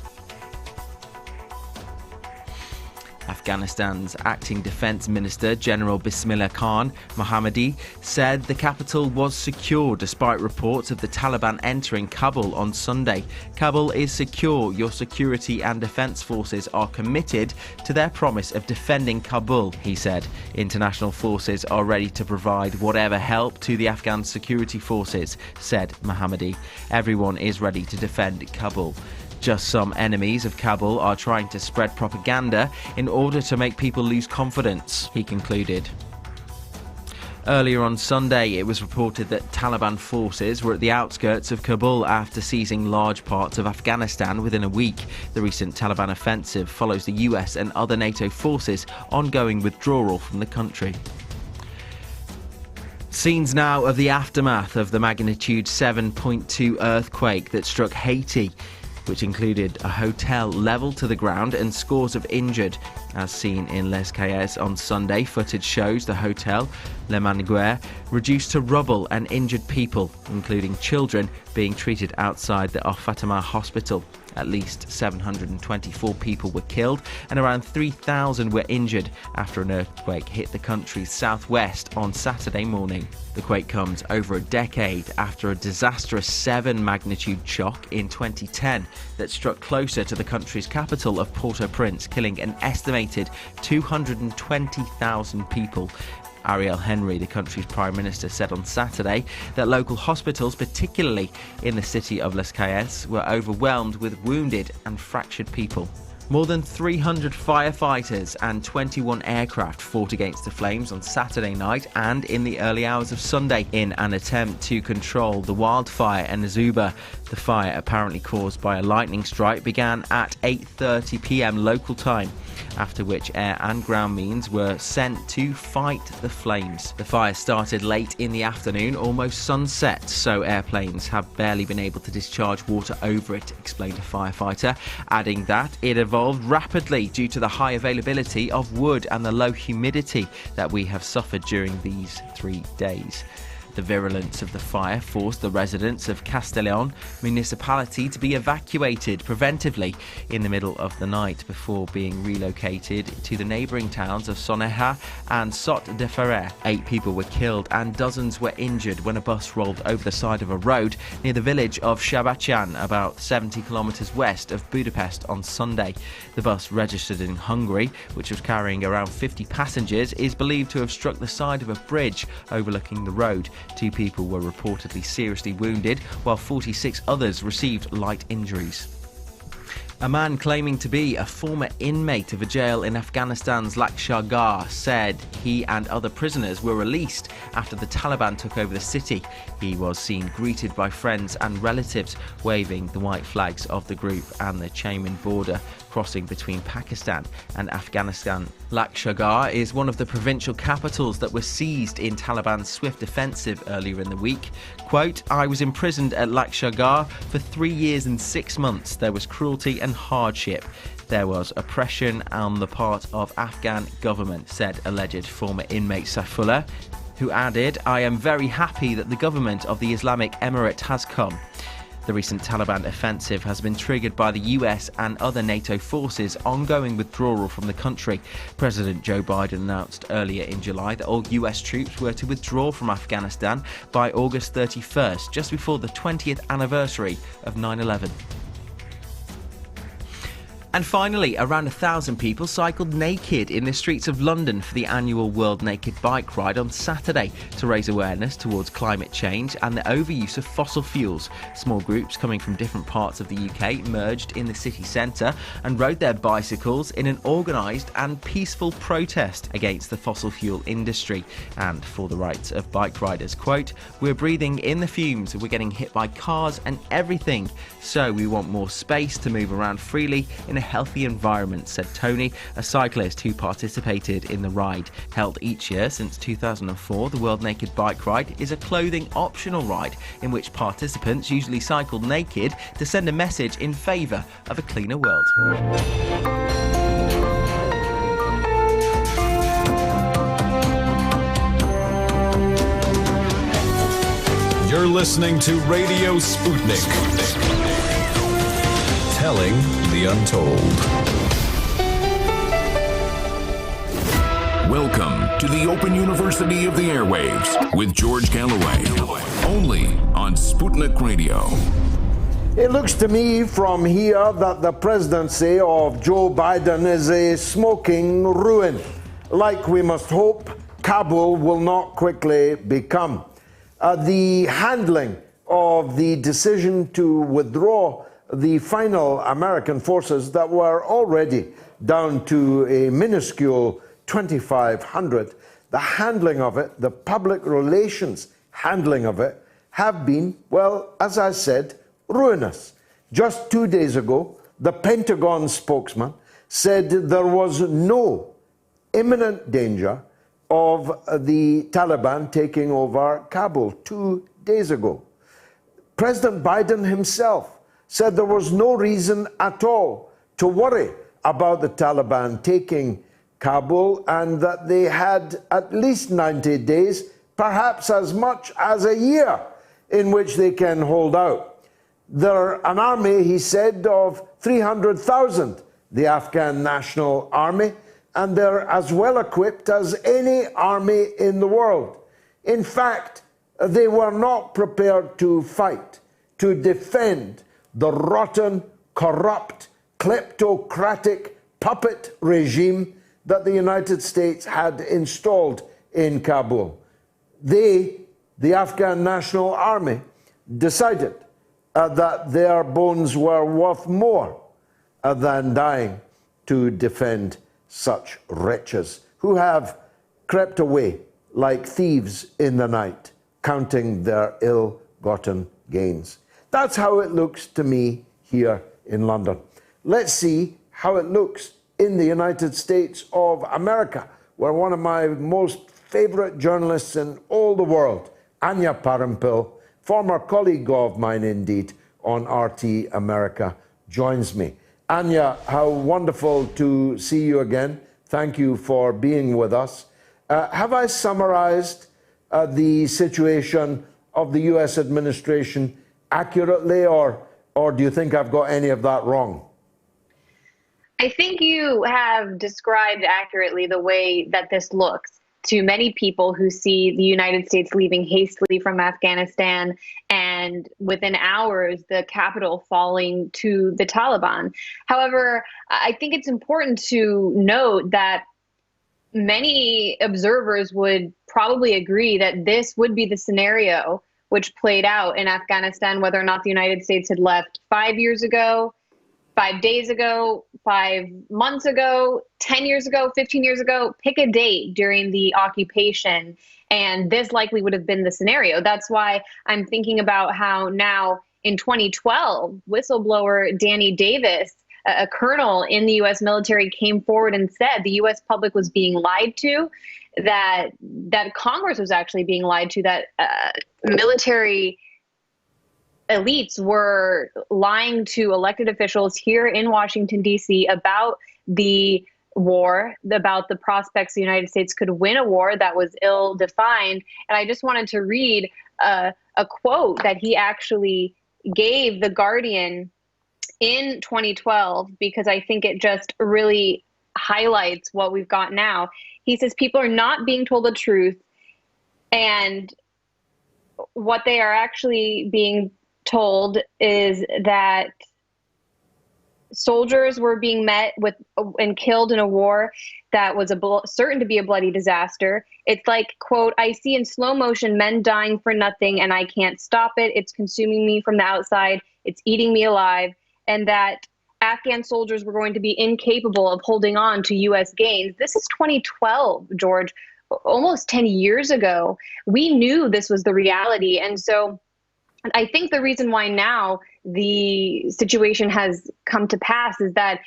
Afghanistan's acting defence minister, General Bismillah Khan Mohammadi, said the capital was secure despite reports of the Taliban entering Kabul on Sunday. Kabul is secure. Your security and defence forces are committed to their promise of defending Kabul, he said. International forces are ready to provide whatever help to the Afghan security forces, said Mohammadi. Everyone is ready to defend Kabul. Just some enemies of Kabul are trying to spread propaganda in order to make people lose confidence, he concluded. Earlier on Sunday, it was reported that Taliban forces were at the outskirts of Kabul after seizing large parts of Afghanistan within a week. The recent Taliban offensive follows the US and other NATO forces' ongoing withdrawal from the country. Scenes now of the aftermath of the magnitude 7.2 earthquake that struck Haiti, which included a hotel levelled to the ground and scores of injured. As seen in Les Cayes on Sunday, footage shows the hotel, Le Maniguer, reduced to rubble and injured people, including children, being treated outside the Al-Fatima hospital. At least 724 people were killed and around 3,000 were injured after an earthquake hit the country's southwest on Saturday morning. The quake comes over a decade after a disastrous 7-magnitude shock in 2010 that struck closer to the country's capital of Port-au-Prince, killing an estimated 220,000 people. Ariel Henry, the country's Prime Minister, said on Saturday that local hospitals, particularly in the city of Les Cayes, were overwhelmed with wounded and fractured people. More than 300 firefighters and 21 aircraft fought against the flames on Saturday night and in the early hours of Sunday in an attempt to control the wildfire in Azuba. The fire, apparently caused by a lightning strike, began at 8:30 p.m. local time, after which air and ground means were sent to fight the flames. The fire started late in the afternoon, almost sunset, so airplanes have barely been able to discharge water over it, explained a firefighter, adding that it evolved rapidly due to the high availability of wood and the low humidity that we have suffered during these 3 days. The virulence of the fire forced the residents of Castellón municipality to be evacuated preventively in the middle of the night before being relocated to the neighbouring towns of Soneja and Sot de Ferrer. 8 people were killed and dozens were injured when a bus rolled over the side of a road near the village of Szabadság, about 70 kilometres west of Budapest on Sunday. The bus, registered in Hungary, which was carrying around 50 passengers, is believed to have struck the side of a bridge overlooking the road. 2 people were reportedly seriously wounded, while 46 others received light injuries. A man claiming to be a former inmate of a jail in Afghanistan's Lakshgar said he and other prisoners were released after the Taliban took over the city. He was seen greeted by friends and relatives, waving the white flags of the group and the Chaman border crossing between Pakistan and Afghanistan. Lakshgar is one of the provincial capitals that were seized in Taliban's swift offensive earlier in the week. Quote, "I was imprisoned at Lakshgar for 3 years and 6 months. There was cruelty and hardship. There was oppression on the part of Afghan government," said alleged former inmate Saifullah, who added, "I am very happy that the government of the Islamic Emirate has come." The recent Taliban offensive has been triggered by the US and other NATO forces' ongoing withdrawal from the country. President Joe Biden announced earlier in July that all US troops were to withdraw from Afghanistan by August 31st, just before the 20th anniversary of 9/11. And finally, around 1,000 people cycled naked in the streets of London for the annual World Naked Bike Ride on Saturday to raise awareness towards climate change and the overuse of fossil fuels. Small groups coming from different parts of the UK merged in the city centre and rode their bicycles in an organised and peaceful protest against the fossil fuel industry and for the rights of bike riders. Quote, "We're breathing in the fumes, we're getting hit by cars and everything, so we want more space to move around freely in a healthy environment," said Tony, a cyclist who participated in the ride. Held each year since 2004, the World Naked Bike Ride is a clothing optional ride in which participants usually cycle naked to send a message in favour of a cleaner world. You're listening to Radio Sputnik. Telling the untold. Welcome to the Open University of the Airwaves with George Galloway. Only on Sputnik Radio. It looks to me from here that the presidency of Joe Biden is a smoking ruin, like we must hope Kabul will not quickly become. The handling of the decision to withdraw the final American forces that were already down to a minuscule 2,500 the handling of it, the public relations handling of it, have been, well, as I said, ruinous. Just 2 days ago, the Pentagon spokesman said there was no imminent danger of the Taliban taking over Kabul 2 days ago. President Biden himself said there was no reason at all to worry about the Taliban taking Kabul and that they had at least 90 days, perhaps as much as a year, in which they can hold out. They're an army, he said, of 300,000, the Afghan National Army, and they're as well equipped as any army in the world. In fact, they were not prepared to fight, to defend the rotten, corrupt, kleptocratic puppet regime that the United States had installed in Kabul. They, the Afghan National Army, decided that their bones were worth more than dying to defend such wretches who have crept away like thieves in the night, counting their ill-gotten gains. That's how it looks to me here in London. Let's see how it looks in the United States of America, where one of my most favorite journalists in all the world, Anya Parampil, former colleague of mine indeed, on RT America, joins me. Anya, how wonderful to see you again. Thank you for being with us. Have I summarized the situation of the US administration accurately, or do you think I've got any of that wrong? I think you have described accurately the way that this looks to many people who see the United States leaving hastily from Afghanistan and within hours the capital falling to the Taliban. However, I think it's important to note that many observers would probably agree that this would be the scenario which played out in Afghanistan, whether or not the United States had left 5 years ago, 5 days ago, 5 months ago, 10 years ago, 15 years ago. Pick a date during the occupation, and this likely would have been the scenario. That's why I'm thinking about how now in 2012, whistleblower Danny Davis, a colonel in the U.S. military, came forward and said the U.S. public was being lied to, that Congress was actually being lied to, that military elites were lying to elected officials here in Washington, D.C. about the war, about the prospects the United States could win a war that was ill-defined. And I just wanted to read a quote that he actually gave The Guardian in 2012, because I think it just really highlights what we've got now. He says, people are not being told the truth, and what they are actually being told is that soldiers were being met with and killed in a war that was certain to be a bloody disaster. It's like, quote, I see in slow motion men dying for nothing and I can't stop it. It's consuming me from the outside. It's eating me alive. And that Afghan soldiers were going to be incapable of holding on to U.S. gains. This is 2012, George, almost 10 years ago. We knew this was the reality. And so I think the reason why now the situation has come to pass is that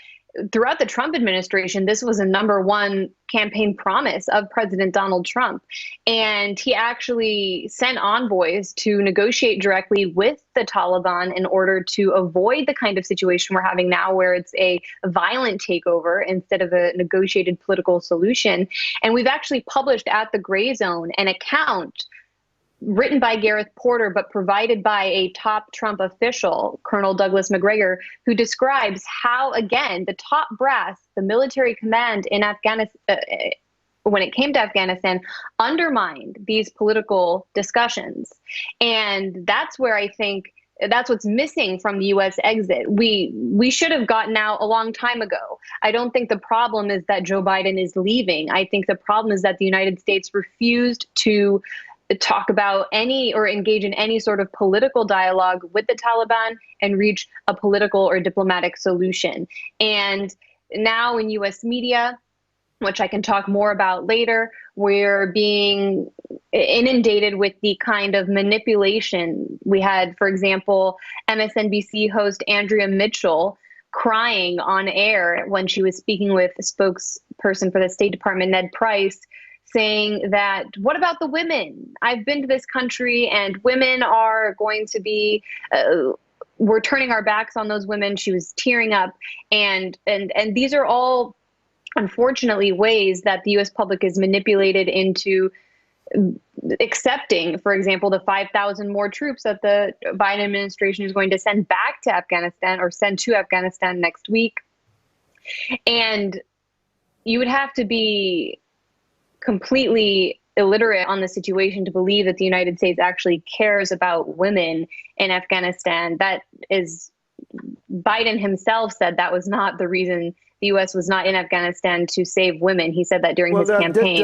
throughout the Trump administration, this was a #1 campaign promise of President Donald Trump. And he actually sent envoys to negotiate directly with the Taliban in order to avoid the kind of situation we're having now, where it's a violent takeover instead of a negotiated political solution. And we've actually published at the Gray Zone an account written by Gareth Porter, but provided by a top Trump official, Colonel Douglas Macgregor, who describes how, again, the top brass, the military command in Afghanistan, when it came to Afghanistan, undermined these political discussions. And that's where I think that's what's missing from the U.S. exit. We should have gotten out a long time ago. I don't think the problem is that Joe Biden is leaving. I think the problem is that the United States refused to talk about any or engage in any sort of political dialogue with the Taliban and reach a political or diplomatic solution. And now in U.S. media, which I can talk more about later. We're being inundated with the kind of manipulation. We had, for example, MSNBC host Andrea Mitchell crying on air when she was speaking with the spokesperson for the State Department, Ned Price, saying that, what about the women? I've been to this country and women are going to be, we're turning our backs on those women. She was tearing up. And these are all, unfortunately, ways that the U.S. public is manipulated into accepting, for example, the 5,000 more troops that the Biden administration is going to send back to Afghanistan, or send to Afghanistan next week. And you would have to be completely illiterate on the situation to believe that the United States actually cares about women in Afghanistan. That is, Biden himself said that was not the reason the U.S. was not in Afghanistan, to save women. He said that during his campaign.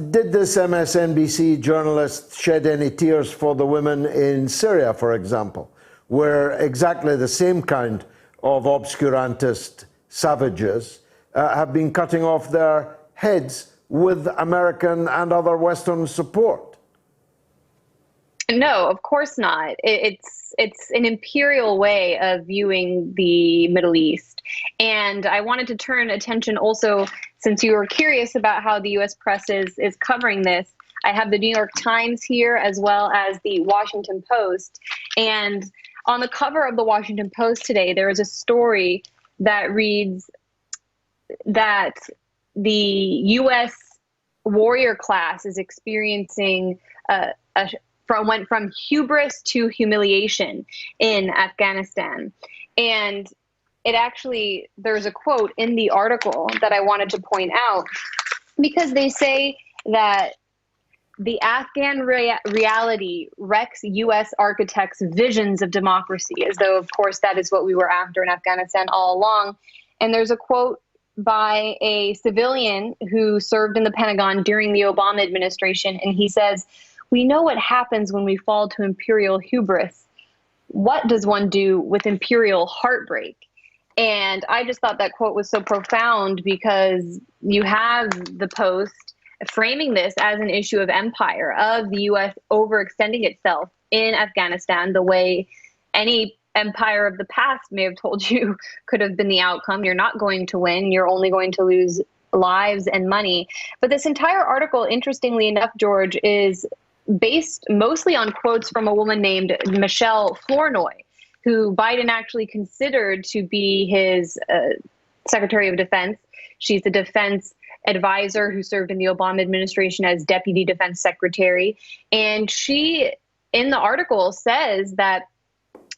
Did this MSNBC journalist shed any tears for the women in Syria, for example, where exactly the same kind of obscurantist savages have been cutting off their heads with American and other Western support? No, of course not. It's an imperial way of viewing the Middle East. And I wanted to turn attention also, since you were curious about how the U.S. press is covering this, I have the New York Times here as well as the Washington Post. And on the cover of the Washington Post today, there is a story that reads that the U.S. warrior class is experiencing went from hubris to humiliation in Afghanistan. And it actually, there's a quote in the article that I wanted to point out, because they say that the Afghan reality wrecks U.S. architects' visions of democracy, as though, of course, that is what we were after in Afghanistan all along. And there's a quote by a civilian who served in the Pentagon during the Obama administration, and he says, "We know what happens when we fall to imperial hubris. What does one do with imperial heartbreak?" And I just thought that quote was so profound, because you have the Post framing this as an issue of empire, of the U.S. overextending itself in Afghanistan, the way any empire of the past may have told you could have been the outcome. You're not going to win. You're only going to lose lives and money. But this entire article, interestingly enough, George, is based mostly on quotes from a woman named Michelle Flournoy, who Biden actually considered to be his Secretary of Defense. She's the defense advisor who served in the Obama administration as Deputy Defense Secretary. And she, in the article, says that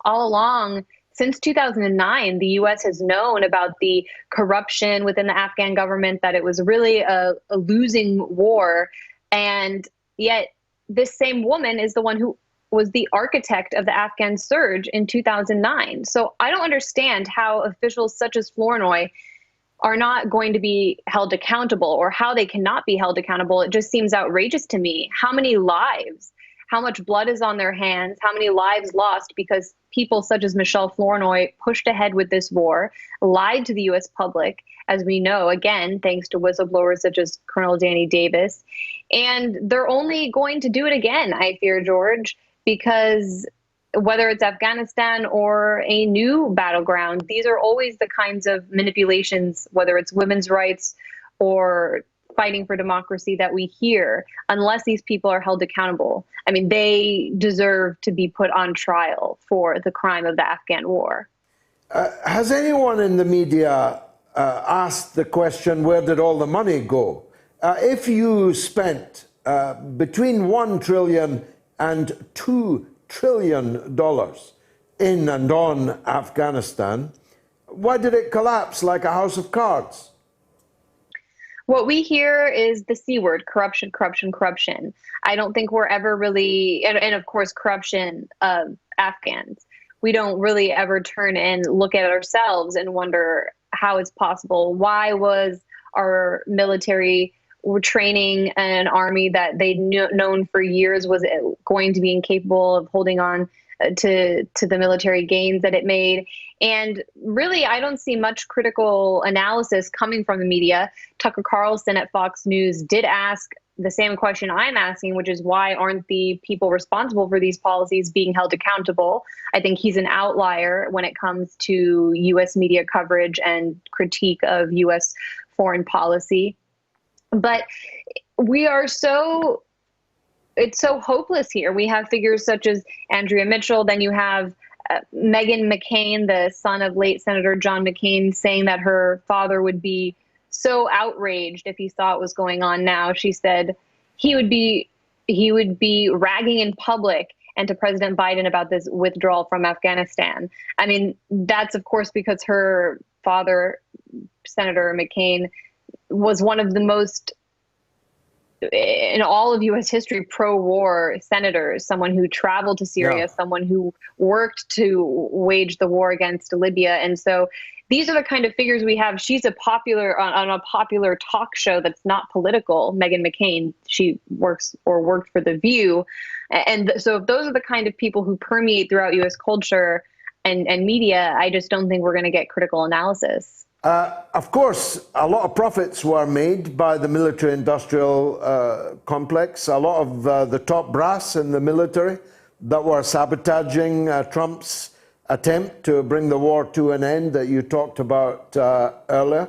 all along, since 2009, the U.S. has known about the corruption within the Afghan government, that it was really a losing war. And yet this same woman is the one who was the architect of the Afghan surge in 2009. So I don't understand how officials such as Flournoy are not going to be held accountable, or how they cannot be held accountable. It just seems outrageous to me. How many lives, how much blood is on their hands, how many lives lost because people such as Michelle Flournoy pushed ahead with this war, lied to the U.S. public, as we know, again, thanks to whistleblowers such as Colonel Danny Davis. And they're only going to do it again, I fear, George, because whether it's Afghanistan or a new battleground, these are always the kinds of manipulations, whether it's women's rights or fighting for democracy, that we hear, unless these people are held accountable. I mean, they deserve to be put on trial for the crime of the Afghan war. Has anyone in the media asked the question, where did all the money go? If you spent between $1 trillion and $2 trillion in and on Afghanistan, why did it collapse like a house of cards? What we hear is the C word: corruption, corruption, corruption. I don't think we're ever really, and of course, corruption of Afghans. We don't really ever turn and look at ourselves and wonder how it's possible. Why was our military training an army that they'd known for years was going to be incapable of holding on to the military gains that it made. And really, I don't see much critical analysis coming from the media. Tucker Carlson at Fox News did ask the same question I'm asking, which is why aren't the people responsible for these policies being held accountable? I think he's an outlier when it comes to U.S. media coverage and critique of U.S. foreign policy. But it's so hopeless here. We have figures such as Andrea Mitchell. Then you have Meghan McCain, the son of late Senator John McCain, saying that her father would be so outraged if he saw what was going on now. She said he would be ragging in public and to President Biden about this withdrawal from Afghanistan. I mean, that's of course because her father, Senator McCain, was one of the most, in all of U.S. history, pro-war senators, someone who traveled to Syria, someone who worked to wage the war against Libya. And so these are the kind of figures we have. She's on a popular talk show that's not political, Meghan McCain. She worked for The View. And so if those are the kind of people who permeate throughout U.S. culture and media, I just don't think we're going to get critical analysis. Of course, a lot of profits were made by the military-industrial complex. A lot of the top brass in the military that were sabotaging Trump's attempt to bring the war to an end that you talked about earlier.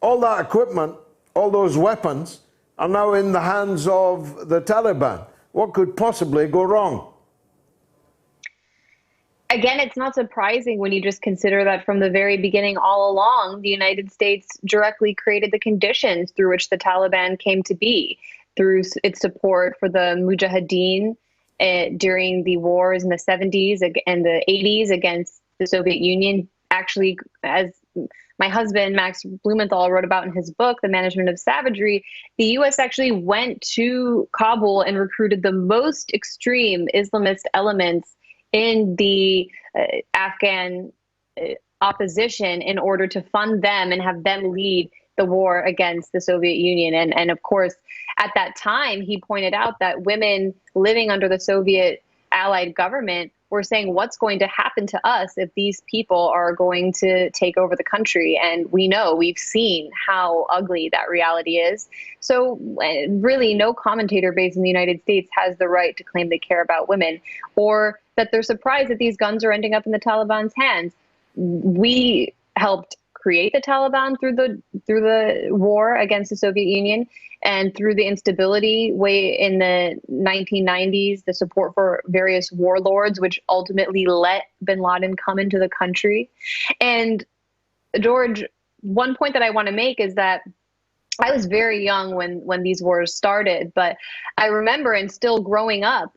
All that equipment, all those weapons are now in the hands of the Taliban. What could possibly go wrong? Again, it's not surprising when you just consider that from the very beginning, all along, the United States directly created the conditions through which the Taliban came to be, through its support for the Mujahideen during the wars in the 70s and the 80s against the Soviet Union. Actually, as my husband, Max Blumenthal, wrote about in his book, The Management of Savagery, the U.S. actually went to Kabul and recruited the most extreme Islamist elements in the Afghan opposition in order to fund them and have them lead the war against the Soviet Union. And of course, at that time, he pointed out that women living under the Soviet allied government were saying, what's going to happen to us if these people are going to take over the country? And we've seen how ugly that reality is. So really, no commentator based in the United States has the right to claim they care about women, or that they're surprised that these guns are ending up in the Taliban's hands. We helped create the Taliban through the war against the Soviet Union, and through the instability in the 1990s, the support for various warlords, which ultimately let bin Laden come into the country. And George, one point that I want to make is that I was very young when these wars started, but I remember, and still growing up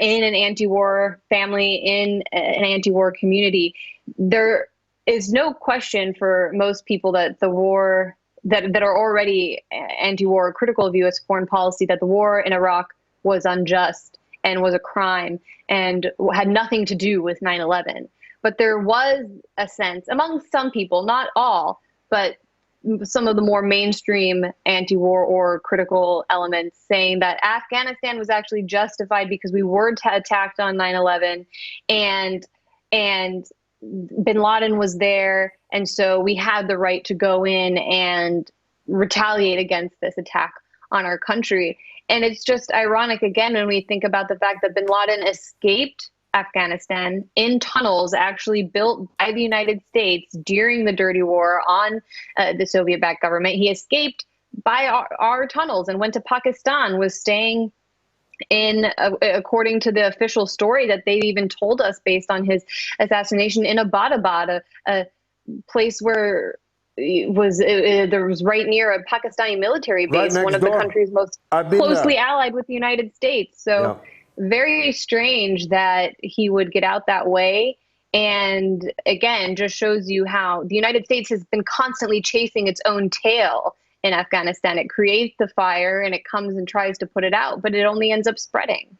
in an anti-war family, in an anti-war community, there is no question for most people that the war that are already anti-war, critical of U.S. foreign policy, that the war in Iraq was unjust and was a crime and had nothing to do with 9/11. But there was a sense among some people, not all, but some of the more mainstream anti-war or critical elements, saying that Afghanistan was actually justified because we were attacked on 9/11 and bin Laden was there, and so we had the right to go in and retaliate against this attack on our country. And it's just ironic, again, when we think about the fact that bin Laden escaped Afghanistan in tunnels actually built by the United States during the dirty war on the Soviet-backed government. He escaped by our tunnels and went to Pakistan, was staying in, according to the official story that they've even told us based on his assassination, in Abbottabad, a place where there was right near a Pakistani military base, one of the countries most closely allied with the United States. So very strange that he would get out that way. And again, just shows you how the United States has been constantly chasing its own tail in Afghanistan. It creates the fire and it comes and tries to put it out, but it only ends up spreading.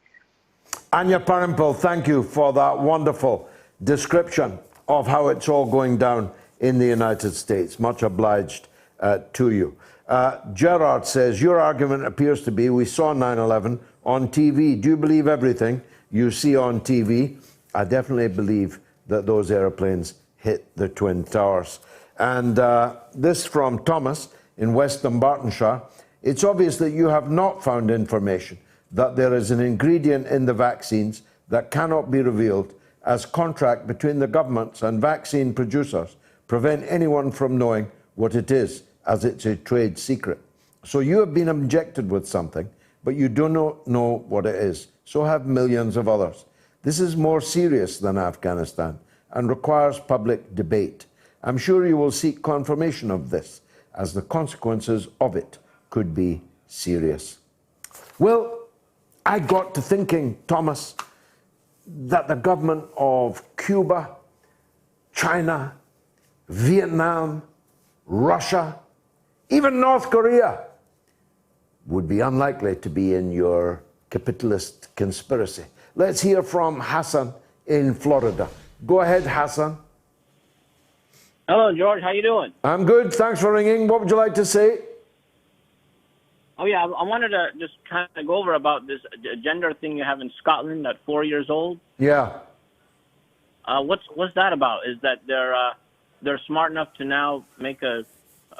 Anya Parampil, thank you for that wonderful description of how it's all going down in the United States. Much obliged to you. Gerard says, your argument appears to be, we saw 9/11 on TV. Do you believe everything you see on TV? I definitely believe that those airplanes hit the Twin Towers. And this from Thomas in West Dumbartonshire. It's obvious that you have not found information that there is an ingredient in the vaccines that cannot be revealed, as contract between the governments and vaccine producers prevent anyone from knowing what it is, as it's a trade secret. So you have been injected with something, but you do not know what it is. So have millions of others. This is more serious than Afghanistan and requires public debate. I'm sure you will seek confirmation of this, as the consequences of it could be serious. Well, I got to thinking, Thomas, that the government of Cuba, China, Vietnam, Russia, even North Korea would be unlikely to be in your capitalist conspiracy. Let's hear from Hassan in Florida. Go ahead, Hassan. Hello, George. How you doing? I'm good. Thanks for ringing. What would you like to say? Oh, yeah. I wanted to just kind of go over about this gender thing you have in Scotland at 4 years old. Yeah. What's that about? Is that they're smart enough to now make a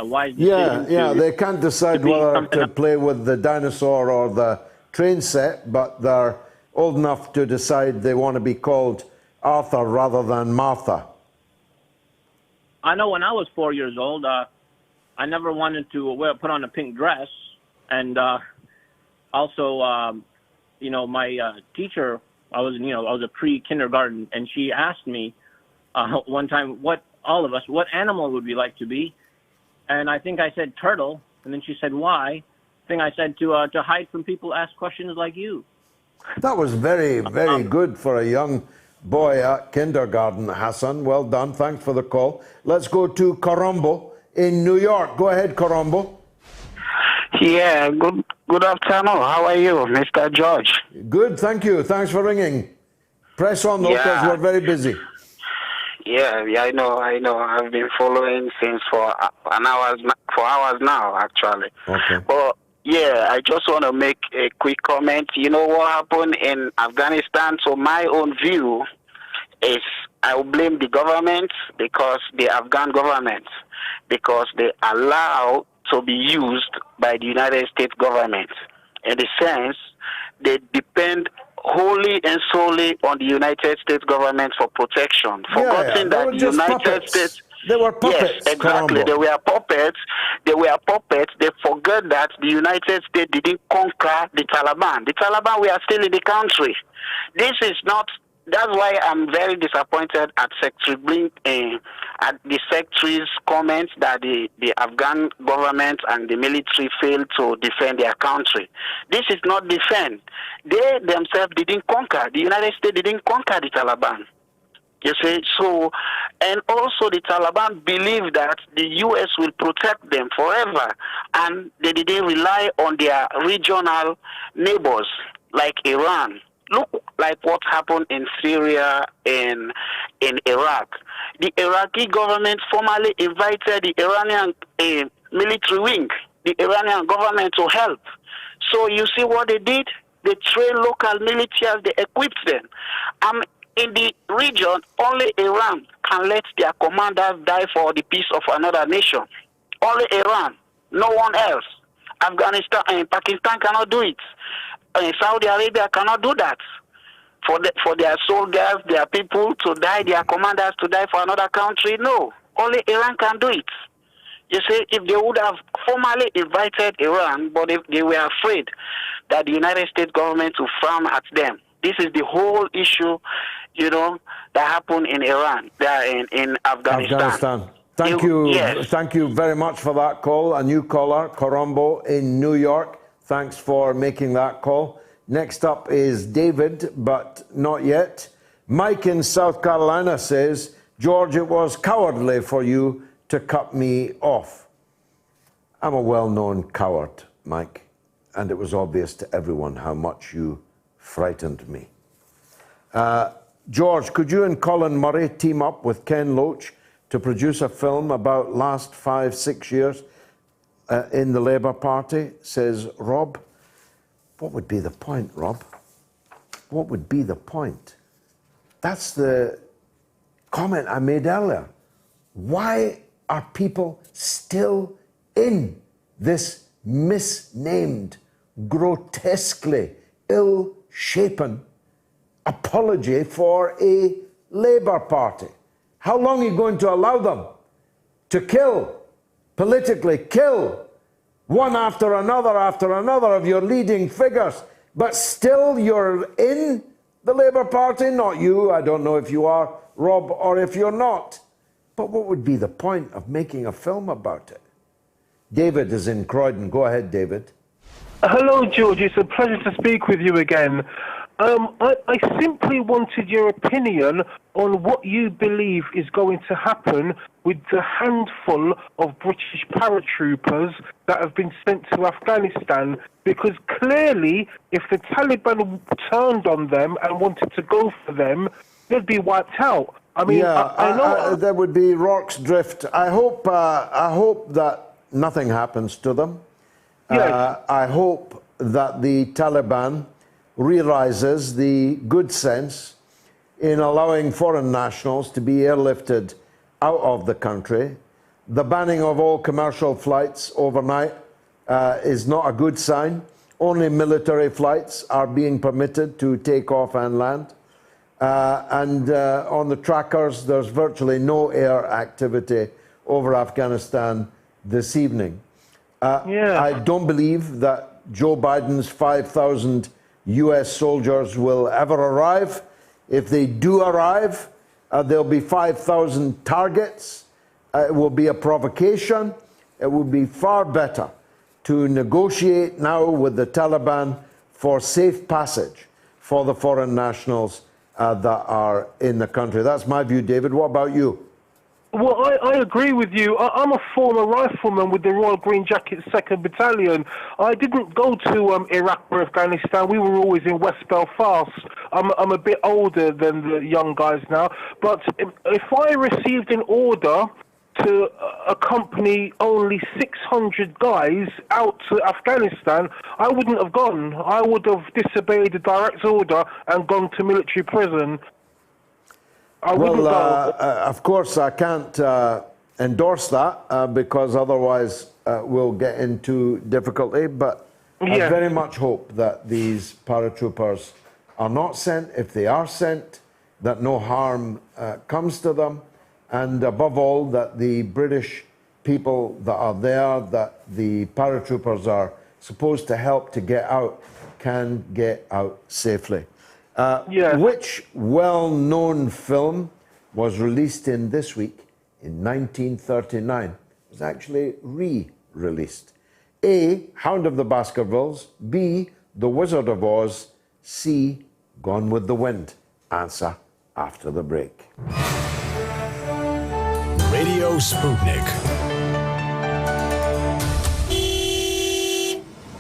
wise decision? Yeah. They can't decide whether to play with the dinosaur or the train set, but they're old enough to decide they want to be called Arthur rather than Martha. I know when I was 4 years old, I never wanted to put on a pink dress. And also, my teacher, I was a pre-kindergarten, and she asked me one time, what animal would we like to be? And I think I said turtle. And then she said, why? I think I said to hide from people who ask questions like you. That was very, very good for a young boy at kindergarten, Hassan. Well done. Thanks for the call. Let's go to Corombo in New York. Go ahead, Corombo. Yeah, good afternoon. How are you, Mr. George? Good, thank you. Thanks for ringing. Press on, though, because we're very busy. Yeah, I know. I've been following since for hours now, actually. Okay. But yeah, I just want to make a quick comment. You know what happened in Afghanistan? So my own view is I will blame the government, because the Afghan government, because they allow to be used by the United States government. In the sense, they depend wholly and solely on the United States government for protection, forgetting that the United States... They were puppets. Yes, exactly. Colombo. They were puppets. They forget that the United States didn't conquer the Taliban. The Taliban were still in the country. This is not... That's why I'm very disappointed at Secretary at the Secretary's comments that the Afghan government and the military failed to defend their country. This is not defend. They themselves didn't conquer. The United States didn't conquer the Taliban. You see, so, and also the Taliban believe that the U.S. will protect them forever, and they didn't rely on their regional neighbors like Iran. Look like what happened in Syria and in Iraq. The Iraqi government formally invited the Iranian military wing, the Iranian government, to help. So you see what they did? They trained local militias, they equipped them. In the region, only Iran can let their commanders die for the peace of another nation. Only Iran, no one else. Afghanistan and Pakistan cannot do it. Saudi Arabia cannot do that. For their soldiers, their people to die, their commanders to die for another country, no. Only Iran can do it. You see, if they would have formally invited Iran, but if they were afraid that the United States government would frown at them. This is the whole issue, that happened in Iran, in Afghanistan. Thank you. Yes. Thank you very much for that call. A new caller, Corombo in New York. Thanks for making that call. Next up is David, but not yet. Mike in South Carolina says, George, it was cowardly for you to cut me off. I'm a well-known coward, Mike, and it was obvious to everyone how much you frightened me. George, could you and Colin Murray team up with Ken Loach to produce a film about last 5-6 years in the Labour Party, says Rob. What would be the point, Rob? What would be the point? That's the comment I made earlier. Why are people still in this misnamed, grotesquely ill-shapen apology for a Labour Party? How long are you going to allow them to kill, politically kill, one after another of your leading figures, but still you're in the Labour Party? Not you, I don't know if you are, Rob, or if you're not. But what would be the point of making a film about it? David is in Croydon. Go ahead, David. Hello, George. It's a pleasure to speak with you again. I simply wanted your opinion on what you believe is going to happen with the handful of British paratroopers that have been sent to Afghanistan, because clearly if the Taliban turned on them and wanted to go for them, they'd be wiped out. I mean, I know there would be Rorke's drift. I hope that nothing happens to them. Yes. I hope that the Taliban realizes the good sense in allowing foreign nationals to be airlifted out of the country. The banning of all commercial flights overnight is not a good sign. Only military flights are being permitted to take off and land. And on the trackers, there's virtually no air activity over Afghanistan this evening. I don't believe that Joe Biden's 5,000 US soldiers will ever arrive. If they do arrive, there'll be 5,000 targets. It will be a provocation. It would be far better to negotiate now with the Taliban for safe passage for the foreign nationals that are in the country. That's my view, David. What about you? Well, I agree with you. I'm a former rifleman with the Royal Green Jackets 2nd Battalion. I didn't go to Iraq or Afghanistan. We were always in West Belfast. I'm a bit older than the young guys now. But if I received an order to accompany only 600 guys out to Afghanistan, I wouldn't have gone. I would have disobeyed the direct order and gone to military prison. Of course, I can't endorse that because otherwise we'll get into difficulty. But I very much hope that these paratroopers are not sent. If they are sent, that no harm comes to them. And above all, that the British people that are there, that the paratroopers are supposed to help to get out, can get out safely. Which well-known film was released in this week in 1939? It was actually re-released. A, Hound of the Baskervilles. B, The Wizard of Oz. C, Gone with the Wind. Answer after the break. Radio Sputnik.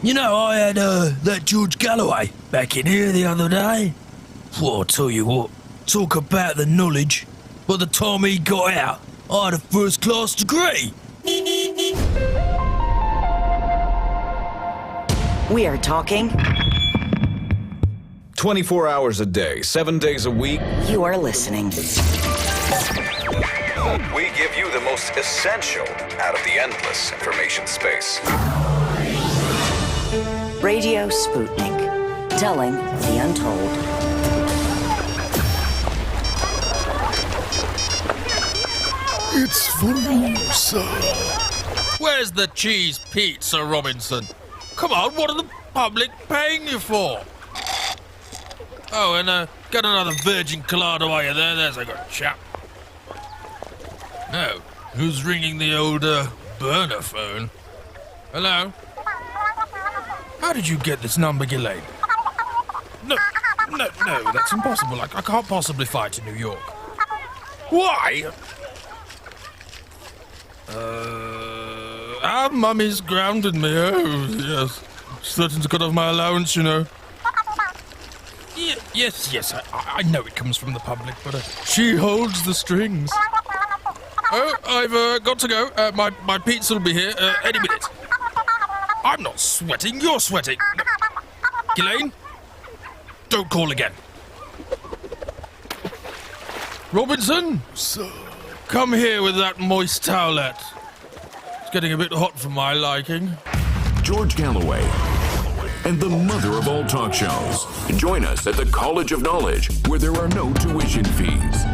You know, I had that George Galloway back in here the other day. Well, I'll tell you what, talk about the knowledge. By the time he got out, I had a first-class degree. We are talking 24 hours a day, 7 days a week. You are listening. We give you the most essential out of the endless information space. Radio Sputnik, telling the untold. It's for you, sir. Where's the cheese pizza, Robinson? Come on, what are the public paying you for? Oh, and get another virgin colada while you're there. There's a good chap. No, who's ringing the old burner phone? Hello? How did you get this number, Ghislaine? No, that's impossible. I can't possibly fly to New York. Why? Our mummy's grounded me. Oh, yes. Starting to cut off my allowance, you know. Yes, I know it comes from the public, but she holds the strings. Oh, I've got to go. My pizza will be here any minute. I'm not sweating, you're sweating. Ghislaine, don't call again. Robertson, sir, come here with that moist towelette. It's getting a bit hot for my liking. George Galloway and the mother of all talk shows. Join us at the College of Knowledge, where there are no tuition fees.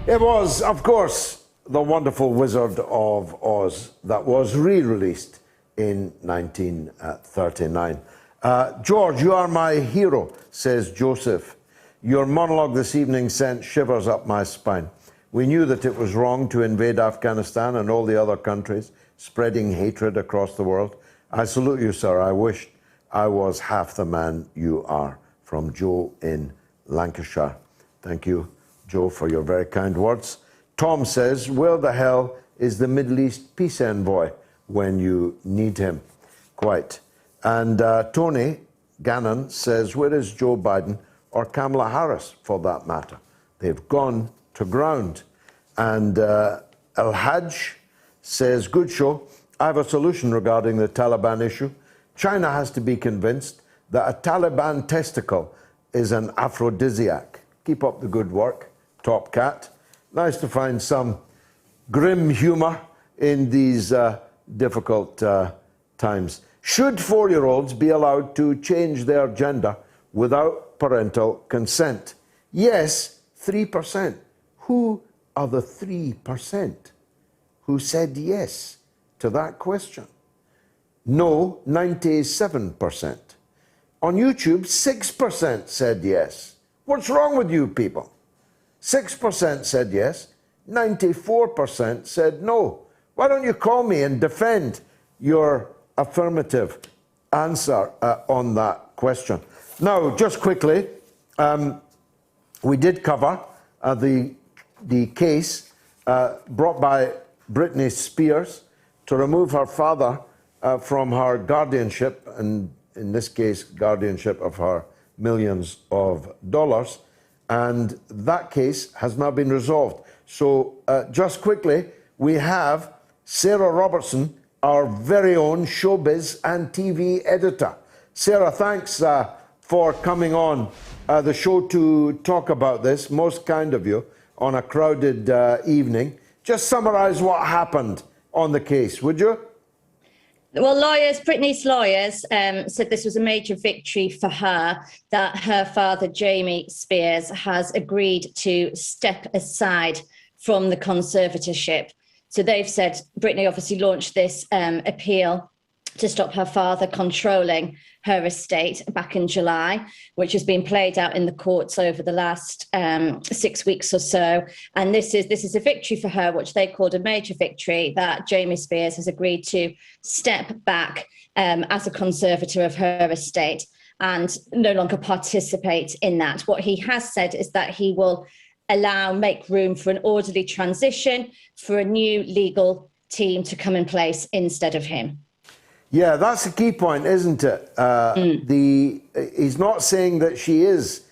It was, of course, The Wonderful Wizard of Oz that was re-released in 1939. George, you are my hero, says Joseph. Your monologue this evening sent shivers up my spine. We knew that it was wrong to invade Afghanistan and all the other countries, spreading hatred across the world. I salute you, sir. I wished I was half the man you are. From Joe in Lancashire. Thank you, Joe, for your very kind words. Tom says, where the hell is the Middle East peace envoy when you need him? Quite. And Tony Gannon says, where is Joe Biden or Kamala Harris, for that matter? They've gone to ground. And El Hajj says, good show. I have a solution regarding the Taliban issue. China has to be convinced that a Taliban testicle is an aphrodisiac. Keep up the good work, Top Cat. Nice to find some grim humour in these difficult times. Should 4-year-olds be allowed to change their gender without parental consent? Yes, 3%. Who are the 3% who said yes to that question? No, 97%. On YouTube, 6% said yes. What's wrong with you people? 6% said yes, 94% said no. Why don't you call me and defend your affirmative answer on that question? Now, just quickly, we did cover the case brought by Britney Spears to remove her father from her guardianship, and in this case, guardianship of her millions of dollars. And that case has now been resolved. So just quickly, we have Sarah Robertson, our very own showbiz and TV editor. Sarah, thanks for coming on the show to talk about this. Most kind of you on a crowded evening. Just summarize what happened on the case, would you? Well, Britney's lawyers said this was a major victory for her, that her father, Jamie Spears, has agreed to step aside from the conservatorship. So they've said Britney obviously launched this appeal to stop her father controlling her estate back in July, which has been played out in the courts over the last 6 weeks or so. And this is a victory for her, which they called a major victory, that Jamie Spears has agreed to step back as a conservator of her estate and no longer participate in that. What he has said is that he will make room for an orderly transition, for a new legal team to come in place instead of him. Yeah, that's a key point, isn't it? He's not saying that she is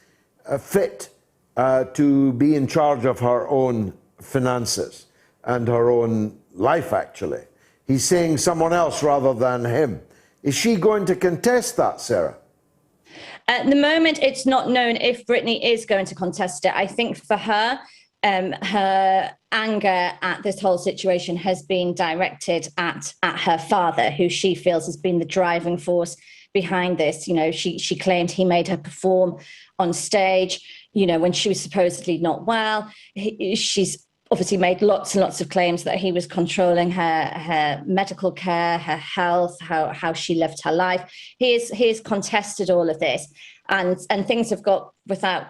fit to be in charge of her own finances and her own life, actually. He's saying someone else rather than him. Is she going to contest that, Sarah? At the moment, it's not known if Britney is going to contest it. I think for her, her anger at this whole situation has been directed at her father, who she feels has been the driving force behind this. You know, she claimed he made her perform on stage, you know, when she was supposedly not well. She's obviously made lots and lots of claims that he was controlling her medical care, her health, how she lived her life. He has contested all of this, and things have got, without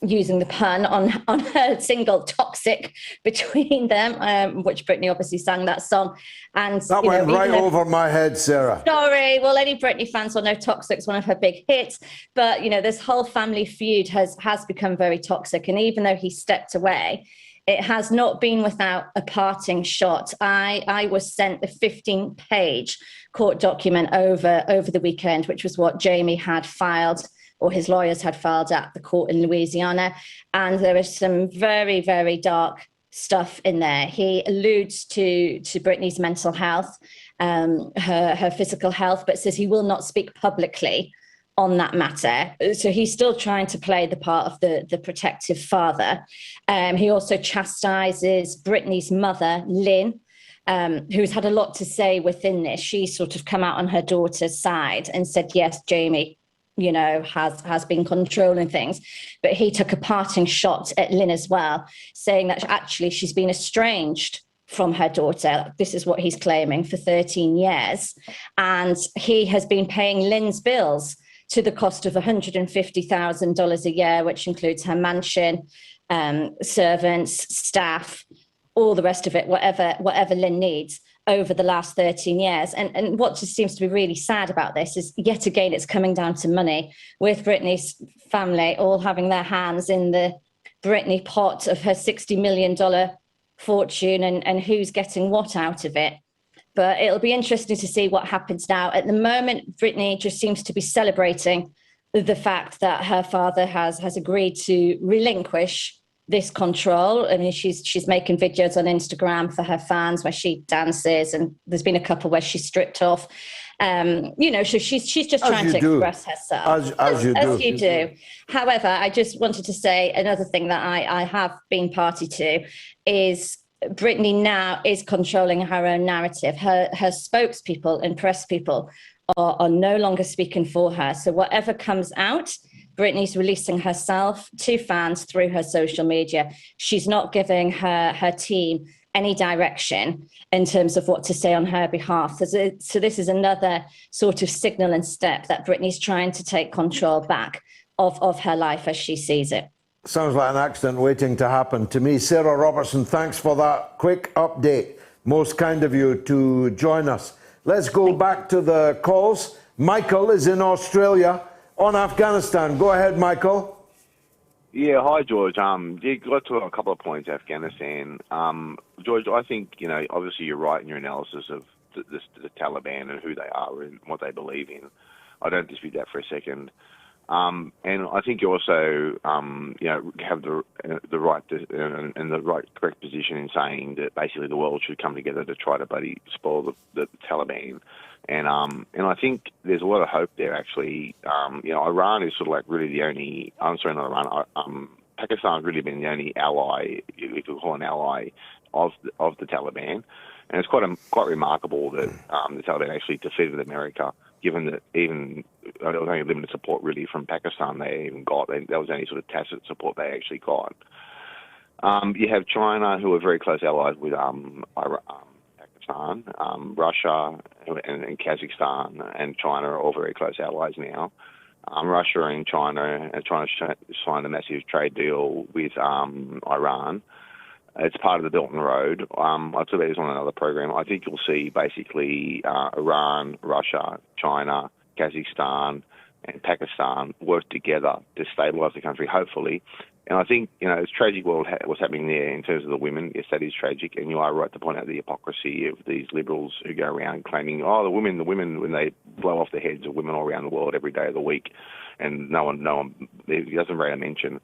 using the pun on her single, toxic between them, which Britney obviously sang that song. And that went right over my head, Sarah. Sorry. Well, any Britney fans will know Toxic's one of her big hits. But, you know, this whole family feud has become very toxic. And even though he stepped away, it has not been without a parting shot. I was sent the 15-page court document over the weekend, which was what Jamie had filed, or his lawyers had filed at the court in Louisiana. And there is some very, very dark stuff in there. He alludes to Britney's mental health, her physical health, but says he will not speak publicly on that matter. So he's still trying to play the part of the protective father. He also chastises Britney's mother, Lynn, who's had a lot to say within this. She's sort of come out on her daughter's side and said, yes, Jamie, has been controlling things. But he took a parting shot at Lynn as well, saying that actually she's been estranged from her daughter. This is what he's claiming, for 13 years. And he has been paying Lynn's bills to the cost of $150,000 a year, which includes her mansion, servants, staff, all the rest of it, whatever Lynn needs over the last 13 years. And what just seems to be really sad about this is, yet again, it's coming down to money, with Britney's family all having their hands in the Britney pot of her $60 million fortune and who's getting what out of it. But it'll be interesting to see what happens now. At the moment, Britney just seems to be celebrating the fact that her father has agreed to relinquish this control. I mean, she's making videos on Instagram for her fans where she dances, and there's been a couple where she's stripped off. So she's just trying to express herself. As you do. However, I just wanted to say another thing that I have been party to is Britney now is controlling her own narrative. Her spokespeople and press people are no longer speaking for her. So whatever comes out, Britney's releasing herself to fans through her social media. She's not giving her team any direction in terms of what to say on her behalf. So this is another sort of signal and step that Britney's trying to take control back of her life as she sees it. Sounds like an accident waiting to happen to me. Sarah Robertson, thanks for that quick update. Most kind of you to join us. Let's go back to the calls. Michael is in Australia on Afghanistan. Go ahead, Michael. Yeah, hi, George. You got to a couple of points, Afghanistan. George, I think, obviously you're right in your analysis of the Taliban and who they are and what they believe in. I don't dispute that for a second. And I think you also, have the right and the right correct position in saying that basically the world should come together to try to bloody spoil the Taliban. And I think there's a lot of hope there, actually. Iran is sort of like really the only, I'm sorry, not Iran, Pakistan's really been the only ally, if you could call an ally, of the Taliban. And it's quite remarkable that the Taliban actually defeated America, given that even it was only limited support really from Pakistan they even got. That was only sort of tacit support they actually got. You have China, who are very close allies with Pakistan, Russia and Kazakhstan and China are all very close allies now. Russia and China are trying to sign a massive trade deal with Iran. It's part of the Belt and Road. I'll talk about this on another program. I think you'll see basically Iran, Russia, China, Kazakhstan, and Pakistan work together to stabilise the country, hopefully. And I think, it's tragic what's happening there in terms of the women. Yes, that is tragic. And you are right to point out the hypocrisy of these liberals who go around claiming, the women, when they blow off the heads of women all around the world every day of the week. And no one, it doesn't rate a mention.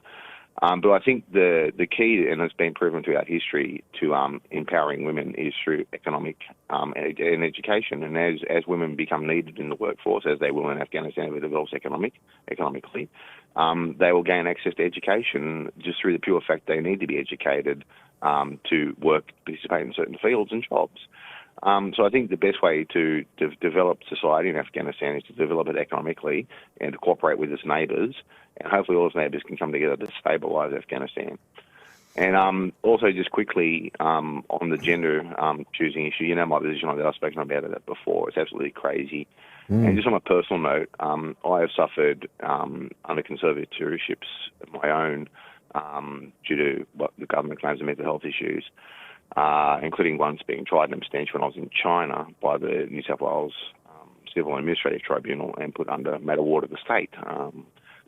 But I think the key, and it's been proven throughout history, to empowering women is through economic and education. And as women become needed in the workforce, as they will in Afghanistan if it develops economically, they will gain access to education just through the pure fact they need to be educated to participate in certain fields and jobs. So I think the best way to develop society in Afghanistan is to develop it economically and to cooperate with its neighbours. And hopefully all its neighbours can come together to stabilise Afghanistan. And also just quickly on the gender choosing issue, my position on that. I've spoken about it before. It's absolutely crazy. And just on a personal note, I have suffered under conservatorships of my own due to what the government claims are mental health issues. Including once being tried in abstention when I was in China by the New South Wales Civil and Administrative Tribunal and put under matter ward of the state.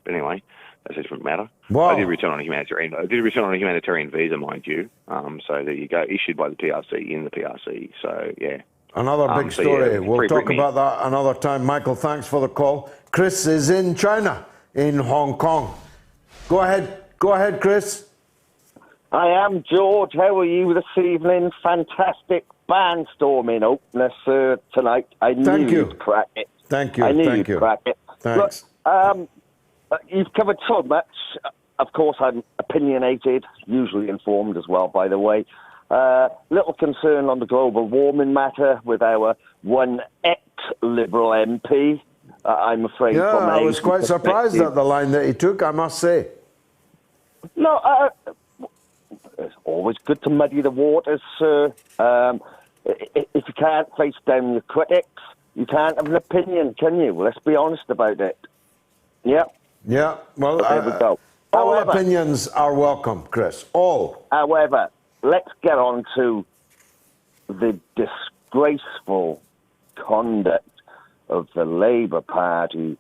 But anyway, that's a different matter. Wow. I did return on a humanitarian visa, mind you. So there you go, issued by the PRC in the PRC. So yeah. Another big story. We'll talk about that another time. Michael, thanks for the call. Chris is in China, in Hong Kong. Go ahead, Chris. I am, George. How are you this evening? Fantastic barnstorming opener, sir, tonight. I knew you'd crack it. Thank you. I knew you'd crack it. Thanks. Look, You've covered so much. Of course, I'm opinionated, usually informed as well, by the way. Little concern on the global warming matter with our one ex-Liberal MP. I'm afraid. Yeah, from I was quite surprised at the line that he took, I must say. No, it's always good to muddy the waters, sir. If you can't face down your critics, you can't have an opinion, can you? Let's be honest about it. Yeah. Yeah, well, So there we go. all However, opinions are welcome, Chris. All. However, let's get on to the disgraceful conduct of the Labour Party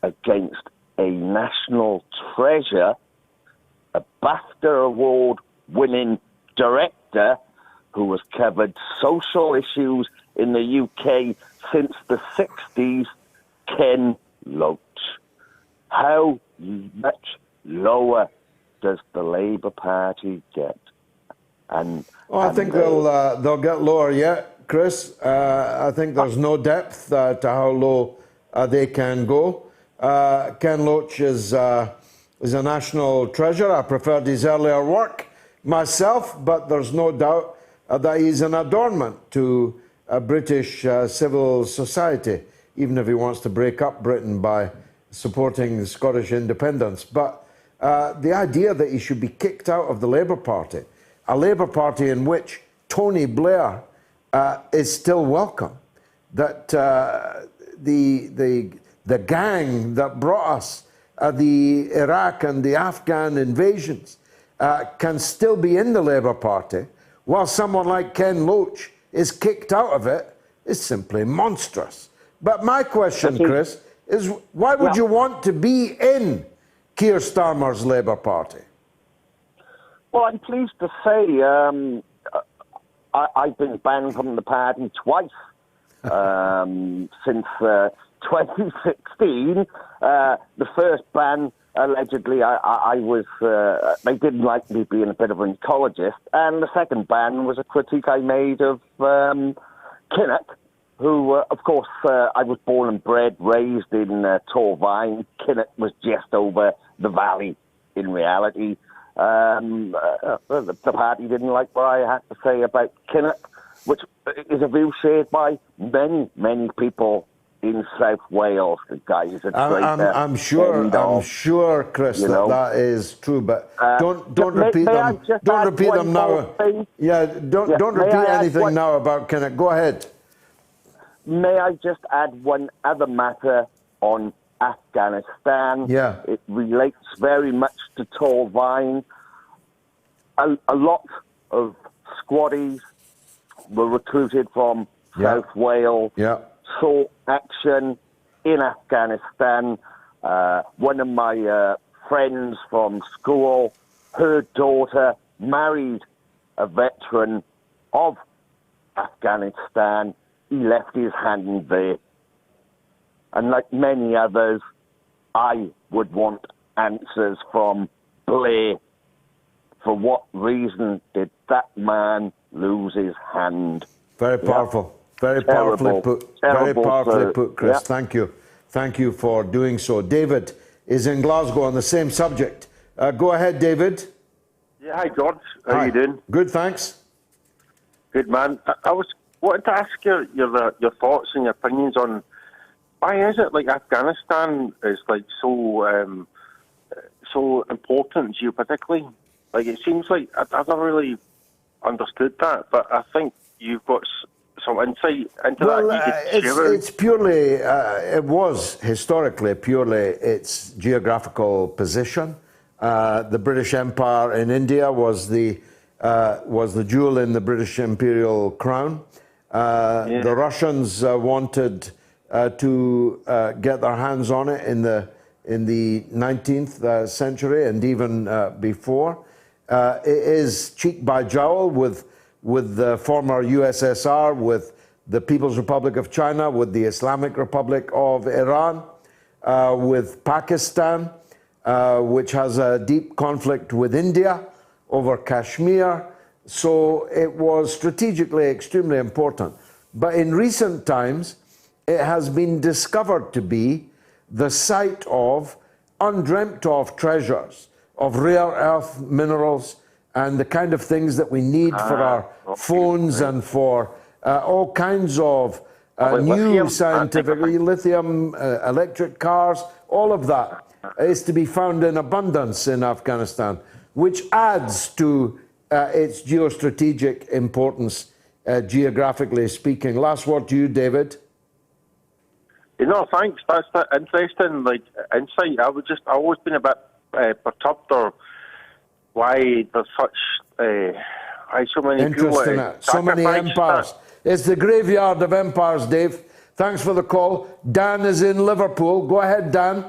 against a national treasure, a BAFTA award-winning director who has covered social issues in the UK since the 60s, Ken Loach. How much lower does the Labour Party get? I think they'll get lower yet, Chris. I think there's no depth to how low they can go. Ken Loach is a national treasure. I preferred his earlier work myself, but there's no doubt that he's an adornment to British civil society, even if he wants to break up Britain by supporting Scottish independence. But the idea that he should be kicked out of the Labour Party, a Labour Party in which Tony Blair is still welcome, that the gang that brought us the Iraq and the Afghan invasions can still be in the Labour Party, while someone like Ken Loach is kicked out of it, is simply monstrous. But my question, Chris, is why would you want to be in Keir Starmer's Labour Party? Well, I'm pleased to say I've been banned from the party twice since 2016. The first ban, allegedly, I was they didn't like me being a bit of an ecologist, and the second ban was a critique I made of Kinnock, who, of course, I was born and bred, raised in Torvine. Kinnock was just over the valley in reality. The party didn't like what I had to say about Kinnock, which is a view shared by many, many people in South Wales. The guys at I'm sure, Chris, that is true. But don't repeat them. Don't repeat them now. Yeah, don't repeat anything now about Kinnock. Go ahead. May I just add one other matter on Afghanistan? Yeah. It relates very much to Torvine. A lot of squaddies were recruited from South Wales, saw action in Afghanistan. One of my friends from school, her daughter married a veteran of Afghanistan. He left his hand there. And like many others, I would want answers from Blair. For what reason did that man lose his hand? Very powerful. Very powerfully put. Very powerfully put, Chris. Yeah. Thank you. Thank you for doing so. David is in Glasgow on the same subject. Go ahead, David. Yeah, hi, George. How are you doing? Good, thanks. Good, man. I was wanted to ask your thoughts and your opinions on why is it like Afghanistan is like so important geopolitically? Like it seems like I've never really understood that, but I think you've got some insight into that. It's purely, it was historically purely its geographical position. The British Empire in India was the jewel in the British imperial crown. The Russians wanted to get their hands on it in the 19th century and even before. It is cheek by jowl with the former USSR, with the People's Republic of China, with the Islamic Republic of Iran, with Pakistan, which has a deep conflict with India over Kashmir. So it was strategically extremely important. But in recent times, it has been discovered to be the site of undreamt of treasures, of rare earth minerals, and the kind of things that we need for our phones and for all kinds of new scientific, lithium, electric cars, all of that is to be found in abundance in Afghanistan, which adds to its geostrategic importance, geographically speaking. Last word to you, David. Thanks. That's interesting, insight. I've always been a bit perturbed or why there's such so many interesting, so many empires. It's the graveyard of empires, Dave. Thanks for the call. Dan is in Liverpool. Go ahead, Dan.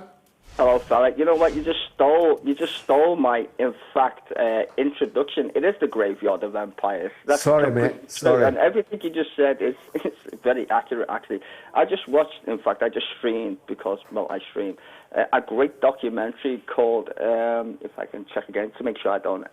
Hello, fella. You know what? You just stole my, in fact, introduction. It is the graveyard of empires. Sorry, mate. Sorry. And everything you just said is very accurate, actually. I just streamed because, I stream a great documentary called, if I can check again to make sure I don't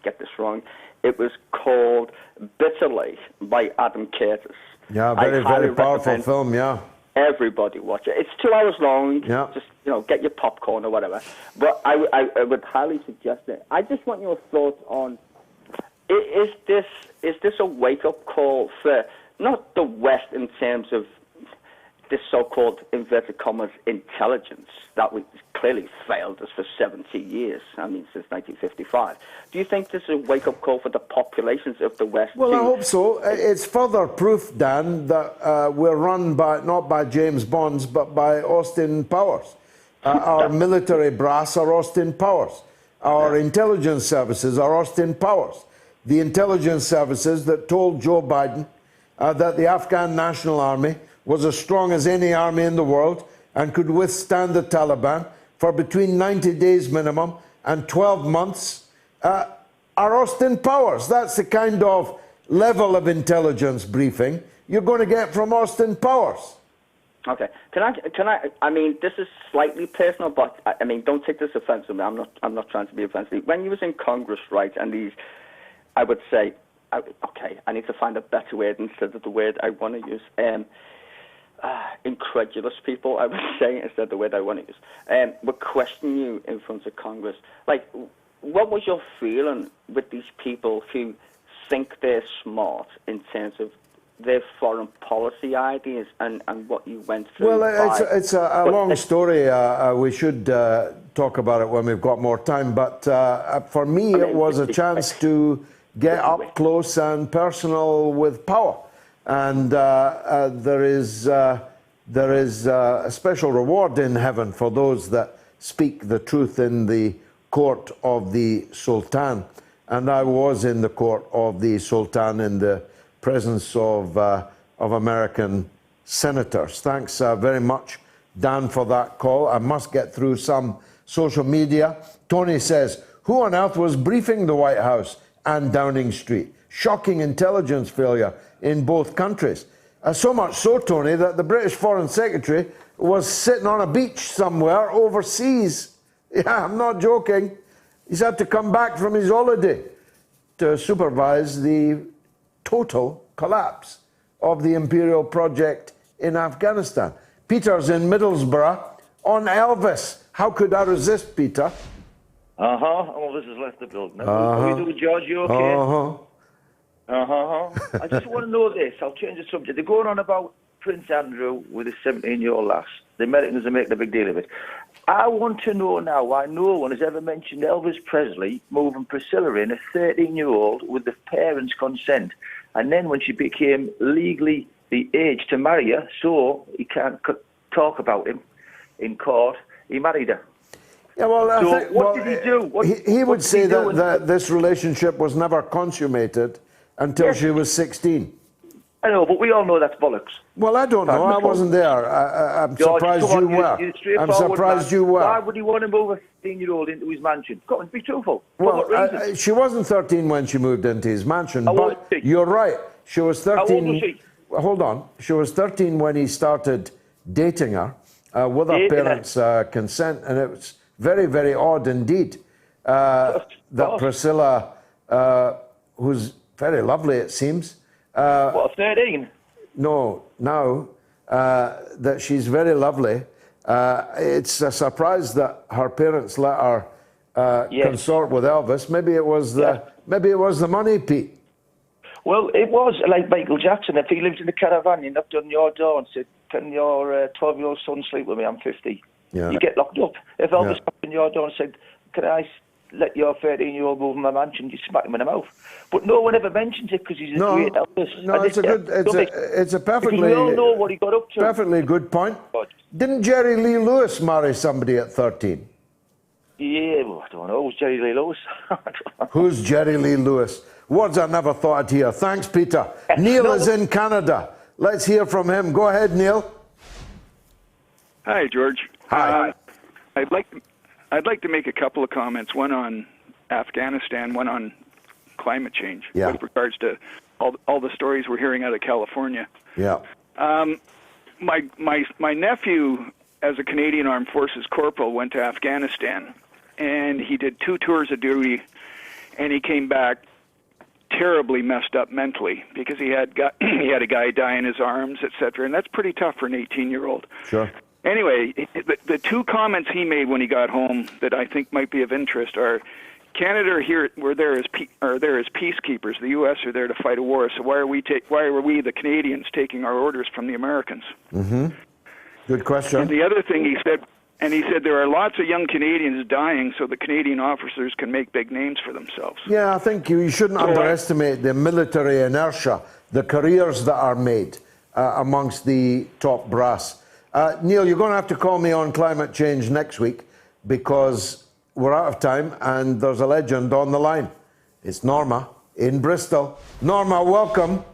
get this wrong, it was called Bitterly by Adam Curtis. Yeah, very powerful film, yeah. Everybody watch it. It's 2 hours long. Yeah. Just, get your popcorn or whatever. But I would highly suggest it. I just want your thoughts on, is this a wake-up call for not the West in terms of this so-called, inverted commas, intelligence that we clearly failed us for 70 years, since 1955. Do you think this is a wake-up call for the populations of the West? Well, I hope so. It's further proof, Dan, that we're run not by James Bonds, but by Austin Powers. Our military brass are Austin Powers. Our intelligence services are Austin Powers. The intelligence services that told Joe Biden that the Afghan National Army was as strong as any army in the world and could withstand the Taliban for between 90 days minimum and 12 months are Austin Powers. That's the kind of level of intelligence briefing you're going to get from Austin Powers. Okay. Can I, this is slightly personal, but don't take this offensively. I'm not trying to be offensive. When you was in Congress, right, and these, I would say, okay, I need to find a better word instead of the word I want to use. Incredulous people, I would say, instead of the word I want to use, would question you in front of Congress. What was your feeling with these people who think they're smart in terms of their foreign policy ideas and what you went through? Well, it's a long story. We should talk about it when we've got more time. But for me, it was a chance to get up close and personal with power. And there is a special reward in heaven for those that speak the truth in the court of the Sultan. And I was in the court of the Sultan in the presence of American senators. Thanks very much, Dan, for that call. I must get through some social media. Tony says, who on earth was briefing the White House and Downing Street? Shocking intelligence failure in both countries. So much so, Tony, that the British Foreign Secretary was sitting on a beach somewhere overseas. Yeah, I'm not joking. He's had to come back from his holiday to supervise the total collapse of the imperial project in Afghanistan. Peter's in Middlesbrough on Elvis. How could I resist, Peter? Elvis has left the building. How are you doing, George? You okay? I just want to know this. I'll change the subject. They're going on about Prince Andrew with his 17-year-old lass. The Americans are making a big deal of it. I want to know now why no one has ever mentioned Elvis Presley moving Priscilla in, a 13-year-old, with the parents' consent. And then when she became legally the age to marry her, so he can't talk about him in court, he married her. Yeah, well, what did he do? He would say that this relationship was never consummated until she was 16. I know, but we all know that's bollocks. Well, I don't know. I wasn't there. I'm surprised you were. I'm surprised you were. Why would he want to move a 15-year-old into his mansion? Come on, be truthful. Well, she wasn't 13 when she moved into his mansion, but you're right. She was 13. How old was she? Hold on. She was 13 when he started dating her with her parents' consent, and it was very, very odd indeed that Priscilla, who's very lovely, it seems. What, 13? No, now that she's very lovely, It's a surprise that her parents let her consort with Elvis. Maybe it was the money, Pete. Well, it was like Michael Jackson. If he lived in a caravan, he knocked on your door and said, "Can your 12-year-old son sleep with me? I'm 50." Yeah. You get locked up. If Elvis knocked on your door and said, "Can I let your 13-year-old move in my mansion?" You smack him in the mouth. But no one ever mentions it because he's a great Elvis. No, it's a perfectly. We all know what he got up to. Perfectly good point. Didn't Jerry Lee Lewis marry somebody at 13? Yeah, well, I don't know. Who's Jerry Lee Lewis? Who's Jerry Lee Lewis? Words I never thought I'd hear. Thanks, Peter. Neil is in Canada. Let's hear from him. Go ahead, Neil. Hi, George. Hi. I'd like to make a couple of comments. One on Afghanistan, one on climate change with regards to all the stories we're hearing out of California. Yeah. My nephew, as a Canadian Armed Forces corporal, went to Afghanistan, and he did 2 tours of duty, and he came back terribly messed up mentally because he had a guy die in his arms, etc., and that's pretty tough for an 18-year-old. Sure. Anyway, the 2 comments he made when he got home that I think might be of interest are, Canada here we're there as peacekeepers. The U.S. are there to fight a war. So why are we the Canadians taking our orders from the Americans? Mm-hmm. Good question. And the other thing he said there are lots of young Canadians dying so the Canadian officers can make big names for themselves. Yeah, I think you shouldn't underestimate the military inertia, the careers that are made amongst the top brass. Neil, you're going to have to call me on climate change next week because we're out of time and there's a legend on the line. It's Norma in Bristol. Norma, welcome.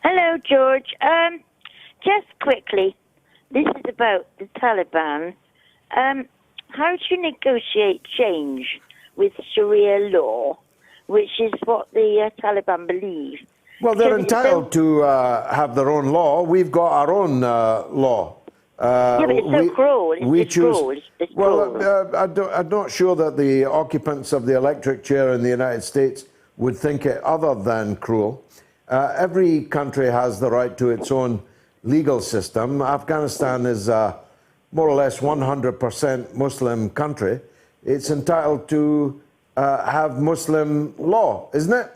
Hello, George. Just quickly, this is about the Taliban. How do you negotiate change with Sharia law, which is what the Taliban believe? Well, they're entitled to have their own law. We've got our own law. Yeah, but it's so cruel. It's cruel. It's cruel. I'm not sure that the occupants of the electric chair in the United States would think it other than cruel. Every country has the right to its own legal system. Afghanistan is a more or less 100% Muslim country. It's entitled to have Muslim law, isn't it?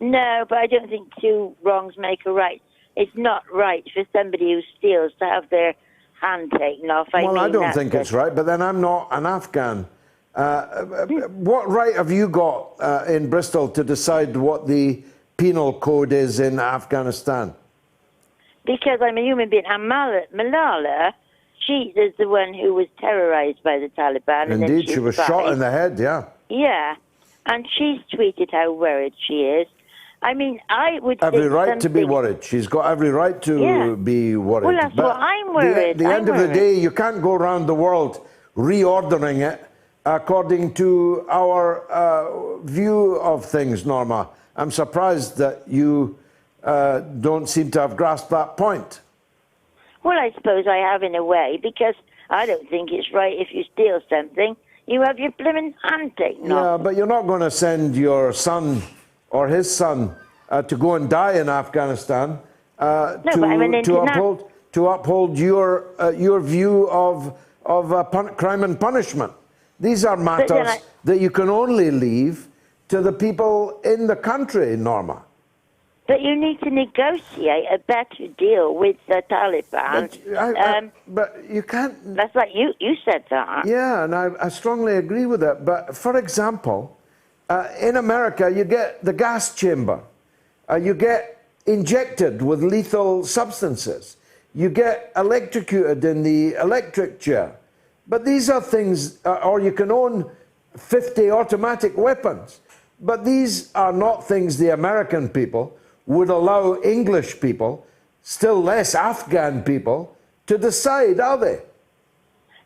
No, but I don't think 2 wrongs make a right. It's not right for somebody who steals to have their hand taken off. I don't think it's right, but then I'm not an Afghan. What right have you got in Bristol to decide what the penal code is in Afghanistan? Because I'm a human being. And Malala, she is the one who was terrorized by the Taliban. Indeed, she was shot in the head, yeah. Yeah, and she's tweeted how worried she is. I mean, I would every right to be worried. She's got every right to be worried. Well, that's what I'm worried. At the end of the day, you can't go around the world reordering it according to our view of things, Norma. I'm surprised that you don't seem to have grasped that point. Well, I suppose I have in a way, because I don't think it's right if you steal something, you have your blimmin' hand taken off. Yeah, but you're not going to send your son or his son to go and die in Afghanistan to uphold your view of crime and punishment. These are matters that you can only leave to the people in the country, Norma. But you need to negotiate a better deal with the Taliban. But you can't... That's like you said that. Yeah, and I strongly agree with that. But, for example, in America, you get the gas chamber. You get injected with lethal substances. You get electrocuted in the electric chair. But these are things... or you can own 50 automatic weapons. But these are not things the American people would allow English people, still less Afghan people, to decide, are they?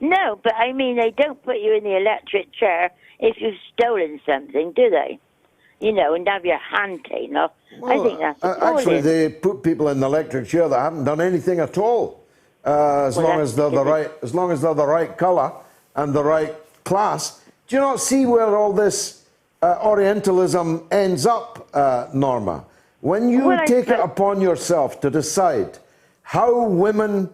No, but I mean, they don't put you in the electric chair if you've stolen something, do they? You know, and have your hand taken off. Well, I think that's actually, they put people in the electric chair that haven't done anything at all, as long as they're the right colour and the right class. Do you not see where all this Orientalism ends up, Norma? When you take it upon yourself to decide how women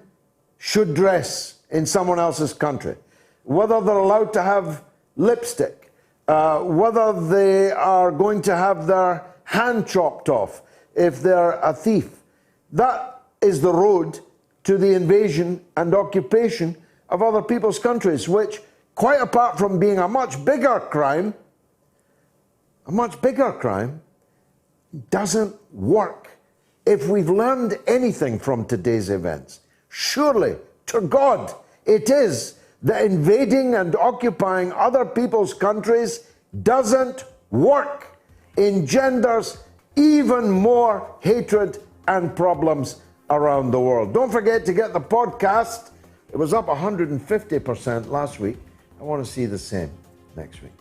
should dress in someone else's country, whether they're allowed to have lipstick, whether they are going to have their hand chopped off if they're a thief. That is the road to the invasion and occupation of other people's countries, which, quite apart from being a much bigger crime, doesn't work. If we've learned anything from today's events, surely, to God, it is that invading and occupying other people's countries doesn't work, engenders even more hatred and problems around the world. Don't forget to get the podcast. It was up 150% last week. I want to see the same next week.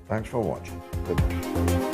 Thanks for watching. Goodbye.